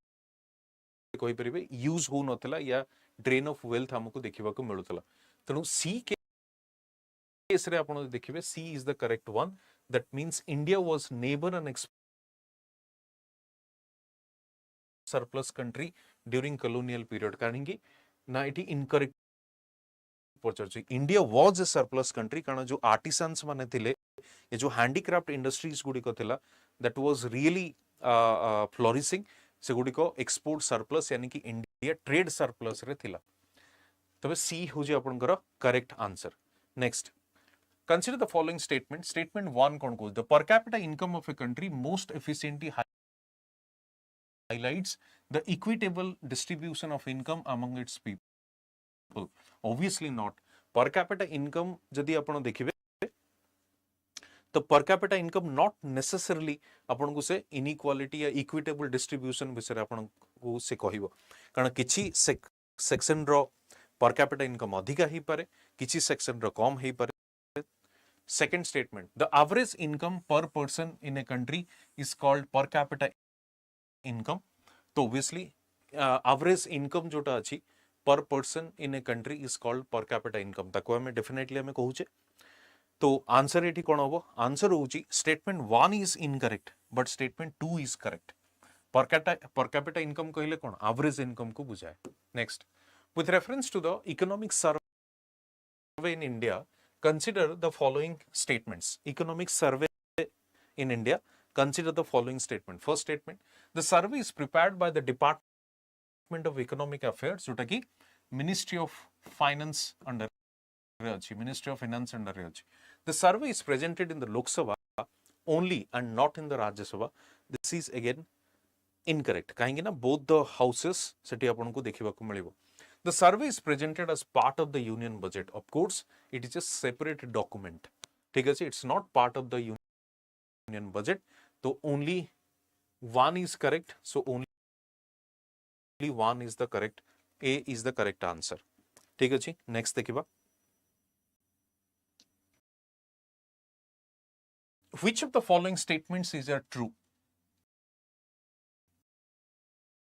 कहि परिबे यूज हो नथला या ड्रेन ऑफ वेल्थ हमको देखिबा को मिलुतला. तनु सी केस रे आपन देखिबे C is the correct one. That means India was never an surplus country during colonial period. कारण कि ना इटी इनकरेक्ट पचरछि. India was a surplus country कारण जो आर्टिसंस माने थिले ये जो हैंडीक्राफ्ट इंडस्ट्रीज गुडी को थिला दैट वाज रियली फ्लोरिशिंग. से गुडी को एक्सपोर्ट सरप्लस यानी कि इंडिया ट्रेड सरप्लस रे थिला. तबे सी हो जे आपनकर correct answer. Next, consider the following statement. Statement 1 कोन को the per capita income of a country most efficiently highlights the equitable distribution of income among its people. Obviously not. Per capita income जदि आपण देखिबे तो per capita income not necessarily आपण को से inequality या equitable distribution विषय आपण को से कहिबो. कारण किछि सेक्शन रो per capita income अधिका ही पारे, किछि सेक्शन रो कम ही पारे. Second statement, the average income per person in a country is called per capita income. तो obviously average income जोटा अछि per person in a country is called per capita income. ताको हमें definitely हमें कहूचे. तो आंसर ये कौन हम आंसर हूँ statement 1 is incorrect but statement 2 is correct पर कैपिटा इनकम कहले कौन एवरेज इनकम को बुझाए next with reference to the economic survey in India consider the following statements economic survey in India consider the following statement first statement the survey is prepared by the Department of Economic Affairs जोटा कि Ministry of Finance under Ministry of Finance under the survey is presented in the Lok Sabha only and not in the Rajya Sabha this is again incorrect कहीं ना both the houses सेठी आपन को देखिबा को मिलिबो the survey is presented as part of the union budget of course it is a separate document ठीक है it's not part of the union budget so only one is correct so only one is the correct A is the correct answer ठीक है next देखिबा which of the following statements is true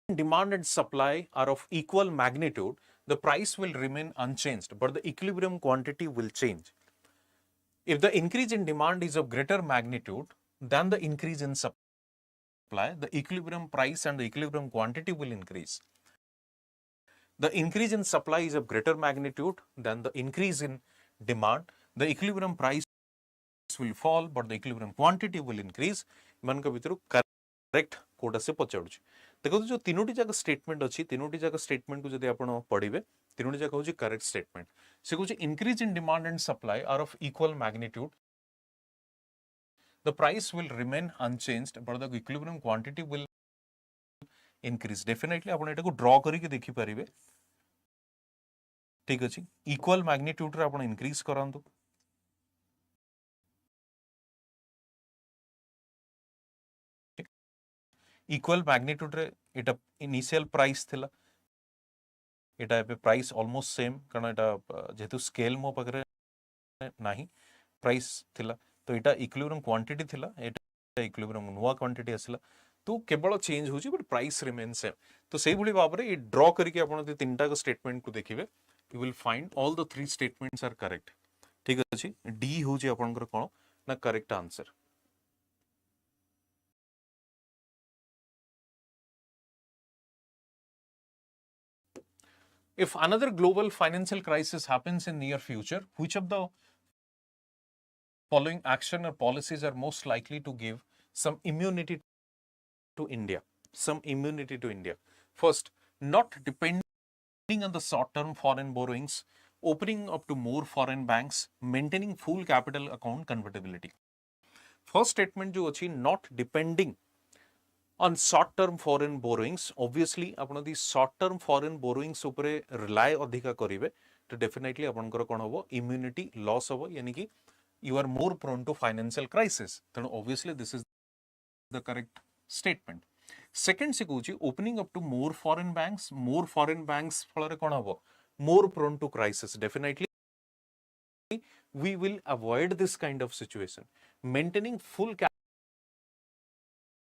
demand and supply are of equal magnitude, the price will remain unchanged, but the equilibrium quantity will change. If the increase in demand is of greater magnitude than the increase in supply, the equilibrium price and the equilibrium quantity will increase. The increase in supply is of greater magnitude than the increase in demand, the equilibrium price will fall, but the equilibrium quantity will increase. मन का भितर correct Kota से पचाड़ुछि देखो जो तीनोटी जाक statement अछि तीनोटी जाक statement को जदि आपण पढिबे तीनोटी जाक होछि करेक्ट स्टेटमेंट से कहउछि increase in demand and supply are of equal magnitude the price will remain unchanged but the equilibrium quantity will increase definitely आपण एटा को ड्रॉ करी के देखि परिबे ठीक अछि इक्वल मैग्नीट्यूड रे आपण इंक्रीज करंतु इक्वल मैग्नीट्यूड रे एटा इनिशियल प्राइस थिला एटा पे प्राइस ऑलमोस्ट सेम कारण एटा जेतु स्केल मो पकरे नाही प्राइस थिला तो एटा इक्विलिब्रियम क्वांटिटी थिला एटा इक्विलिब्रियम नुवा क्वांटिटी आसिला तो केवल चेंज होची बट प्राइस रिमेन सेम तो सेही भली भाबरे ए ड्रॉ करके आपण जे तीनटा का स्टेटमेंट को देखिबे you will find all the three statements are correct ठीक अछि डी होची आपनकर कोन ना correct answer If another global financial crisis happens in near future, which of the following action or policies are most likely to give some immunity to India? Some immunity to India. First, not depending on the short-term foreign borrowings, opening up to more foreign banks, maintaining full capital account convertibility. First statement जो अच्छी not depending on short-term foreign borrowings, obviously आपण दी short-term foreign borrowings उपरे rely अधिका करिवे तो definitely आपनकर कोन होबो immunity loss होबो यानी कि you are more prone to financial crisis तेणु obviously this is the correct statement. Second से कहूची opening up to more foreign banks फଳରେ कोन होबो more prone to crisis definitely we will avoid this kind of situation. Maintaining full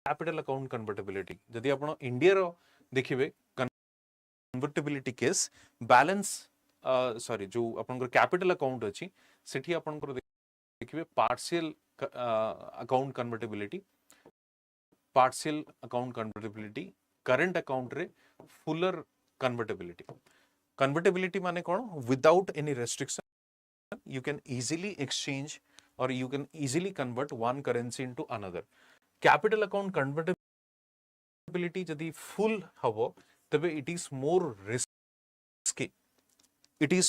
capital account convertibility जदि आपण India रो देखिबे convertibility case balance sorry जो आपण capital account अछि सेठी आपण देखिबे partial account convertibility current account रे fuller convertibility माने कोन without any restriction you can easily exchange or you can easily convert one currency into another. Capital account convertibility जदि full हबो तबे it is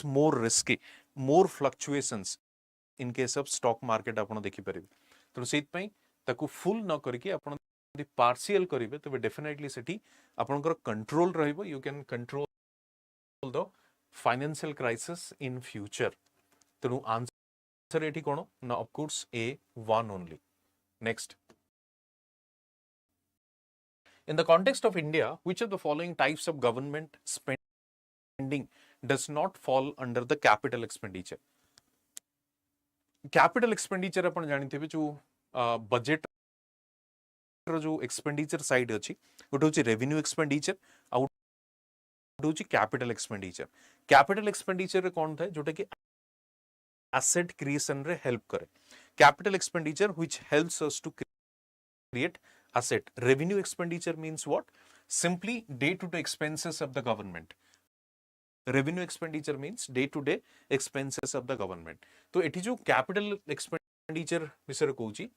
more risky more fluctuations in case of stock market आपण देखि परिबे तो सेत पई ताकू full न करके आपण यदि partial करिवे तबे definitely सेठी आपनकर control रहइबो you can control the financial crisis in future तेनु आंसर एठी कोन ना of course A one only. Next, in the context of India, which of the following types of government spending does not fall under the capital expenditure? Capital expenditure अपन जानिथिबे जो budget रो जो expenditure side अछि गोटे होची revenue expenditure आ गोटे होची capital expenditure रे कोन थाय जोटा कि asset creation रे help करे. Capital expenditure which helps us to create asset. Revenue expenditure means what? Simply day-to-day expenses of the government. Revenue expenditure means day-to-day expenses of the government. तो एठी जो capital expenditure विषय कहूची,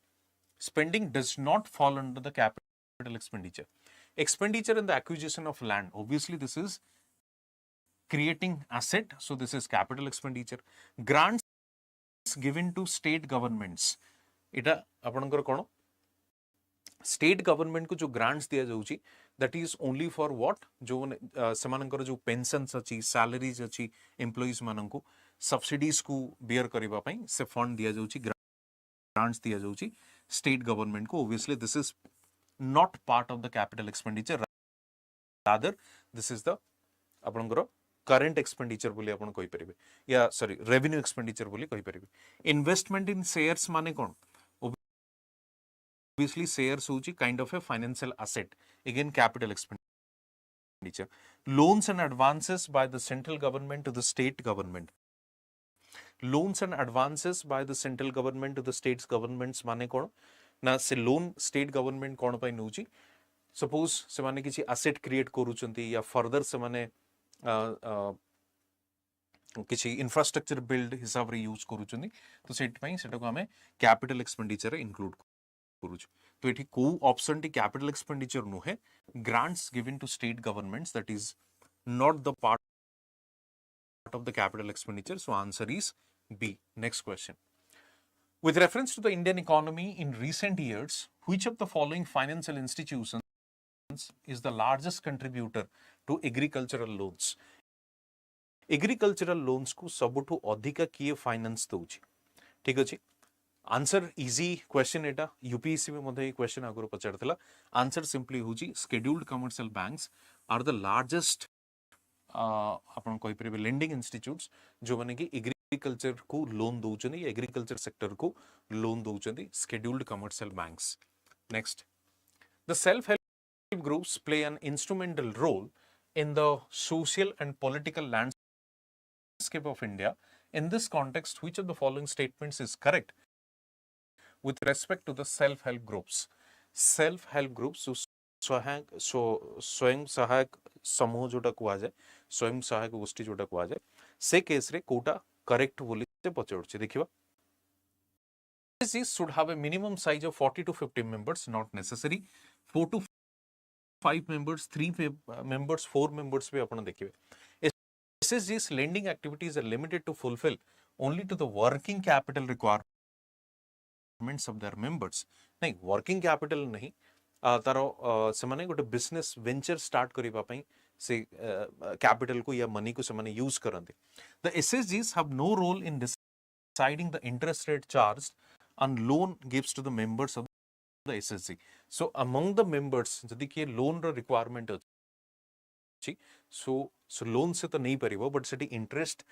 spending does not fall under the capital expenditure. Expenditure in the acquisition of land, obviously this is creating asset, so this is capital expenditure. Grants given to state governments, इटा आपनकर कोन state government को जो grants दिया जाउची that is only for what जो सेमानकर जो pensions अछि सैलरीज अछि एम्प्लॉइज माननको सब्सिडीज को बियर करबा पई से फंड दिया जाउची ग्रांट्स दिया जाउची स्टेट गवर्नमेंट को obviously this is not part of the capital expenditure rather this is the आपनकर करंट एक्सपेंडिचर बोली आपन कहि परिबे या सॉरी रेवेन्यू एक्सपेंडिचर बोली कहि परिबे इन्वेस्टमेंट इन शेयर्स माने कोन obviously shares hoji kind of a financial asset, again capital expenditure. Loans and advances by the central government to the state government, loans and advances by the central government to the states governments mane kon na se loan state government kon pai nouchi suppose se mane kiछि asset create करूचंती या further se mane किछि infrastructure build हिसाब रे use करूचंती तो set पई सेटा को हमें capital expenditure include तो ये को ऑप्शन टी कैपिटल एक्सपेंडिचर नु है grants given to state governments that is not the part of the capital expenditure so answer is B. Next question. With reference to the Indian economy in recent years, which of the following financial institutions is the largest contributor to agricultural loans? Agricultural loans को सबुठु अधिका किए finance दउची. ठीक अछि. Answer easy question एटा UPSC में मधे question आगरो पचारथिला. आंसर सिंपली होची scheduled commercial banks are the largest आपण कहि परिबे लेंडिंग इंस्टीट्यूट्स जो माने कि एग्रीकल्चर को लोन दउचनी एग्रीकल्चर सेक्टर को लोन दउचनी scheduled commercial banks. Next. The self help groups play an instrumental role in the social and political landscape of India. In this context, which of the following statements is correct with respect to the self-help groups? Self-help groups स्वयं सहायक समूह जोटा कुआ जाए स्वयं सहायक गोष्ठी जोटा कुआ जाए से केस रे कोटा करेक्ट बोली से पचोड़छे देखिबा. SHGs should have a minimum size of 40 to 50 members, not necessary 4 to 5 members, 3 members, 4 members भी अपन देखिबे. SHGs lending activities are limited to fulfill only to the working capital requirements of their members. नहीं working capital नहीं तारो से माने गोटे business venture start करिबा पई से capital को या मनी को से माने use करंते. The SHGs have no role in deciding the interest rate charged on loan gives to the members of the SHG. So among the members जदि कि लोन रो रिक्वायरमेंट अछि सो लोन से तो नहीं परिबो बट सेटी इंटरेस्ट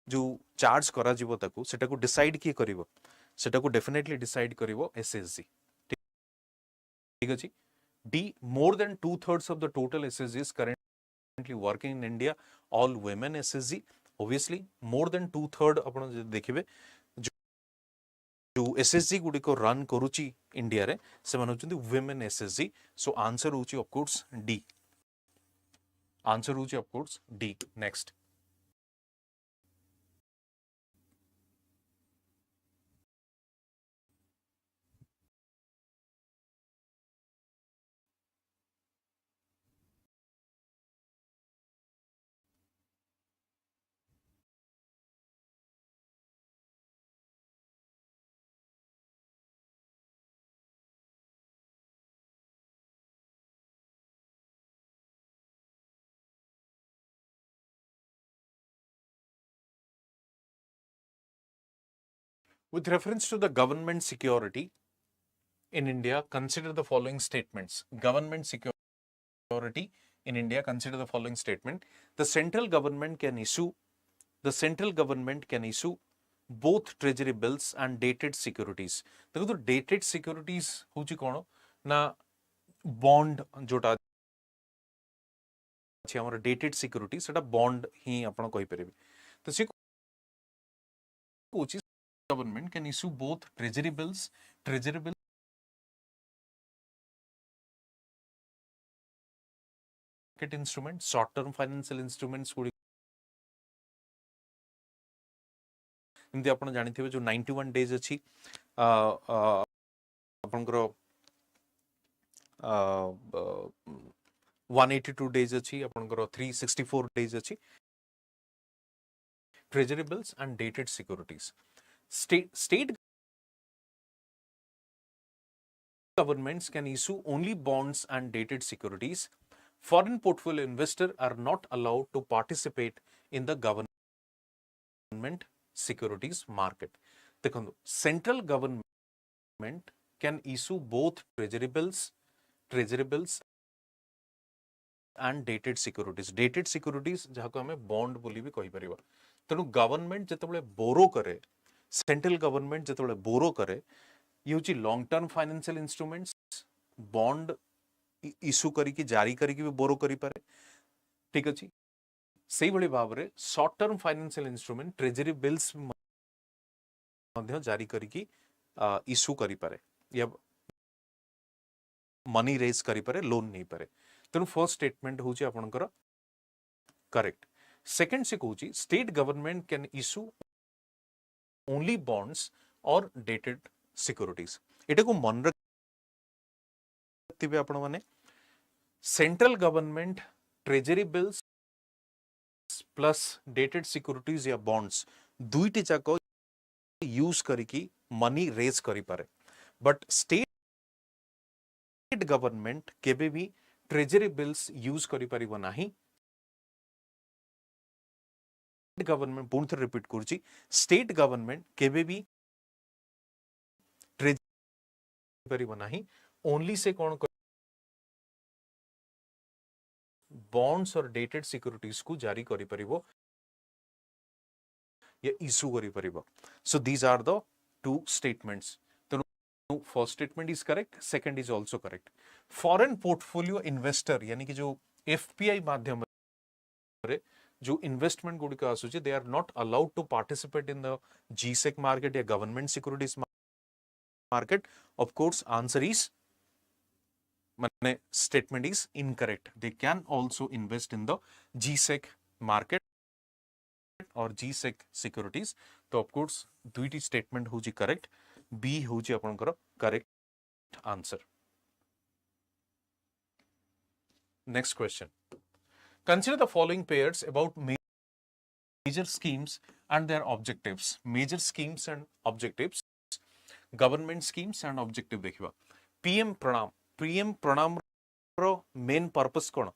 जो चार्ज करा जीवो ताको सेटा को डिसाइड किए करिवो सेटा को डेफिनेटली डिसाइड करिवो एसएसजी. ठीक अछि. D. More than 2/3 of the total एसएसजीस currently working in India all women SHG. obviously more than 2/3 आपण देखिबे जो एसएसजी गुडी को रन करूची इंडिया रे से मानउचंदी वुमेन एसएसजी. सो आंसर होची ऑफ कोर्स डी. Answer होची of course D. Next. With reference to the government security in India, consider the following statements. Government security in India, consider the following statement. The central government can issue both treasury bills and dated securities. देखो तो dated securities होची कोन ना bond जोटा अछि हमर dated security सेटा bond ही आपण कहि परिबे. तो which is government can issue both treasury bills market instruments, short term financial instruments गुडी एमती आपण जानिथिबे जो 91 डेज अछि आपनकर 182 डेज अछि आपनकर 364 डेज अछि treasury bills and dated securities. State governments can issue only bonds and dated securities. Foreign portfolio investors are not allowed to participate in the government securities market. देखो central government can issue both treasury bills and dated securities. Dated securities जहाँ को हमें bond बोली भी कही परिवा. तेणु government जितेबाला बोरो करे central government जितेबाला बोरो करे ये होची long term financial instruments bond issue करिकी जारी करिकी भी बोरो करि पारे ठीक अछि सेही भली भाव रे short term financial instrument treasury bills मध्य जारी करिकी इशू करि पारे या मनी रेज करि पारे लोन नहीं पारे तेणु फर्स्ट स्टेटमेंट होची आपनकर करेक्ट सेकंड से कहूची state government can issue only bonds और डेटेड सिक्योरिटीज एटा को मन रखिबे आपण माने central government treasury bills plus dated securities या बॉन्ड्स दुईटी जाक यूज करिकी मनी रेज करि पारे बट स्टेट गवर्नमेंट केबे भी ट्रेजरी बिल्स यूज करि परिबो नाही गवर्नमेंट पुनः रिपीट करूची स्टेट गवर्नमेंट केबे भी ट्रेजरी परिबो नाही ओनली से कोन बॉन्ड्स और डेटेड सिक्योरिटीज को जारी करि परिबो या इशू करि परिबो so these are the two statements तो first statement is correct second is also correct foreign portfolio investor यानी कि जो एफपीआई माध्यम रे जो इन्वेस्टमेंट गुडी का आसुची they are not allowed to participate in the G Sec market या government securities market of course answer is माने statement is incorrect they can also invest in the G Sec market और जीसेक सिक्योरिटीज तो of course दुईटी statement होची correct B होची आपनकर correct answer next question Consider the following pairs about major schemes and their objectives. Major schemes and objectives, government schemes and objective देखिबा. PM Pranam रो main purpose कोन?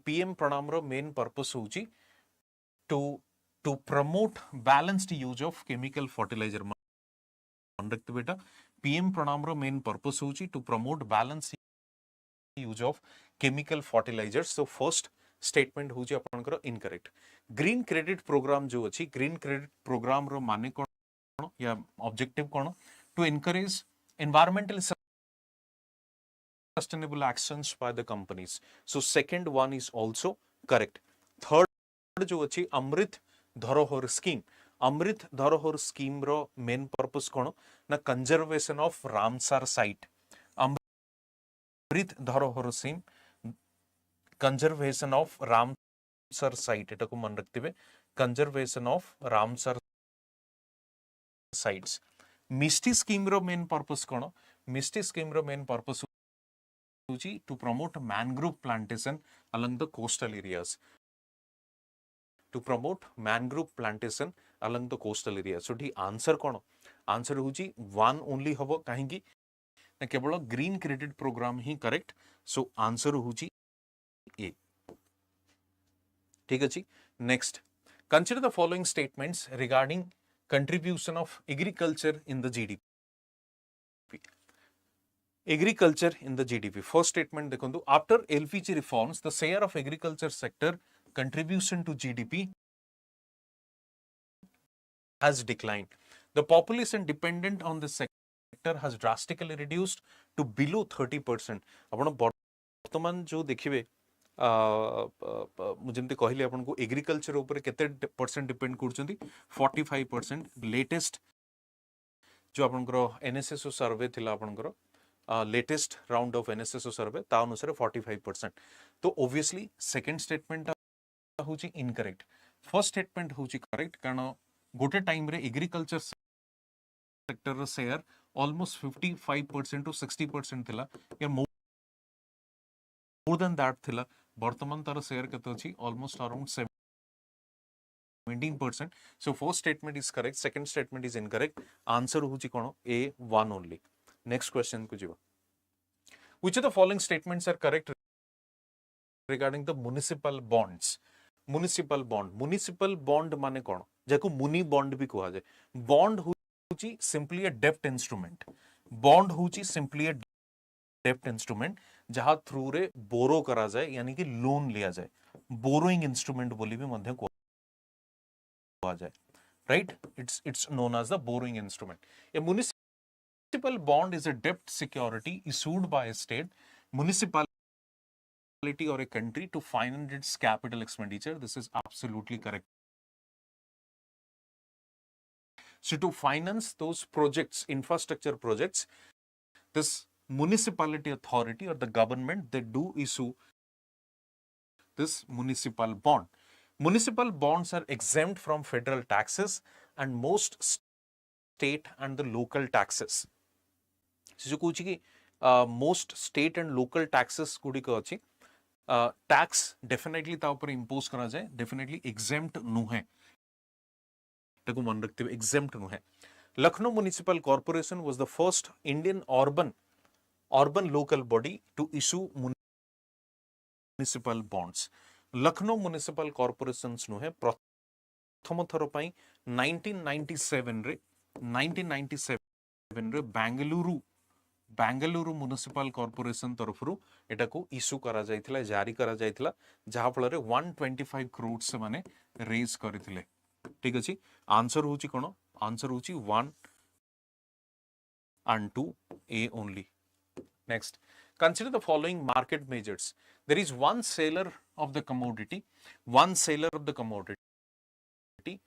PM Pranam रो main purpose होची to promote balanced use of chemical fertilizer. मन रखते बेटा PM Pranam रो main purpose होची to promote balanced use of chemical fertilizers. So first statement होची आपनकर incorrect green credit programme जो अछि green credit programme रो माने कोन या ऑब्जेक्टिव कोन to encourage environmental sustainable actions by the companies so second one is also correct third जो अछि अमृत धरोहर स्कीम रो मेन पर्पस कोन ना conservation of Ramsar site Amrit Dharohar scheme conservation of Ramsar site एटा को मन रखते conservation of Ramsar sites MISHTI scheme रो मेन पर्पस कोन मिस्टी स्कीम रो मेन पर्पस होची to promote mangrove plantation along the coastal areas to promote mangrove plantation along the coastal area so ठी answer कोन आंसर होची वन ओनली हबो काहेकि ना केवल ग्रीन क्रेडिट प्रोग्राम ही करेक्ट सो आंसर होची A. ठीक अछि next consider the following statements regarding contribution of agriculture in the GDP agriculture in the GDP first statement देखंतु after LPG reforms the share of agriculture sector contribution to GDP has declined the population dependent on this sector has drastically reduced to below 30% आपण वर्तमान जो देखिबे मुझे कहली आपको agriculture ऊपर केते percent depend कर 45%। लेटेस्ट जो आपंकर एनएसएसओ सर्वे थिला आपंकर latest round of NSSO survey ता अनुसार 45%। तो ऑब्वियसली सेकंड स्टेटमेंट होची इनकरेक्ट, फर्स्ट स्टेटमेंट होची करेक्ट, कारण गोटे टाइम रे agriculture sector share almost 55% to 60% थिला या मोर देन दैट थिला। वर्तमान तार शेयर केते अछि almost around 17%। So first statement is correct, second statement is incorrect. Answer होची कोन A1 ओनली। नेक्स्ट क्वेश्चन को जीवा। Which of the following statements are correct regarding the municipal bonds? Municipal bond माने कोन, जेको मुनि बॉन्ड भी कहा जाय। बॉन्ड होची सिंपली अ डेप्ट इंस्ट्रूमेंट। बॉन्ड होची सिंपली अ डेप्ट इंस्ट्रूमेंट जहा थ्रू रे बोरो करा जाए, यानी कि लोन लिया जाए। बोरोइंग इंस्ट्रूमेंट बोली भी मध्य कहा जाए, right? It's known as the borrowing instrument. A municipal bond is a डेप्ट security issued by a state, municipality or a country to finance its capital expenditure. This is absolutely correct. So to finance those projects, infrastructure projects, this municipality authority or the government, they do issue this municipal bond. Municipal bonds are exempt from federal taxes and most state and the local taxes. जो कहूँ कि most state and local taxes गुड़िक अच्छी tax definitely ता ऊपर impose करा जाए, definitely exempt नुहे, ताको मन रखते हुए एग्जेम्प्ट नुहे। Lucknow municipal corporation was the first Indian urban local body to issue municipal bonds. Lucknow municipal corporation नुहे, प्रथम थर पई 1997 रे बेंगलुरु म्युनिसिपल कॉर्पोरेशन तरफ एटा को इशू करा जायतिला, जारी करा जायतिला, जहा फल रे 125 करोड़ से माने रेज करथिले। ठीक अछि, आंसर होची कोन? आंसर होची 1 and 2 A only. Next, consider the following market measures. There is one seller of the commodity, one seller of the commodity.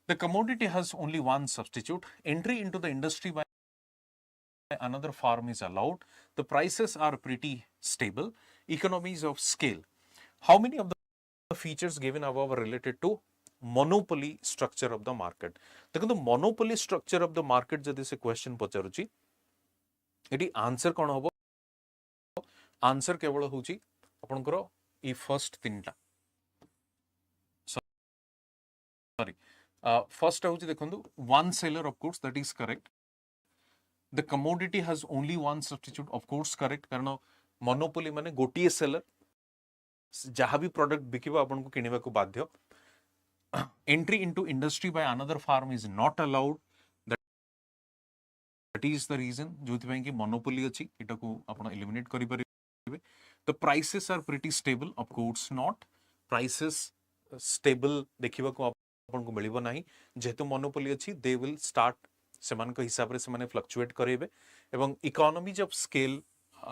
The commodity has only one substitute. Entry into the industry by another firm is allowed. The prices are pretty stable. Economies of scale. How many of the features given above are related to monopoly structure of the market? देखो तो monopoly structure of the market जदि से question पचारुची, eighty answer कौन होबो? Answer केवल होची आपनकर ई first तीनटा। सॉरी, फर्स्ट होची देखंतु one seller, of course that is correct. The commodity has only one substitute, of course correct, कारण monopoly माने गोटिए seller जहाँ भी प्रोडक्ट बिकिबो आपन को किनिबा को बाध्य। Entry into industry by another firm is not allowed. That is the reason जोथि ପାଇଁ कि monopoly अछि, एटा को आपण eliminate करि परिबे। The prices are pretty stable, of course not. Prices stable देखिबा को आपन को मिलिबो नाही, जेहेतु monopoly अछि, they will start सेमान को हिसाब रे सेमाने फ्लक्चुएट करेबे। एवं इकोनॉमीज ऑफ स्केल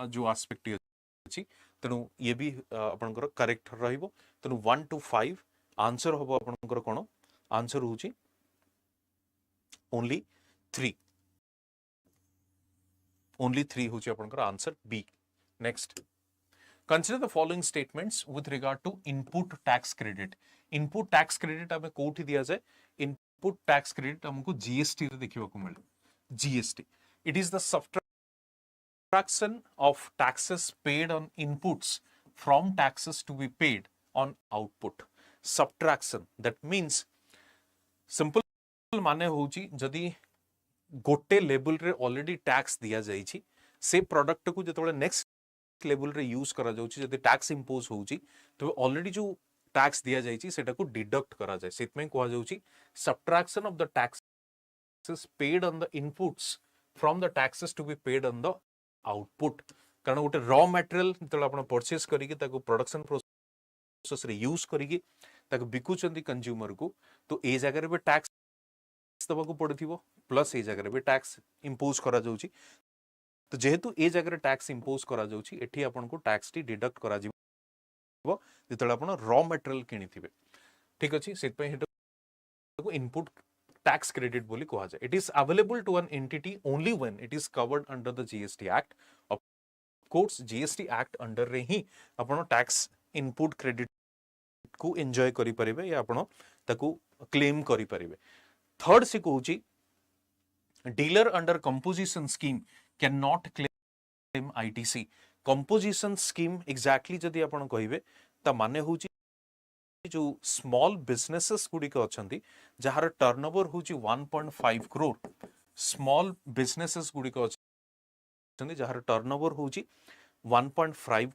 जो एस्पेक्ट अछि, तेनु ये भी आपनकर करेक्ट रहिबो। तेनु 1 to 5 आंसर होबो आपनकर कोन? आंसर होची ओनली 3। Only 3 होची आपनकर answer B. Next, consider the following statements with regard to input tax credit. Input tax credit हमें कोठी दिया जाए? Input tax credit हमको GST रे देखिबा को मिले। GST, it is the subtraction of taxes paid on inputs from taxes to be paid on output. Subtraction, that means simple माने होची जदी गोटे लेवल रे ऑलरेडी टैक्स दिया जाइछि, से प्रोडक्ट को जतबे नेक्स्ट लेवल रे यूज करा जाउछि, जदी टैक्स इंपोज होउछि, तो ऑलरेडी जो टैक्स दिया जाइछि सेटा को डिडक्ट करा जाय। सेतमे कोआ जाउछि subtraction of the taxes paid on the inputs from the taxes to be paid on the output. कारण गोटे रॉ मटेरियल जतबे आपण परचेस करिके ताको प्रोडक्शन प्रोसेस रे यूज करिके ताको बिकुचंदी कंज्यूमर को, तो ए जगह रे टैक्स दबा को पड़थिबो, प्लस ए जगह भी टैक्स इंपोज करा जाउछि। तो जेहेतु ए जगह टैक्स इंपोज करा जाउछि, एठी आपन को टैक्स टी डिडक्ट करा ଯେତେବେଳେ ଆପଣ ର ମେଟେରିଆଲ କିଣିଥିବେ ଠିକ ଅଛି ସେଥିପାଇଁ ହେଟାକୁ ଇନପୁଟ tax credit बोली कहा जाए. It is available to an entity only when it is covered under the GST Act. Of course, GST Act under रे ही आपण tax input credit को enjoy करी परिबे या आपण ताकू claim करी परिबे. Third से कहूची dealer under composition scheme cannot claim ITC. Composition scheme exactly जदि आपण कहिबे ता माने होची जो स्मॉल बिजनेसेस गुड़िक अच्छा जार टर्नओवर हूँ 1.5 करोड़ स्मॉल बिजनेसेस गुड़िक अच्छा जार टर्नओवर हूँ 1.5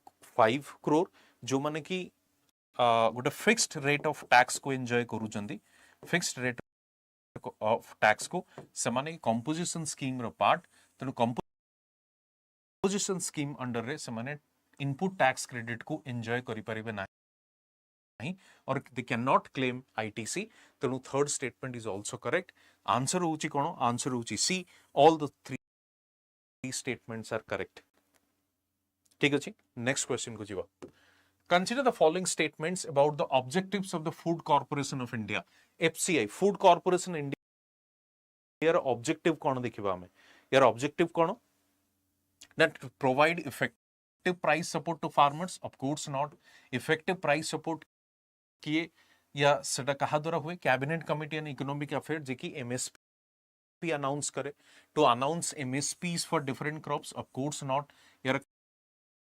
करोड़ जो माने कि गोटे फिक्स्ड रेट ऑफ टैक्स को एंजॉय करूचंदी फिक्स्ड रेट ऑफ टैक्स को से माने कंपोजिशन स्कीम रो पार्ट तेणु कंपोजिशन स्कीम अंडर रे से माने इनपुट टैक्स क्रेडिट को एंजॉय करि परिबे ना or they cannot claim ITC. तेणु third statement is also correct. Answer होची कोन? Answer होची C. All the three statements are correct. ठीक अछि. Next question को जीवा. Consider the following statements about the objectives of the Food Corporation of India. FCI Food Corporation India यार objective कोन देखिबा हमें. यार objective cone? That provide effective price support to farmers. Of course not. Effective price support किए या सेटा कहा द्वारा हुए cabinet committee and economic affair जे कि एमएसपी अनाउंस करे to announce MSPs for different crops of course not यार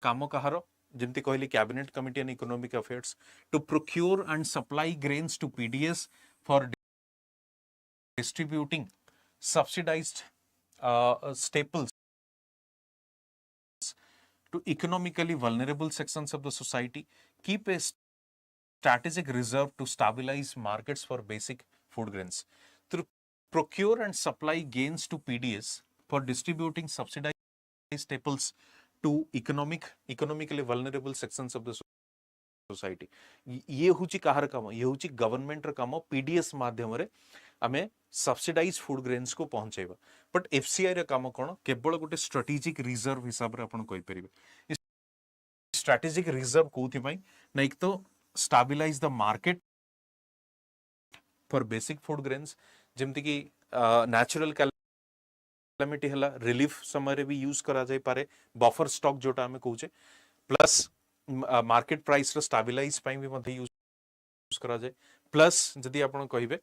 काम कहार जेमती कहली cabinet committee and economic affairs to procure and supply grains to PDS for distributing subsidised staples to economically vulnerable sections of the society, keep a strategic reserve to stabilize markets for basic food grains. Through procure and supply gains to PDS for distributing subsidized staples to economically vulnerable sections of the society. ये Ho Chi काहर काम ये Ho Chi government र काम PDS माध्यम रे आमे subsidise food grains को पहुंचेबा but FCI रे काम कोन केवल गोटे स्ट्रेटेजिक रिजर्व हिसाब रे आपण कहि परिबे स्ट्रेटेजिक रिजर्व कोथि पई ना एक तो stabilize the market for basic food grains जेमति कि natural calamity हला relief समय रे भी यूज करा जाय पारे buffer stock जोटा हमें कहूचे plus market price रे stabilize पई भी मध्ये यूज करा जाय plus जदि आपण कहिबे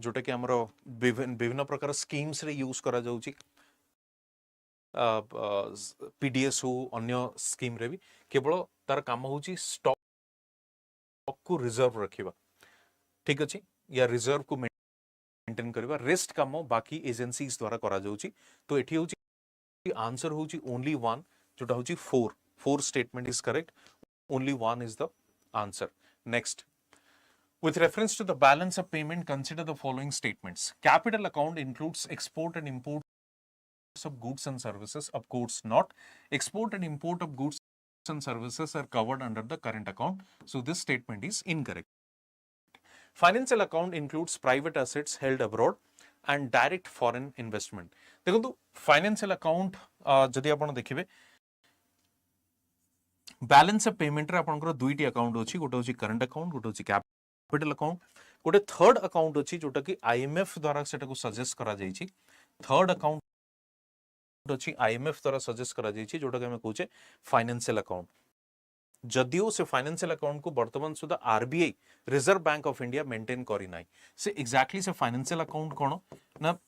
जोटा कि हमरो विभिन्न प्रकार स्कीम्स रे यूज करा जाउची पीडीएस हो अन्य स्कीम रे भी केवल तार काम होची स्टॉक को रिजर्व रखिबा ठीक अछि या रिजर्व को मेंटेन करबा रेस्ट काम बाकी एजेंसीज द्वारा करा जाउची तो एठी होची आंसर होची ओनली वन जोटा होची 4 statement is correct only one is the answer next With reference to the balance of payment, consider the following statements. Capital account includes export and import of goods and services. Of course not. Export and import of goods and services are covered under the current account. So this statement is incorrect. Financial account includes private assets held abroad and direct foreign investment. देखो financial account जदि आपण देखिबे balance of payment रे आपनकर दुईटी account अछि गोटे अछि current account गोटे अछि कैपिटल अकाउंट गोटे थर्ड अकाउंट अछि जोटा कि आईएमएफ द्वारा सेटा को सजेस्ट करा जायछि थर्ड अकाउंट अछि आईएमएफ द्वारा सजेस्ट करा जायछि जोटा कि हम कहूचे फाइनेंशियल अकाउंट जदियो से फाइनेंशियल अकाउंट को वर्तमान सुधा RBI reserve bank of India maintain करी नाही से एग्जैक्टली से फाइनेंशियल अकाउंट कोन ना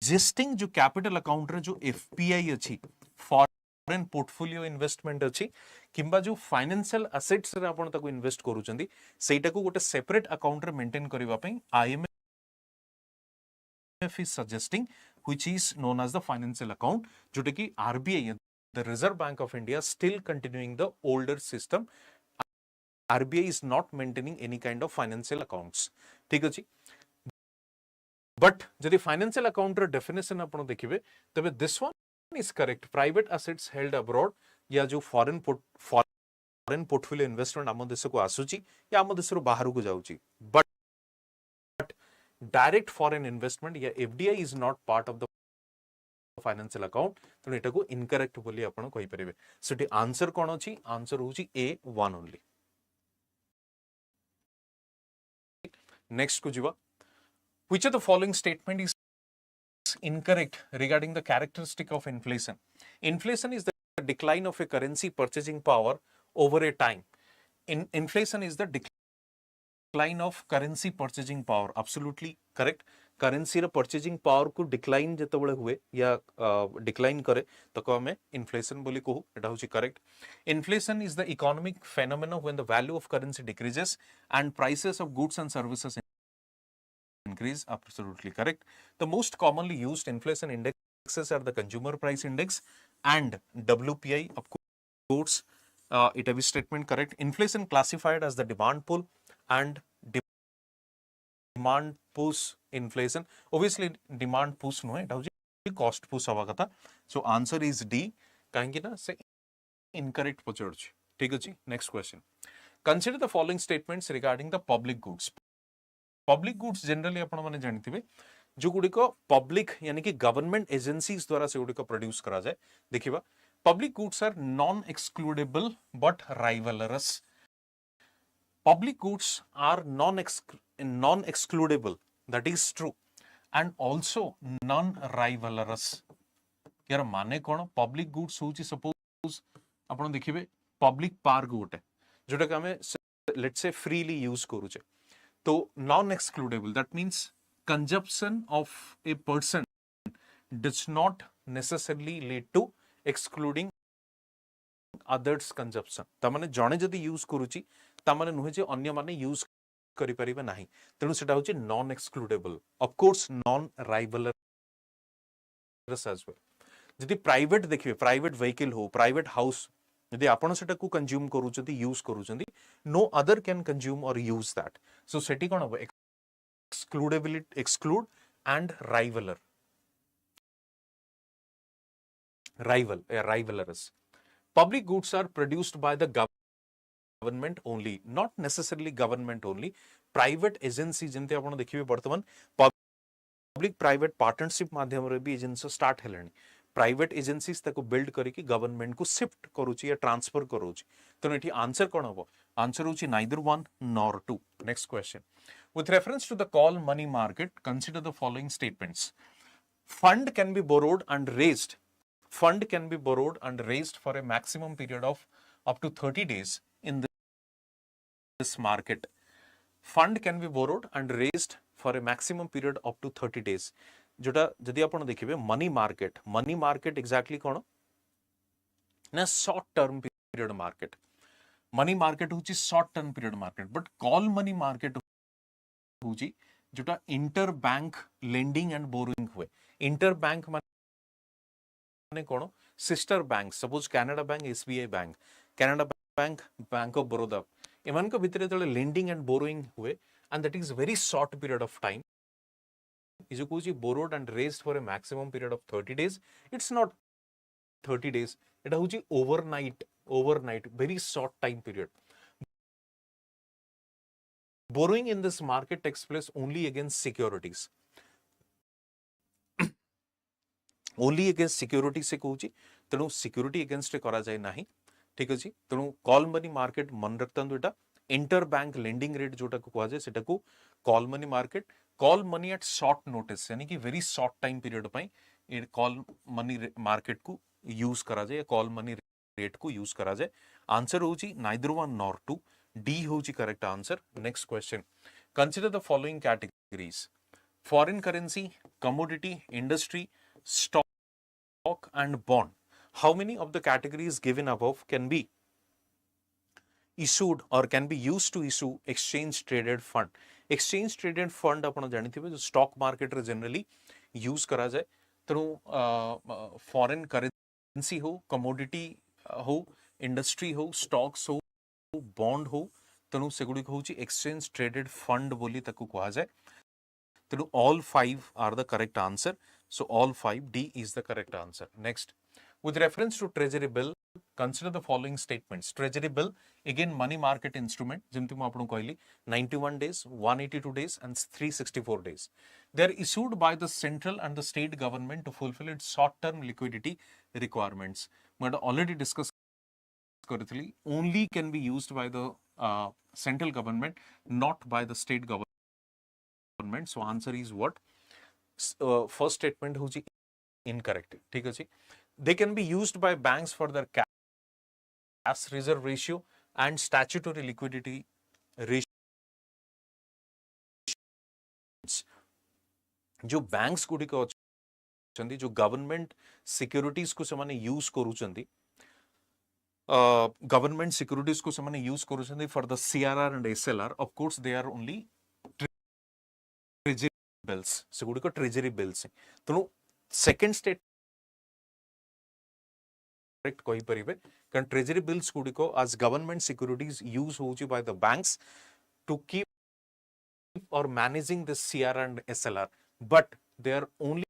एग्जिस्टिंग जो कैपिटल अकाउंट रे जो एफपीआई अछि फॉरेन पोर्टफोलियो इन्वेस्टमेंट अछि किंबा जो फाइनेंशियल असेट्स रे आपण ताको इन्वेस्ट करूचंदी सेटा को गोटे सेपरेट अकाउंट रे मेंटेन करबा पई IMF is suggesting which is known as the financial account जोटे कि RBI the Reserve Bank of India still continuing the older system. RBI is not maintaining any kind of financial accounts. ठीक अछि but जदि financial account रे definition आपण देखिबे तबे this one is correct. Private assets held abroad या जो foreign portfolio investment आम देश को आसुची या आम देश रो बाहर को जाउची but direct foreign investment या FDI is not part of the financial account तेणु एटा को इनकरेक्ट बोली आपण कहि परिबे सेठी आंसर कोन अछि आंसर होची A1 ओनली नेक्स्ट को जीवा which of the following statement is incorrect regarding the characteristic of inflation. Inflation is the decline of a currency purchasing power over a time. Inflation is the decline of currency purchasing power. Absolutely correct. Currency रा purchasing power को decline जेतबळे हुए या decline करे तको हमें inflation बोली कहू एटा होची correct. Inflation is the economic phenomenon when the value of currency decreases and prices of goods and services increase. Absolutely correct. The most commonly used inflation indexes are the consumer price index and WPI. Of course, it is statement correct. Inflation classified as the demand pull and demand push inflation. Obviously, demand push no, it is cost push hava katha. So answer is D. Kahinki na se incorrect pachurchi. ठीक अछि. Next question. Consider the following statements regarding the public goods. Public goods generally आपण माने जानथिबे जो गुडी को public यानी कि government agencies द्वारा से गुडी को प्रोड्यूस करा जाए देखिबा public goods are non excludable but rivalrous public goods are non excludable that is true and also non rivalrous यार माने कोन पब्लिक गुड्स होची सपोज आपण देखिबे पब्लिक पार्क गोटे जोटा कि हमें लेट्स से फ्रीली यूज करूचे तो non excludable that means consumption of a person does not necessarily lead to excluding others consumption तामाने जणे जदी यूज करूची तामाने नुहे जे अन्य माने यूज करि परिबे नाही तेनु सेटा होची non excludable of course non rivalrous as well जदी प्राइवेट देखिबे प्राइवेट व्हीकल हो प्राइवेट हाउस यदि आपण सेटा को कंज्यूम करूचंती यूज करूचंती नो अदर कैन कंज्यूम और यूज दैट सो सेटी कोन हो excludability exclude and rivalrous public goods are produced by the government only not necessarily government only private agency जेंते आपण देखिबे वर्तमान पब्लिक प्राइवेट पार्टनरशिप माध्यम रे भी एजेंसी स्टार्ट हेलनी प्राइवेट एजेंसीज ताको बिल्ड करिकि गवर्नमेंट को शिफ्ट करूची या ट्रांसफर करूची तो एठी आंसर कोन हो आंसर होची neither 1 nor 2 next question with reference to the call money market consider the following statements fund can be borrowed and raised for a maximum period of up to 30 days in this market fund can be borrowed and raised for a maximum period up to 30 days जोटा जदि आपण देखिबे money market exactly कोन ना short term period market money market होची short term period market but call money market होची जोटा inter bank lending and borrowing हुए इंटर बैंक माने कोन sister bank suppose Canada bank SBI bank Canada bank bank of Baroda एमन को भितरे तळे लेंडिंग एंड बोरोइंग हुए and that is very short period of time is borrowed and raised for a maximum period of 30 days it's not 30 days it is overnight very short time period borrowing in this market takes place only against securities से कहूची तेणु security against करा जाए नाही ठीक अछि तेणु call money market मन रखतंदु एटा inter bank lending rate जोटा को कहा जाए सेटा को call money market call money at short notice यानी कि वेरी शॉर्ट टाइम पीरियड पई ए कॉल मनी मार्केट को यूज करा जाए कॉल मनी रेट को यूज करा जाए आंसर होची neither 1 nor 2 डी होची correct answer next question consider the following categories foreign currency commodity industry stock and bond how many of the categories given above can be issued or can be used to issue exchange traded fund आपण जानिथिबे जो stock market रे generally use करा जाए तेणु foreign currency हो commodity हो industry हो स्टॉक्स हो बॉन्ड हो तेणु सेगुडी होची एक्सचेंज ट्रेडेड फंड बोली ताकू कहा जाए तेणु all 5 are the correct answer so all 5 D is the correct answer next With reference to treasury bill, consider the following statements. Treasury bill, again money market instrument, jemti mu apanku kahili 91 days, 182 days and 364 days. They are issued by the central and the state government to fulfill its short-term liquidity requirements. We already discussed correctly, only can be used by the central government, not by the state government. So answer is what? First statement hoji incorrect. ठीक है जी. They can be used by banks for their cash reserve ratio and statutory liquidity ratios. जो banks गुड़िक अच्छी जो government securities को समाने use करूँचंदी, government securities को समाने use करूँचंदी for the CRR and SLR. Of course, they are only treasury bills. से गुड़िक treasury bills. तो second state correct कही परिवे कारण treasury bills गुड़िको as government securities use होची by the banks to keep or managing the CRR and SLR, but they are only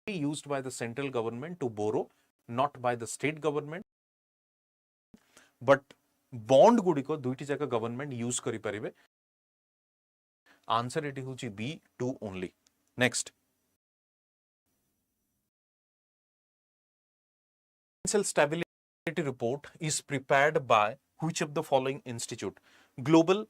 used by the central government to borrow, not by the state government. But bond गुड़िको दुईटी जाका government use करी परिवे. Answer eighty होची B, 2 only. Next. Financial stability report is prepared by which of the following institute? Global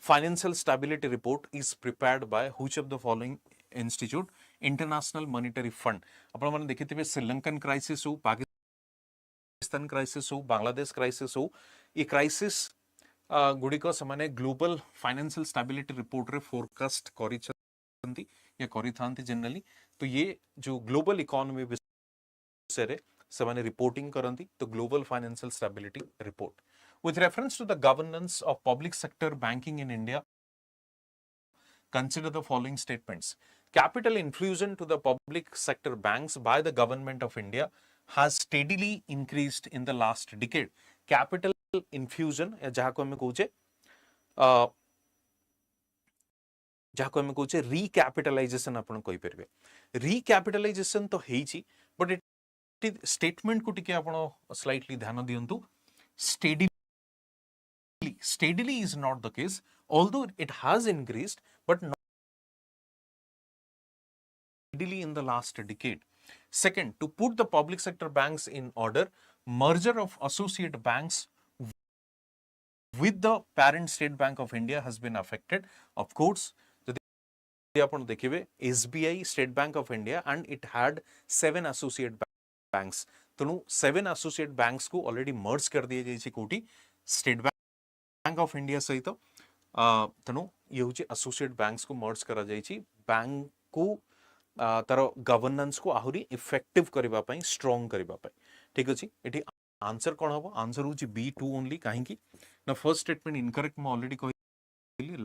financial stability report is prepared by which of the following institute? International Monetary Fund. आपण माने देखिथिबे Sri Lankan crisis हो, Pakistan crisis हो, Bangladesh crisis हो, ये crisis गुड़िक समाने global financial stability report रे forecast करिसंती या करिथांती generally. तो ये जो ग्लोबल इकोनॉमी विषय समाने रिपोर्टिंग करंती तो global financial stability report. With reference to the governance of public sector banking in India, consider the following statements. Capital infusion to the public sector banks by the government of India has steadily increased in the last decade. Capital infusion जहाँ को हमें कौचे recapitalization अपन कोई परिवे. Recapitalization तो है ही, but it statement को टिके आपण slightly ध्यान दियंतु. Steadily is not the case, although it has increased, but not steadily in the last decade. Second, to put the public sector banks in order, merger of associate banks with the parent State Bank of India has been affected. Of course, आपण देखिबे SBI, State Bank of India, and it had 7 associate banks. तेणु 7 associate banks को already merge कर दिए जाइए कोटी State Bank of India सहित. तेणु ये होची associate banks को merge करा जाइए बैंक को तार गवर्नेंस को आहुरी इफेक्टिव करबा पई, स्ट्रांग करबा पई. ठीक अछि. एठी आंसर कोन हबो? आंसर होची B, 2 ओनली. काहे कि ना फर्स्ट स्टेटमेंट इनकरेक्ट म ऑलरेडी कहि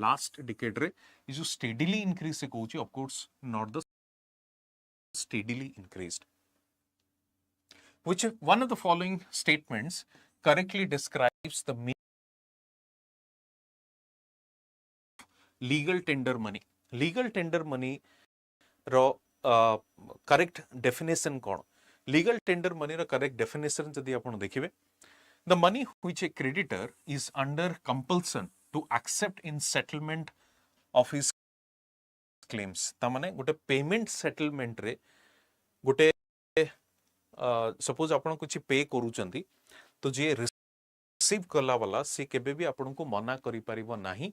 लास्ट डिकेड रे इज जो स्टेडीली इंक्रीज से कहूची. Of course not the steadily increased. Which one of the following statements correctly describes the meaning of legal tender money? Legal tender money row correct definition कौन? Legal tender money रो correct definition जदि आपण देखिबे, the money which a creditor is under compulsion to accept in settlement of his claims. ता माने गोटे payment settlement रे गोटे suppose आपण कुछ पे करूचंती तो जे रिसीव करला वाला से केबे भी आपण को मना करि परिबो नाही,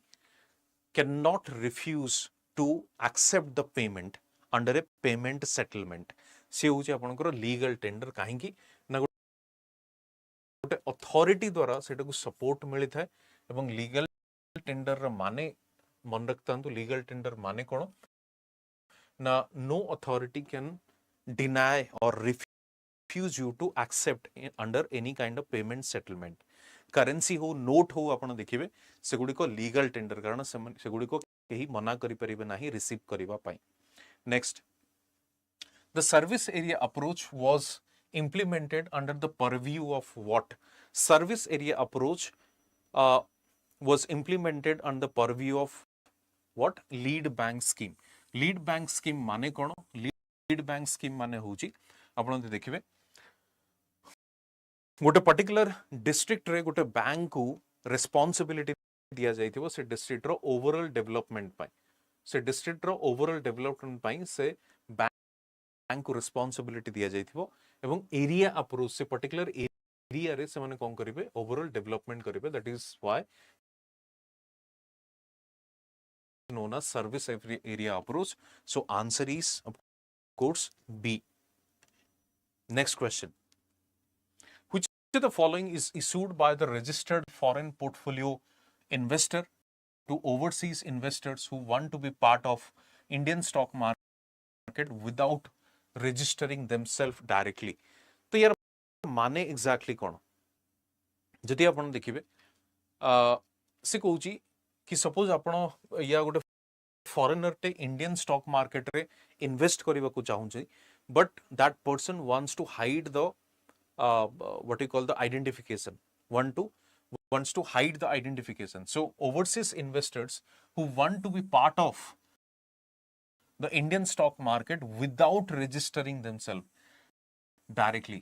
can not refuse to accept the payment under a payment settlement. से होची आपण को लीगल टेंडर. काहे कि ना गोटे अथॉरिटी द्वारा सेटा को सपोर्ट मिली थाए एवं लीगल टेंडर रा माने मन रखतांतु. लीगल टेंडर माने कोन ना no authority can deny or refuse you to accept under any kind of payment settlement. Currency हो, नोट हो, आपण देखिबे से गुडी को लीगल टेंडर कारण से गुडी को केही मना करि परिबे नाही रिसीव करिबा पई. Next, the service area approach was implemented under the purview of what? Service area approach was implemented under the purview of what? Lead bank scheme. Lead bank scheme माने कोन? लीड बैंक स्कीम माने होची आपण देखिबे गोटे particular district रे गोटे bank को responsibility दिया जाइथिबो से डिस्ट्रिक्ट रो ओवरऑल डेवलपमेंट पाई से डिस्ट्रिक्ट रो ओवरऑल डेवलपमेंट पाई से बैंक को रेस्पॉन्सिबिलिटी दिया जाइथिबो एवं एरिया अप्रोच से पर्टिकुलर एरिया रे से माने कोन करिवे ओवरऑल डेवलपमेंट करिवे that is why known as service area approach. So answer is of course B. Next question. Which of the following is issued by the registered foreign portfolio investor to overseas investors who want to be part of Indian stock market without registering themselves directly? तो यार माने exactly कौन जदि आपण देखिबे से कहूची कि suppose आपण या गोटे फॉरेनर टे इंडियन स्टॉक मार्केट रे इन्वेस्ट करबा को चाहूची but that person wants to hide the what you call the identification wants to hide the identification. So overseas investors who want to be part of the Indian stock market without registering themselves directly,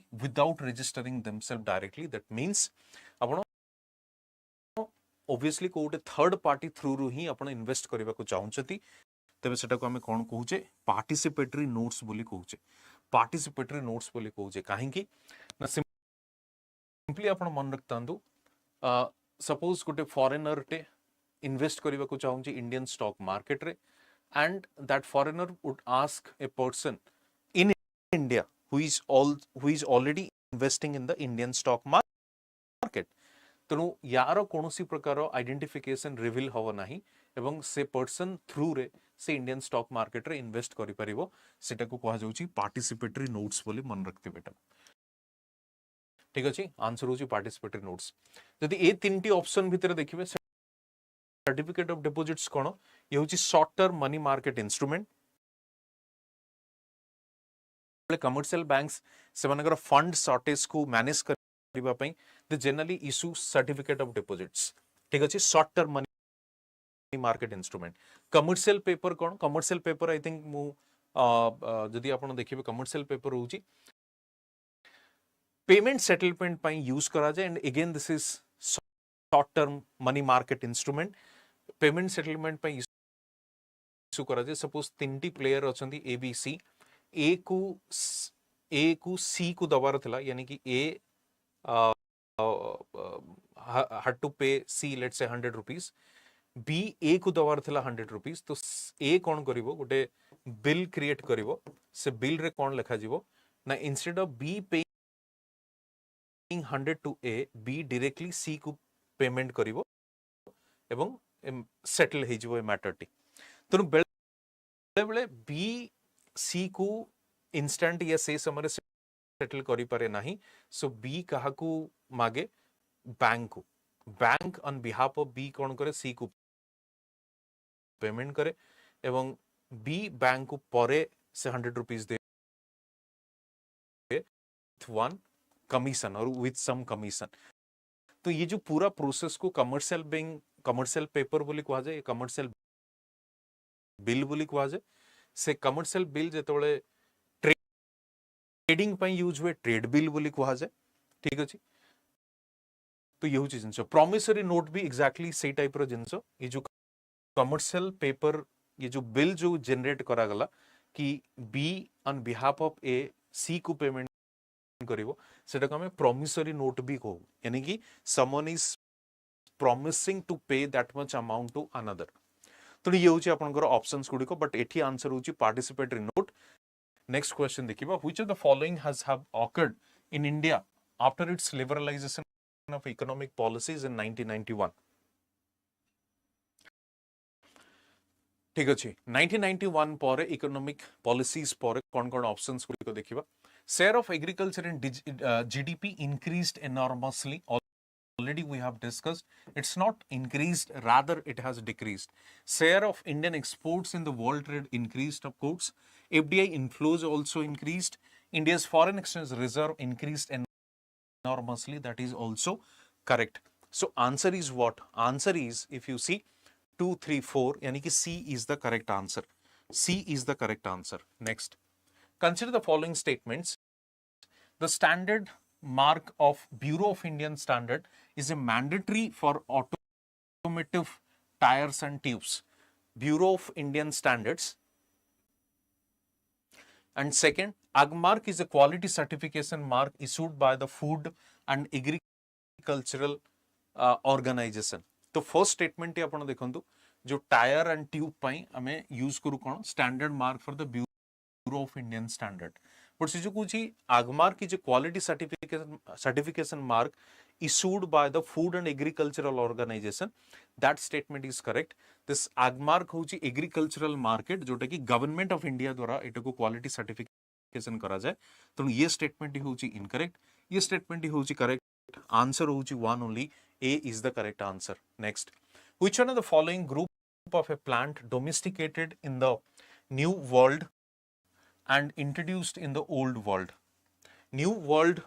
that means आपण obviously कोटे third party through रु ही आपण invest करबा को चाहूचती तबे सेटा को हमें कोन कहूचे पार्टिसिपेटरी नोट्स बोली कहूचे काहे कि ना सिंपली आपण मन रखतांदु सपोज गोटे फॉरेनर टे इन्वेस्ट करबा को चाहूची इंडियन स्टॉक मार्केट रे and that foreigner would ask a person in India who is already investing in the Indian stock market. तेणु यार कौन प्रकार आइडेंटिफिकेशन रिवील हम ना एवं से पर्सन थ्रू रे से इंडियन स्टॉक मार्केट रे इन्वेस्ट करि परिबो सेटा को कहा जाउची पार्टिसिपेटरी नोट्स बोली मन रखते बेटा ठीक अछि आंसर होची पार्टिसिपेटरी नोट्स यदि ए तीनटी ऑप्शन भितर देखिबे सर्टिफिकेट ऑफ डिपॉजिट्स कोन ये होची short term money market instrument commercial banks से मानकर फंड शॉर्टेज को मैनेज करबा पई they generally issue certificate of deposits ठीक अछि short term money market instrument commercial paper cone commercial paper I think मु जदि आपण देखिबे कमर्शियल पेपर होची पेमेंट सेटलमेंट पई यूज करा जाय and again this is short term money market instrument payment settlement पई इशू करा जाय सपोज तीनटी प्लेयर अछंती ए बी सी ए को सी को दबार थिला यानी कि ए had to pay C let's say 100 rupees B A को दबार थिला 100 rupees तो A कौन करिवो गोटे बिल क्रिएट करिवो से बिल रे कौन लिखा जीवो ना instead of B paying 100 to A B directly C को पेमेंट करिवो एवं सेटल हे जीवो ए मैटर टी तनु बेले बेले B सी को इंस्टेंट या से समय सेटल करि पारे नाही सो बी कहा को मागे bank on behalf of B कोन करे सी को पेमेंट करे एवं बी बैंक को परे से 100 रुपीस दे वन कमीशन और विथ सम कमीशन तो ये जो पूरा प्रोसेस को कमर्शियल पेपर बोली कहा जाए कमर्शियल बिल बोली कहा जाए से कमर्शियल बिल जेतोले ट्रेडिंग पई यूज हुए ट्रेड बिल बोली कहा जाए ठीक अछि तो ये होची जिंसो प्रॉमिसरी नोट भी एग्जैक्टली से टाइप रो जिंसो ये जो कमर्शियल पेपर ये जो बिल जो जनरेट करा गला कि बी ऑन बिहाफ ऑफ ए सी को पेमेंट करिवो सेटा को हमें प्रॉमिसरी नोट भी कहू यानी कि someone is promising to pay that much amount to another तो ये होची आपनकर ऑप्शंस गुडी को बट एठी आंसर होची पार्टिसिपेटरी नोट नेक्स्ट क्वेश्चन देखिबा which of the following has have occurred in India after its liberalisation of economic policies in 1991 ठीक अछि 1991 पर इकोनॉमिक पॉलिसीज पर कोन ऑप्शंस गुडी को देखिबा share of agriculture in GDP increased enormously already we have discussed it's not increased rather it has decreased share of Indian exports in the world trade increased of course FDI inflows also increased India's foreign exchange reserve increased enormously that is also correct so answer is what answer is if you see 2 3 4 yani ki C is the correct answer C is the correct answer next consider the following statements the standard mark of Bureau of Indian Standard is a mandatory for automotive tires and tubes. Bureau of Indian Standards. And second, AG mark is a quality certification mark issued by the Food and Agricultural Organization. तो first statement आपण देखंतु जो tyre and tube पई हमें use करू कोन standard mark for the bureau of Indian standard but से जो कुछ आग मार्क की जो quality certification mark issued by the Food and Agricultural Organization, that statement is correct. This AG mark होची agricultural market जोटा कि गवर्नमेंट ऑफ इंडिया द्वारा एटा को क्वालिटी सर्टिफिकेशन करा जाए तो ये स्टेटमेंट ही होची इनकरेक्ट ये स्टेटमेंट ही होची करेक्ट आंसर होची one only A is the correct answer. Next, which one of the following group of a plant domesticated in the New World and introduced in the Old World? New World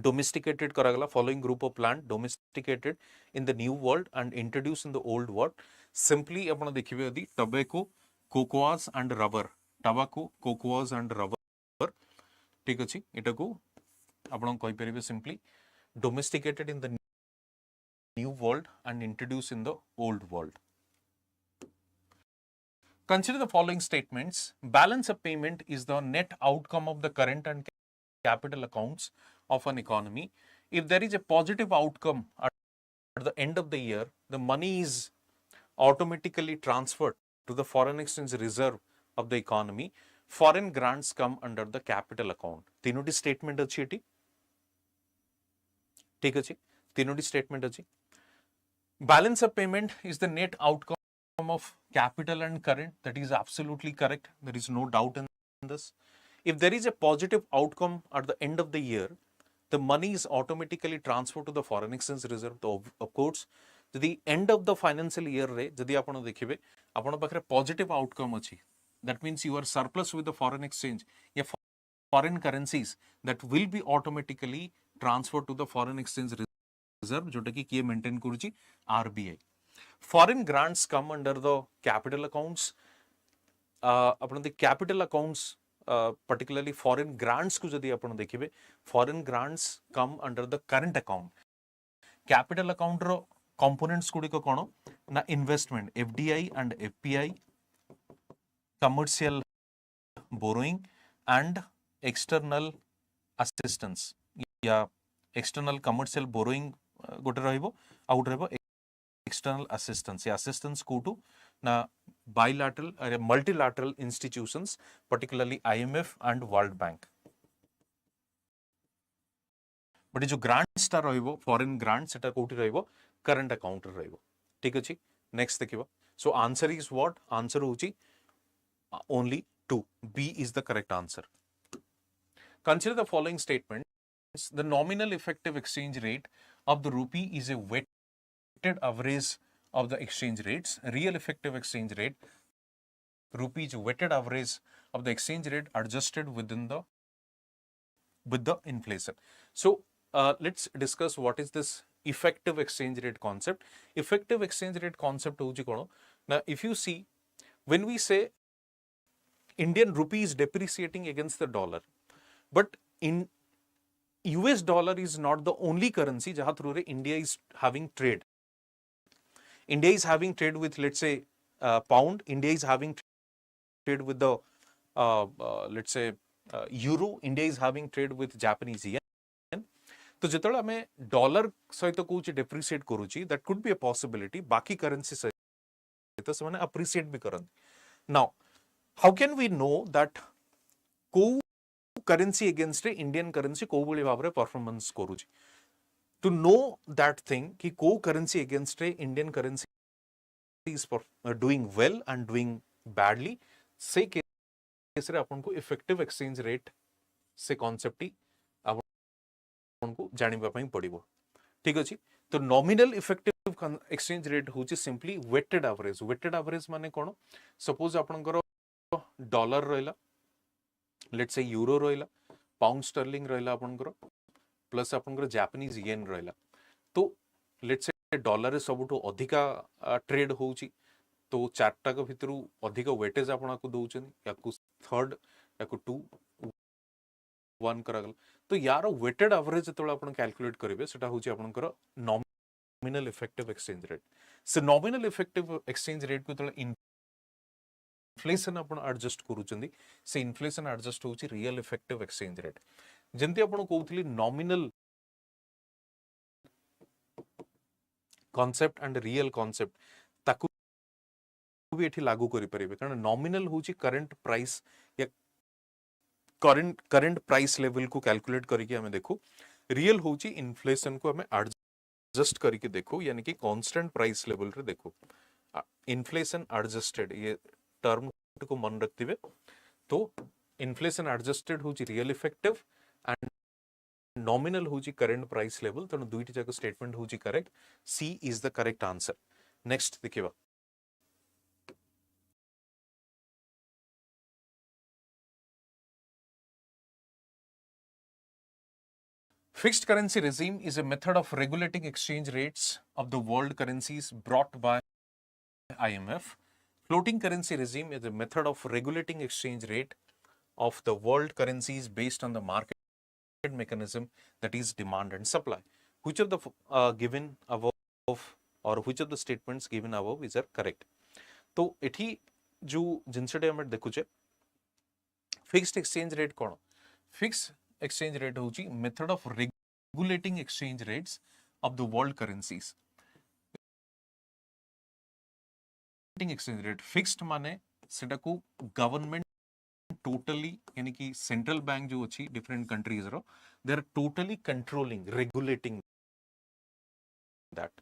domesticated karagala following group of plant domesticated in the New World and introduced in the Old World. Simply apna dekhibe adi tobacco, cocoas and rubber. Tobacco, cocoas and rubber. ठीक अछि एटा को आपण कहि परिबे simply domesticated in the New World and introduced in the Old World. Consider the following statements. Balance of payment is the net outcome of the current and capital accounts of an economy. If there is a positive outcome at the end of the year, the money is automatically transferred to the foreign exchange reserve of the economy. Foreign grants come under the capital account. तीनोटी statement अछि eighty ठीक अछि तीनोटी statement अछि balance of payment is the net outcome of capital and current. That is absolutely correct. There is no doubt in this. If there is a positive outcome at the end of the year, the money is automatically transferred to the foreign exchange reserve. So, of course, at the end of the financial year, jodi apano dekhibe apano pakhre positive outcome achi, that means you are surplus with the foreign exchange, yeah, foreign currencies that will be automatically transferred to the foreign exchange reserve, jota ki kiye maintain kuruchi RBI. Foreign grants come under the capital accounts. Upon the capital accounts, particularly foreign grants ku jodi apano dekhibe, foreign grants come under the current account. Capital account ro components gudiko kono na investment FDI and FPI, commercial borrowing and external assistance. या external commercial borrowing गोटे रहिबो आ गोटे रहिबो external assistance. या assistance कोटू ना bilateral or multilateral institutions, particularly IMF and World Bank. But जो grants टा रहिबो foreign grants सेटा कोठी रहिबो current account रे रहिबो ठीक अछि. Next देखिबो. So answer is what? Answer होची only 2. B is the correct answer. Consider the following statement. The nominal effective exchange rate of the rupee is a weighted average of the exchange rates. Real effective exchange rate, rupee is weighted average of the exchange rate adjusted with the inflation. So let's discuss what is this effective exchange rate concept. Effective exchange rate concept hoji kono. Now if you see, when we say Indian rupee is depreciating against the dollar, but in US dollar is not the only currency jaha through India is having trade. India is having trade with, let's say, pound. India is having trade with the, let's say, euro. India is having trade with Japanese yen. तो जेतले हमें dollar सहित Kochi depreciate करूची, that could be a possibility. बाकी currency सहित ସେମାନେ appreciate भी करन. Now, how can we know that को currency against Indian currency को भली भाबरे performance करूची? To know that thing कि को currency against Indian currency is doing well and doing badly, से केस रे अपन को effective exchange rate से concept ही अपन को जानिबा पई पड़िबो. ठीक अछि. तो nominal effective exchange rate होची simply weighted average. Weighted average माने कोन? Suppose आपनकर डॉलर रहला, let's say euro रहला, pound sterling रहला आपनकर, प्लस आपनकर जापानीज येन रहला. तो let's say डॉलर रे सबुठो अधिका ट्रेड होउची, तो चारटा को भितरु अधिका वेटेज आपन को दोउचन, याकु थर्ड याकु 2 1 करागल. तो यार वेटेड एवरेज जो आप कैलकुलेट करेंगे सेटा होची आपनकर नॉमिनल इफेक्टिव एक्सचेंज रेट से नॉमिनल इफेक्टिव एक्सचेंज रेट को जो इन्फ्लेशन आपण एडजस्ट करूचंदी से इन्फ्लेशन एडजस्ट होची रियल इफेक्टिव एक्सचेंज रेट जेंती आपण कहउथली nominal concept and real concept ताकू भी एठी लागू करि परिबे कारण नॉमिनल होची करंट प्राइस या करंट प्राइस लेवल को कैलकुलेट करके हमें देखो रियल होची इन्फ्लेशन को हमें एडजस्ट करके देखो यानी कि कांस्टेंट प्राइस लेवल रे देखो इन्फ्लेशन एडजस्टेड ये टर्म को मन रखिबे तो इन्फ्लेशन एडजस्टेड होची रियल इफेक्टिव एंड नॉमिनल होची करंट प्राइस लेवल तो दुईटी जाक स्टेटमेंट होची correct C is the correct answer next देखिबा Fixed currency regime is a method of regulating exchange rates of the world currencies brought by IMF. Floating currency regime is a method of regulating exchange rate of the world currencies based on the market mechanism that is demand and supply. Which of the given above or which of the statements given above is are correct? तो एठी जो जिनसटे हम देखुचे fixed exchange rate कोन fix exchange rate होची method of regulating exchange rates of the world currencies. Exchange rate fixed माने सेटा को government totally यानी कि सेंट्रल बैंक जो अच्छी डिफरेंट कंट्रीज रो they are totally controlling regulating that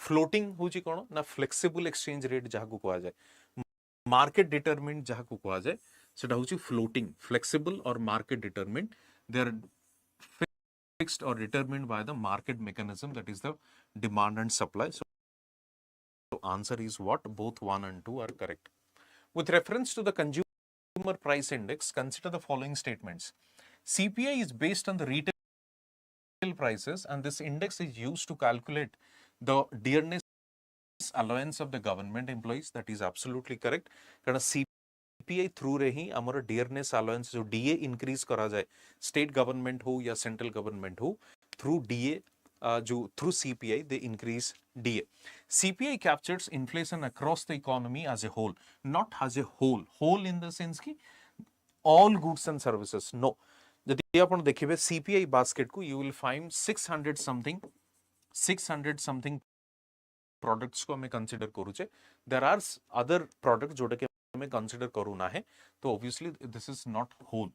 floating होची कोन ना फ्लेक्सिबल एक्सचेंज रेट जहा को कहा जाए मार्केट डिटरमिन्ड जहा को कहा जाए सेटा होची फ्लोटिंग फ्लेक्सिबल और market determined they are fixed or determined by the market mechanism that is the demand and supply. So answer is what? Both 1 and 2 are correct. With reference to the consumer price index, consider the following statements. CPI is based on the retail prices and this index is used to calculate the dearness allowance of the government employees. That is absolutely correct. CPI through रे ही हमर dearness allowance जो DA increase करा जाए state government हो या central government हो through DA जो through CPI they increase DA CPI captures inflation across the economy as a whole not as a whole in the sense की all goods and services no जदि आपण देखिबे CPI basket को you will find 600 something products को हमें consider करूचे there are other product जोटा के हमें कंसीडर करू ना है तो obviously this is not whole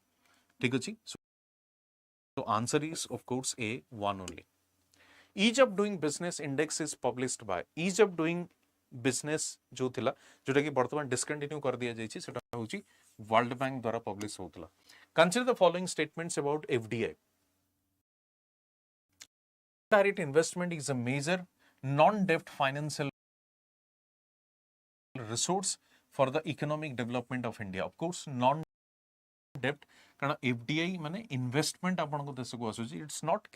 ठीक अछि so answer is of course A one only ease of doing business index is published by ease of doing business जो थिला जोटा कि वर्तमान डिस्कंटिन्यू कर दिया जायछि सेटा होछि वर्ल्ड बैंक द्वारा पब्लिश होतला consider the following statements about FDI direct investment is a major non डेब्ट financial resource for the economic development of India. Of course, non-debt, कारण FDI माने investment आपण को देश को आसुची. It's not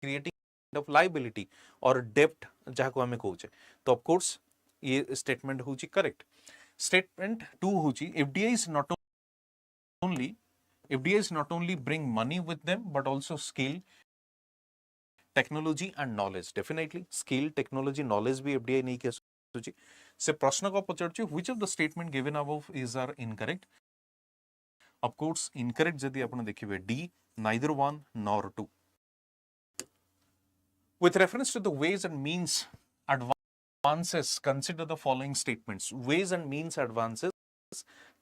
creating of liability or debt जहाँ को हमें कहूचे. तो of course ये statement होची correct. Statement 2 होची FDIs not only bring money with them but also skill, technology and knowledge. Definitely skill, technology, knowledge भी FDI नहीं कह से प्रश्न को पचारछु which of the statement given above is are incorrect. Of course incorrect जदि आपण देखिबे D neither one nor two. With reference to the ways and means advances consider the following statements. Ways and means advances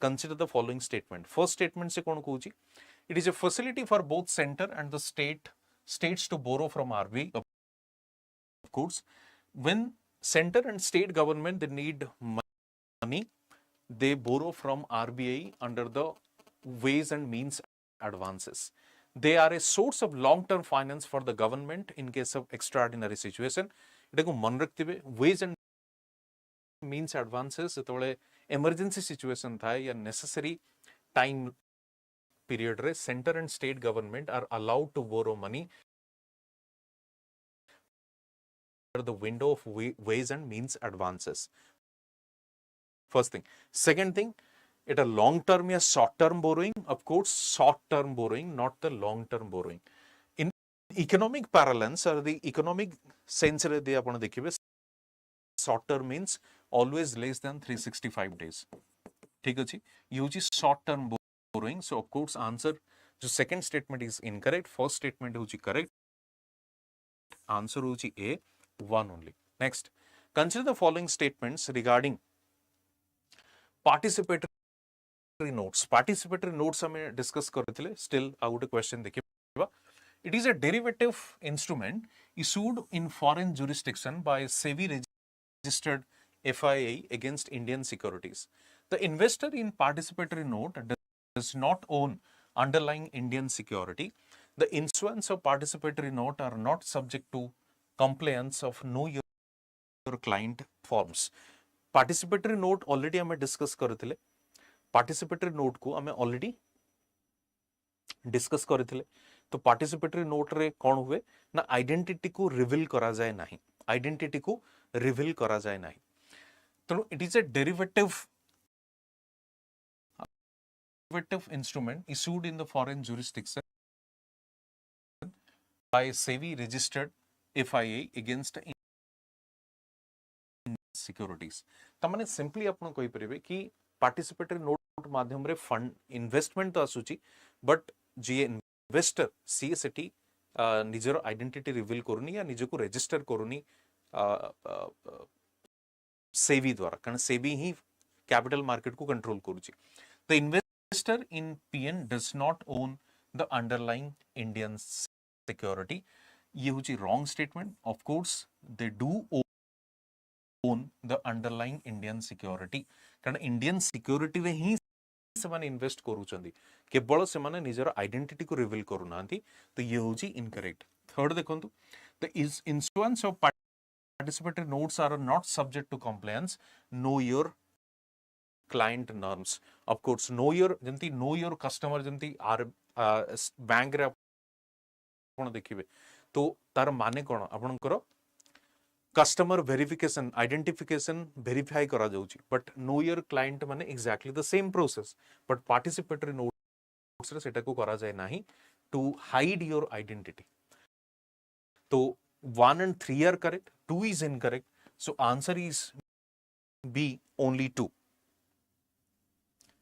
consider the following statement. First statement से कौन कहूची it is a facility for both center and the states to borrow from RBI. Of course when center and state government they need money they borrow from RBI under the ways and means advances. They are a source of long term finance for the government in case of extraordinary situation. एटा को मन रखथिबे ways and means advances जेतबेले emergency situation था या necessary time period रे center and state government are allowed to borrow money the window of ways and means advances. First thing. Second thing, it a long term या short term borrowing? Of course, short term borrowing, not the long term borrowing. In economic parlance or the economic sense रे दे आपण देखिबे short term means always less than 365 days. ठीक अछि, use short term borrowing. So of course answer जो second statement is incorrect, first statement होची correct. Answer होची A, one only. Next, consider the following statements regarding participatory notes. Participatory notes हमें discuss करथिले. Still आ गुटे question देखिबा. It is a derivative instrument issued in foreign jurisdiction by SEBI registered FIA against Indian securities. The investor in participatory note does not own underlying Indian security. The issuance of participatory note are not subject to compliance of know your client forms. Participatory note already हमें discuss करथिले. Participatory note को हमें already discuss करथिले. तो participatory note रे कौन हुए ना identity को reveal करा जाए नहीं. Identity को reveal करा जाए नहीं. तो it is a derivative instrument issued in the foreign jurisdiction by SEBI registered FIA against securities. तमाने simply आपण कोई परिबे कि participatory note माध्यम रे fund investment तो आसुची, but जे investor सी सेठी निजर आइडेंटिटी रिवील करूनी या निजको रजिस्टर करूनी सेबी द्वारा, कारण सेबी ही कैपिटल मार्केट को कंट्रोल करूची. The investor in PN does not own the underlying Indian security. ये होची wrong statement. Of course they do own the underlying Indian security, कारण Indian security रे ही सेमाने इन्वेस्ट करूचंदी, केवल सेमाने निजर आइडेंटिटी को रिवील करू नांती. तो ये होची इनकरेक्ट. थर्ड देखंतु, the issuance of participatory notes are not subject to compliance. Know your client norms. Of course, know your customer जमती आर बैंक रे आपण देखिबे तो तार माने कोन आपनकर कस्टमर वेरिफिकेशन आइडेंटिफिकेशन वेरीफाई करा जाउची, बट नो योर क्लाइंट माने exactly the same process, but participatory notes रे सेटा को करा जाय नाही टू हाइड योर आइडेंटिटी. तो 1 and 3 are correct, 2 is incorrect. So answer is B, only 2.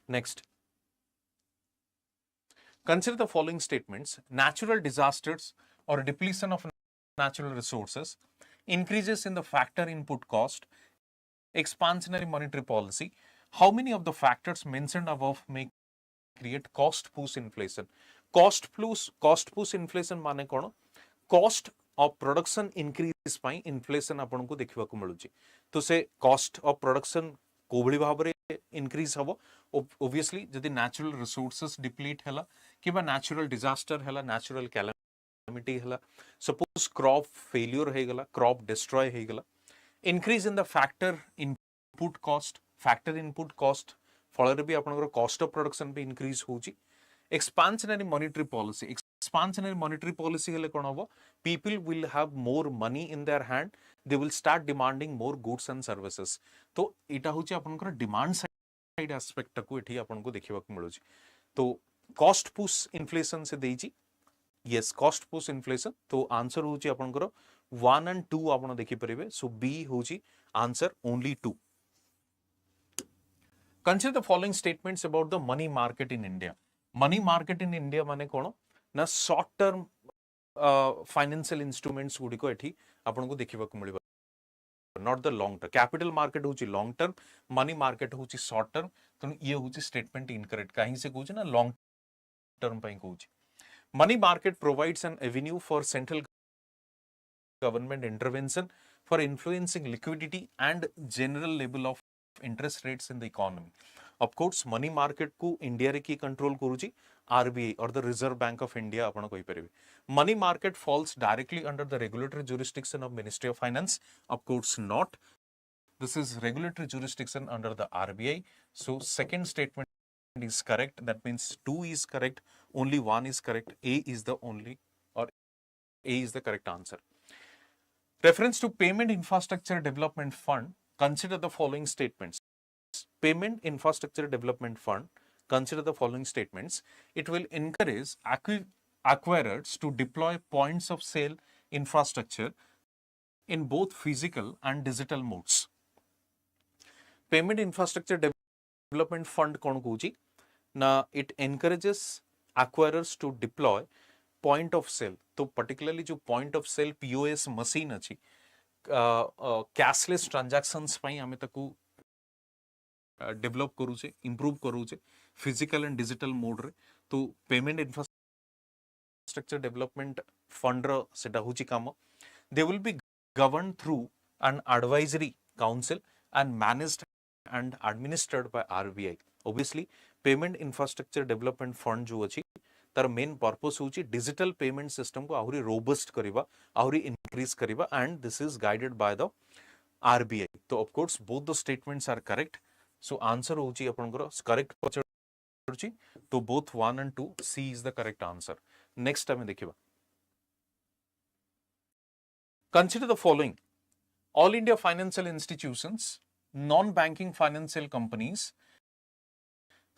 Next, consider the following statements. Natural disasters or depletion of natural resources, increases in the factor input cost, expansionary monetary policy. How many of the factors mentioned above may create cost push inflation? Cost push inflation माने कोन? Cost of production increase pi inflation आपन को देखिबा को मिलुची. तो से cost of production कोबळी भाबरे increase हबो. Obviously जदि natural resources deplete हला किबा natural disaster हला, natural calamity हला, suppose crop failure हे गला, crop destroy हे गला, increase in the factor input cost फଳରେ भी आपनकर cost of production भी increase होची. Expansionary monetary policy हेले कोन हबो? People will have more money in their hand, they will start demanding more goods and services. तो एटा होची आपनकर डिमांड साइड एस्पेक्ट को एठी आपनको देखिबा को मिलुची. तो कॉस्ट पुश इन्फ्लेशन से देइची. Yes, cost push inflation. तो आंसर होची आपनकर 1 and 2 आपण देखि परिबे. सो बी होची answer, only 2. Consider the following statements about the money market in India. Money market in India माने कोन ना शॉर्ट टर्म फाइनेंशियल इंस्ट्रूमेंट्स गुडी को एठी आपन को देखिबा को मिलबा, not the long term. Capital market होची लॉन्ग टर्म, मनी मार्केट होची शॉर्ट टर्म. तो ये होची स्टेटमेंट इनकरेक्ट. काहे से कहूची ना लॉन्ग टर्म पई कहूची. Money market provides an avenue for central government intervention for influencing liquidity and general level of interest rates in the economy. Of course, money market को India रे की कंट्रोल करूची RBI or the Reserve Bank of India आपण कहि परिबे. Money market falls directly under the regulatory jurisdiction of Ministry of Finance. Of course not. This is regulatory jurisdiction under the RBI. So second statement is correct. That means 2 is correct, only 1 is correct. A is the only, or A is the correct answer. Reference to Payment Infrastructure Development Fund. Consider the following statements. payment infrastructure development fund, consider the following statements. It will encourage acquirers to deploy points of sale infrastructure in both physical and digital modes. Payment infrastructure development fund kon kouchi na it encourages acquirers to deploy point of sale. तो particularly जो point of sale POS machine अछि cashless transactions ପାଇଁ ଆମେ ତାକୁ develop करूचे, improve करूचे physical and digital mode रे. तो payment infrastructure development fund ର सेटा होची काम. They will be governed through an advisory council and managed and administered by RBI. Obviously, payment infrastructure development fund जो अछि तार मेन पर्पस होची डिजिटल पेमेंट सिस्टम को आहुरी रोबस्ट करिबा, आहुरी इंक्रीज करिबा, and this is guided by the RBI. तो of course both the statements are correct. So answer होची आपनकर करेक्ट पचरची. तो both 1 and 2 C is the correct answer. Next हमें देखिबा. Consider the following. All India financial institutions, non-banking financial companies,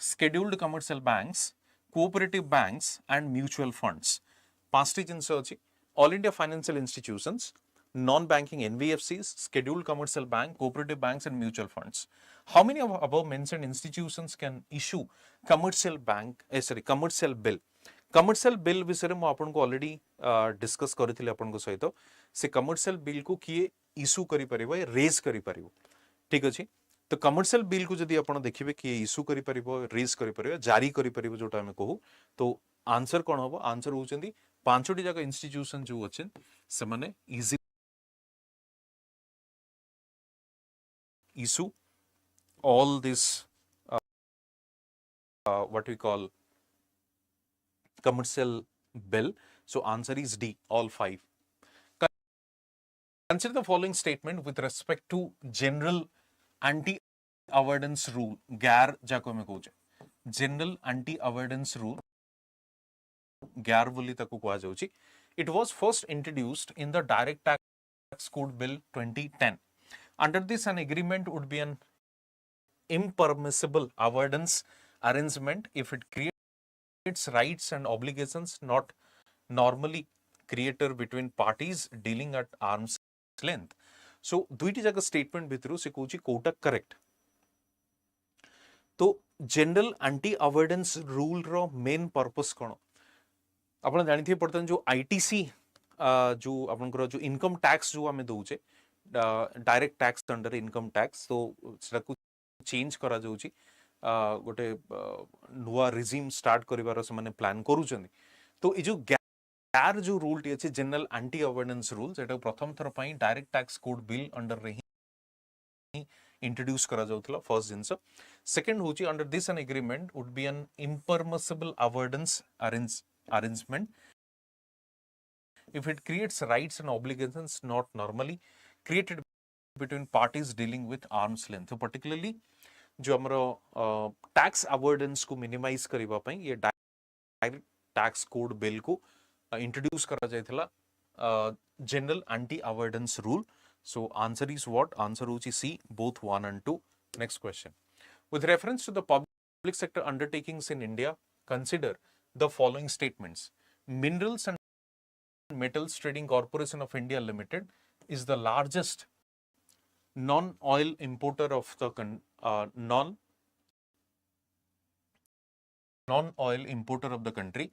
scheduled commercial banks, cooperative banks and mutual funds. Panchti jinsh achi. All India financial institutions, non-banking NBFCs, scheduled commercial bank, cooperative banks and mutual funds. How many of above mentioned institutions can issue commercial bill? Commercial bill विषय में आपन को already discuss करथिले आपन को सहित. से commercial bill को किए इशू करि परिबो, रेज करि परिबो. ठीक अछि. तो कमर्शियल बिल को जदि आपण देखिबे कि इशू करि परिबो, रेज करि परिबो, जारी करि परिबो जोटा हमें कहू, तो आंसर कोन होबो? आंसर होचंदी पांचोटी जाक इंस्टीट्यूशन जो अछन से माने easy issue all this what we call commercial bill. So answer is D, all 5. Consider the following statement with respect to general anti-avoidance rule. GAR जाको में कहूचे. General anti-avoidance rule. GAR बोली ताको कहा जाउची. It was first introduced in the Direct Tax Code Bill 2010. Under this, an agreement would be an impermissible avoidance arrangement if it creates rights and obligations not normally created between parties dealing at arm's length. So, दुईटी जगह statement भितरु से Kochi Kota correct. तो general anti avoidance rule रो main purpose कोन? आपण जानि थे परतन जो ITC जो आपनकर जो इनकम टैक्स जो हमें दउचे direct tax under income tax, तो सेटा को चेंज करा जाउची. गोटे नुआ रिजिम स्टार्ट करिवार से माने प्लान करूचंदी. तो ए जो गैर जो रूल टी अछि जनरल एंटी अवॉइडेंस रूल, सेटा प्रथम थर पई direct tax code bill under रे ही इंट्रोड्यूस करा जाउतला फर्स्ट जिंस. सेकंड होची under this an agreement would be an impermissible avoidance arrangement if it creates rights and obligations not normally created between parties dealing with arm's length. So particularly जो हमरो tax avoidance को minimise करिबा पई ये direct tax code bill को introduce करा जायथला general anti avoidance rule. So answer is what? Answer होची C, both 1 and 2. Next question. With reference to the public sector undertakings in India, consider the following statements. Minerals and Metals Trading Corporation of India Limited is the largest non-oil importer of the non-oil importer of the country.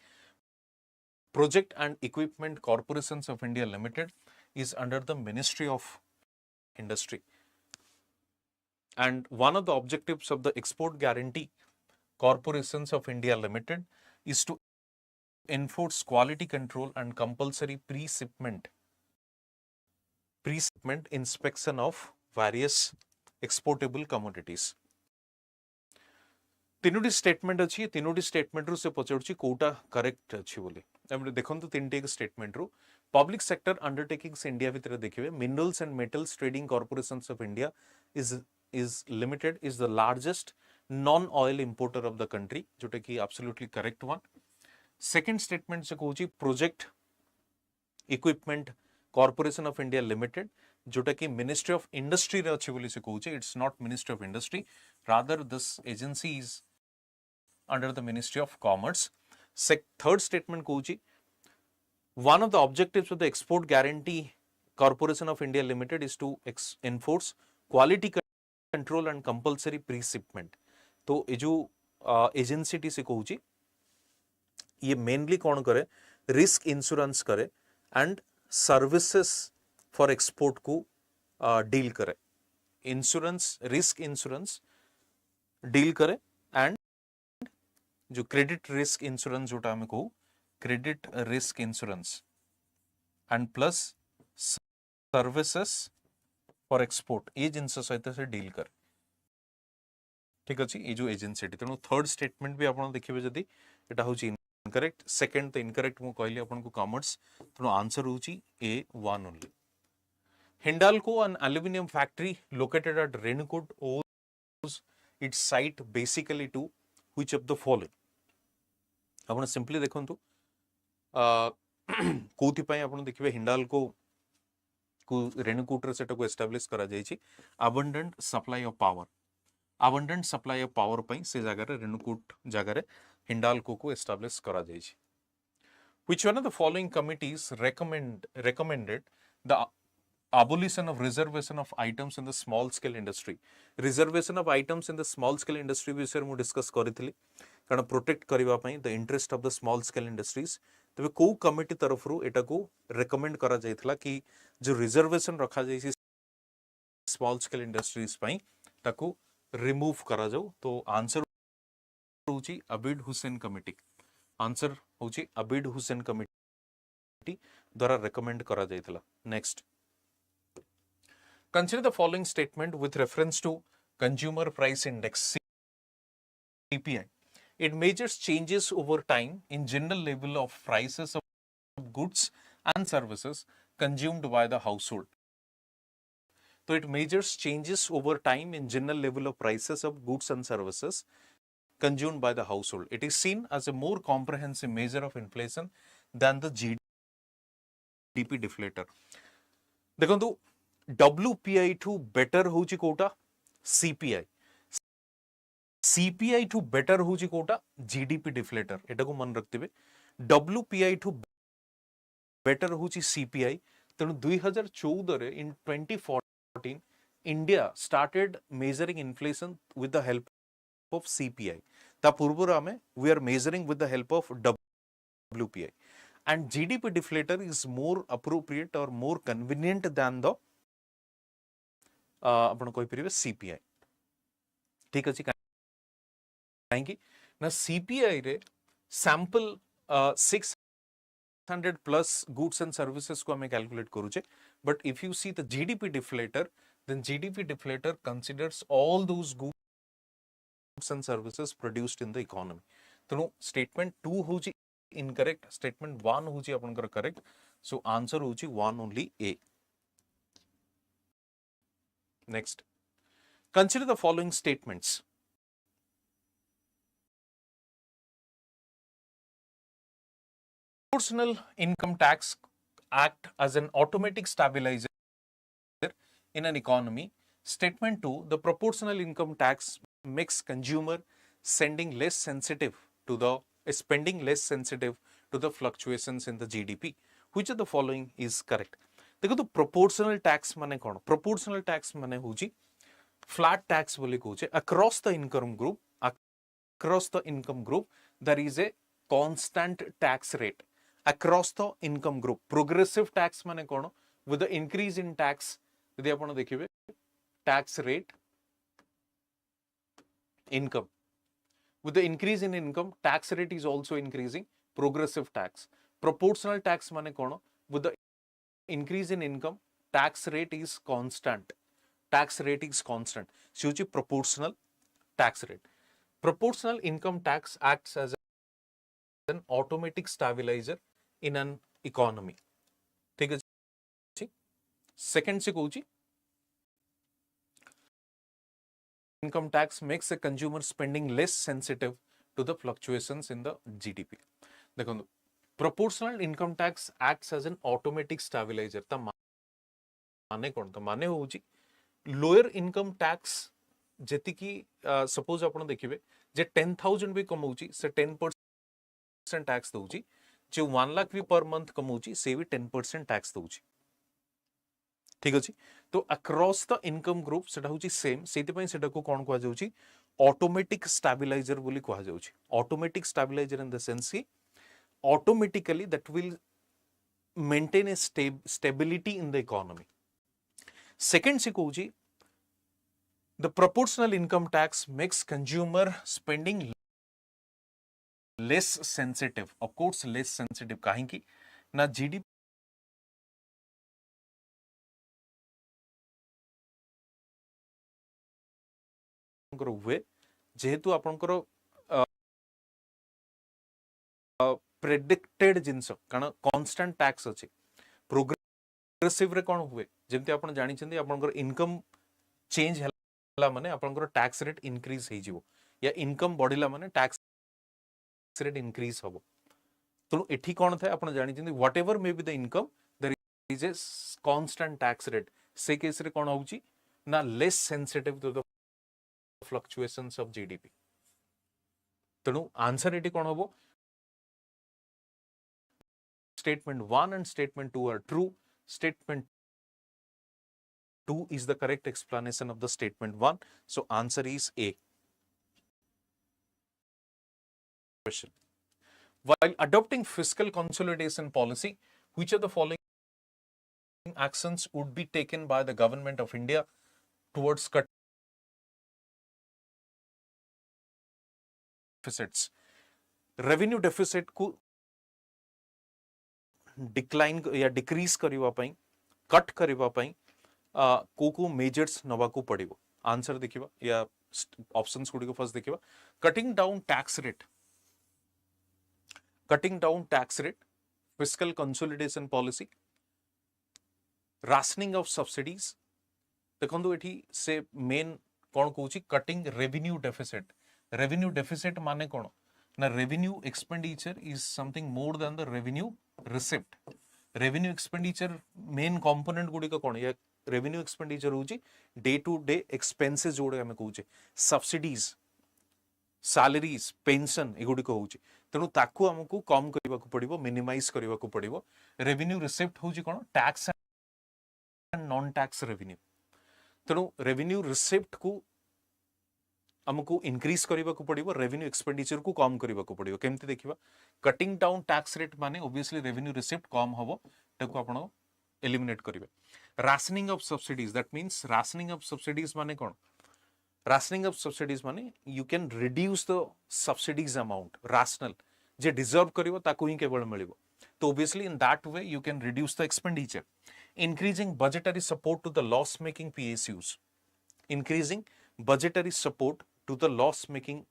Project and Equipment Corporations of India Limited is under the Ministry of Industry. And one of the objectives of the Export Guarantee Corporations of India Limited is to enforce quality control and compulsory pre-shipment inspection of various exportable commodities. तीनोटी statement अछि. तीनोटी statement रु से पचरछि Kota correct अछि बोली. एमरे देखंतु तीनटे स्टेटमेंट रु पब्लिक सेक्टर अंडरटेकिंग्स इंडिया भितर देखिबे minerals and metals trading corporations of India is limited is the largest non-oil importer of the country, जोटा कि absolutely correct one. Second statement से कहूची Project Equipment Corporation of India Limited, जोटा कि ministry of industry रे अछि बोली से कहूचे it's not ministry of industry rather this agency is under the ministry of commerce third statement कहूची one of the objectives of the export guarantee corporation of India limited is to enforce quality control and compulsory pre-shipment तो ये जो agency T से कहूची ये mainly कौन करे risk insurance करे and services for export को डील करे इंश्योरेंस रिस्क इंश्योरेंस डील करे एंड जो क्रेडिट रिस्क इंश्योरेंस जोटा हमें कहू credit risk insurance and plus services for export ये जिनस सहित से डील करे ठीक अच्छे ये जो एजेंसी तेणु थर्ड स्टेटमेंट भी आप देखिए जदि एटा हूँ इनकरेक्ट सेकेंड तो इनकरेक्ट मुझे कहली आपको कॉमर्स तेणु आंसर हूँ A one only Hindalco an aluminium factory located at Renukoot owes its site basically to which of the following आप सिंपली देखु कौन आप देखिए हिंडाल्को को रेणुकूट से एस्टाब्लिश करा abundant supply of power abundant supply of power ପାଇଁ से जगह रेणुकूट जगह हिंडाल्को को एस्टाब्लिश करा जायछि which one of the following committees recommended the abolition of reservation of items in the small scale industry reservation of items in the small scale industry विषय मु discuss करिथिली कारण protect करबा पई the interest of the small scale industries तबे को committee तरफ रु एटा को रेकमेंड करा जायथला कि जो रिजर्वेशन रखा जायछि स्मॉल स्केल इंडस्ट्रीज पई ताको रिमूव करा जाऊ तो आंसर होची अबीड हुसैन कमिटी आंसर होची अबीड हुसैन कमिटी द्वारा रेकमेंड करा जायथला next consider the following statement with reference to consumer price index CPI it measures changes over time in general level of prices of goods and services consumed by the household. So it measures changes over time in general level of prices of goods and services consumed by the household. It is seen as a more comprehensive measure of inflation than the GDP deflator. देखो WPI ठू better होची Kota CPI CPI ठू better होची Kota GDP deflator एटा को मन रखते WPI ठू better होची CPI तेणु 2014 रे in 2014 India started measuring inflation with the help of CPI ता पूर्वर आमे we are measuring with the help of WPI and GDP deflator is more appropriate or more convenient than the आपण कोई परिवे CPI ठीक अछि काहेकि ना CPI रे sample 600 plus goods and services को हमें कैलकुलेट करूचे but if you see the GDP deflator then GDP deflator considers all those goods and services produced in the economy तेणु statement 2 होची incorrect statement 1 होची आपनकर correct so answer होची 1 only A next consider the following statements proportional income tax act as an automatic stabilizer in an economy. Statement 2, the proportional income tax makes consumer spending less sensitive to the fluctuations in the GDP. Which of the following is correct? देखो तो proportional tax माने कौन? Proportional tax माने होची flat tax बोले कोचे across the income group there is a constant tax rate across the income group. Progressive tax माने कौन? With the increase in tax यदि आपण देखिबे tax rate income with the increase in income tax rate is also increasing progressive tax proportional tax माने कौन with the increase in income tax rate is constant so which proportional tax rate proportional income tax acts as an automatic stabilizer in an economy ठीक है second से कहूची income tax makes a consumer spending less sensitive to the fluctuations in the GDP. देखो proportional income tax acts as an automatic stabilizer. माने कोन तो माने होउची lower income tax जेति की सपोज आपण देखिबे जे 10,000 भी कमाउची से 10% टैक्स दउची जे 1 लाख भी पर मंथ कमाउची से भी 10% टैक्स दउची ठीक अछि तो अक्रॉस द इनकम ग्रुप सेटा होची सेम सेति पई सेटा को कोन कहआ जाउची ऑटोमेटिक स्टेबलाइजर बोली कहआ जाउची automatic stabiliser in the sense की automatically that will maintain a stability in the economy. Second se कहउची the proportional income tax makes consumer spending less sensitive, of course less sensitive काहे की ना GDP हुए जेहेतु आपनकर प्रेडिक्टेड जिनस कारण constant tax अछि progressive रे कोन हुए जेमति आपण जानि छथि आपनकर इनकम चेंज हला माने आपनकर टैक्स रेट इंक्रीज हे जिवो या इनकम बढ़िला माने टैक्स रेट इंक्रीज होबो तो एठी कोन थाय आपण जानि छथि whatever may be the income there is a constant tax rate से केस रे कोन होउची ना less sensitive to the fluctuations of GDP तणु आंसर एठी कोन होबो statement 1 and statement 2 are true. Statement 2 is the correct explanation of the statement 1. So answer is A. Question. While adopting fiscal consolidation policy, which of the following actions would be taken by the government of India towards cutting deficits? Revenue deficit को decline या decrease करिवा पई cut करिवा पई को measures नवा को पड़िबो answer देखिबा या options गुडी को फर्स्ट देखिबा cutting down tax rate fiscal consolidation policy rationing of subsidies देखंतु एठी से मेन कोन कहूची कटिंग रेवेन्यू डेफिसिट माने कोन ना revenue expenditure is something more than the revenue receipt revenue expenditure main component गुडी कोन या रेवेन्यू एक्सपेंडिचर होची डे टू डे एक्सपेंसेस जोडे हम कहूचे सब्सिडीज सैलरीज पेंशन एगुडी को होची तेनु ताकू हमकू कम करबा को पड़िबो मिनिमाइज करबा को पड़िबो रेवेन्यू रिसिप्ट होची कोन tax and non tax revenue तेनु रेवेन्यू रिसिप्ट को हमको इंक्रीज करबा को पड़िबो रेवेन्यू एक्सपेंडिचर को कम करबा को पड़िबो केमति देखिबा कटिंग डाउन टैक्स रेट माने ऑब्वियसली रेवेन्यू रिसिप्ट कम होबो ताको आपण एलिमिनेट करिवे rationing of subsidies that means rationing of subsidies माने कोन राशनिंग ऑफ सब्सिडीज माने you can reduce the subsidies amount rational जे डिजर्व करिवो ताको ही केवल मिलिबो तो obviously in that way you can reduce the expenditure increasing budgetary support to the loss making PSUs increasing budgetary support to the loss making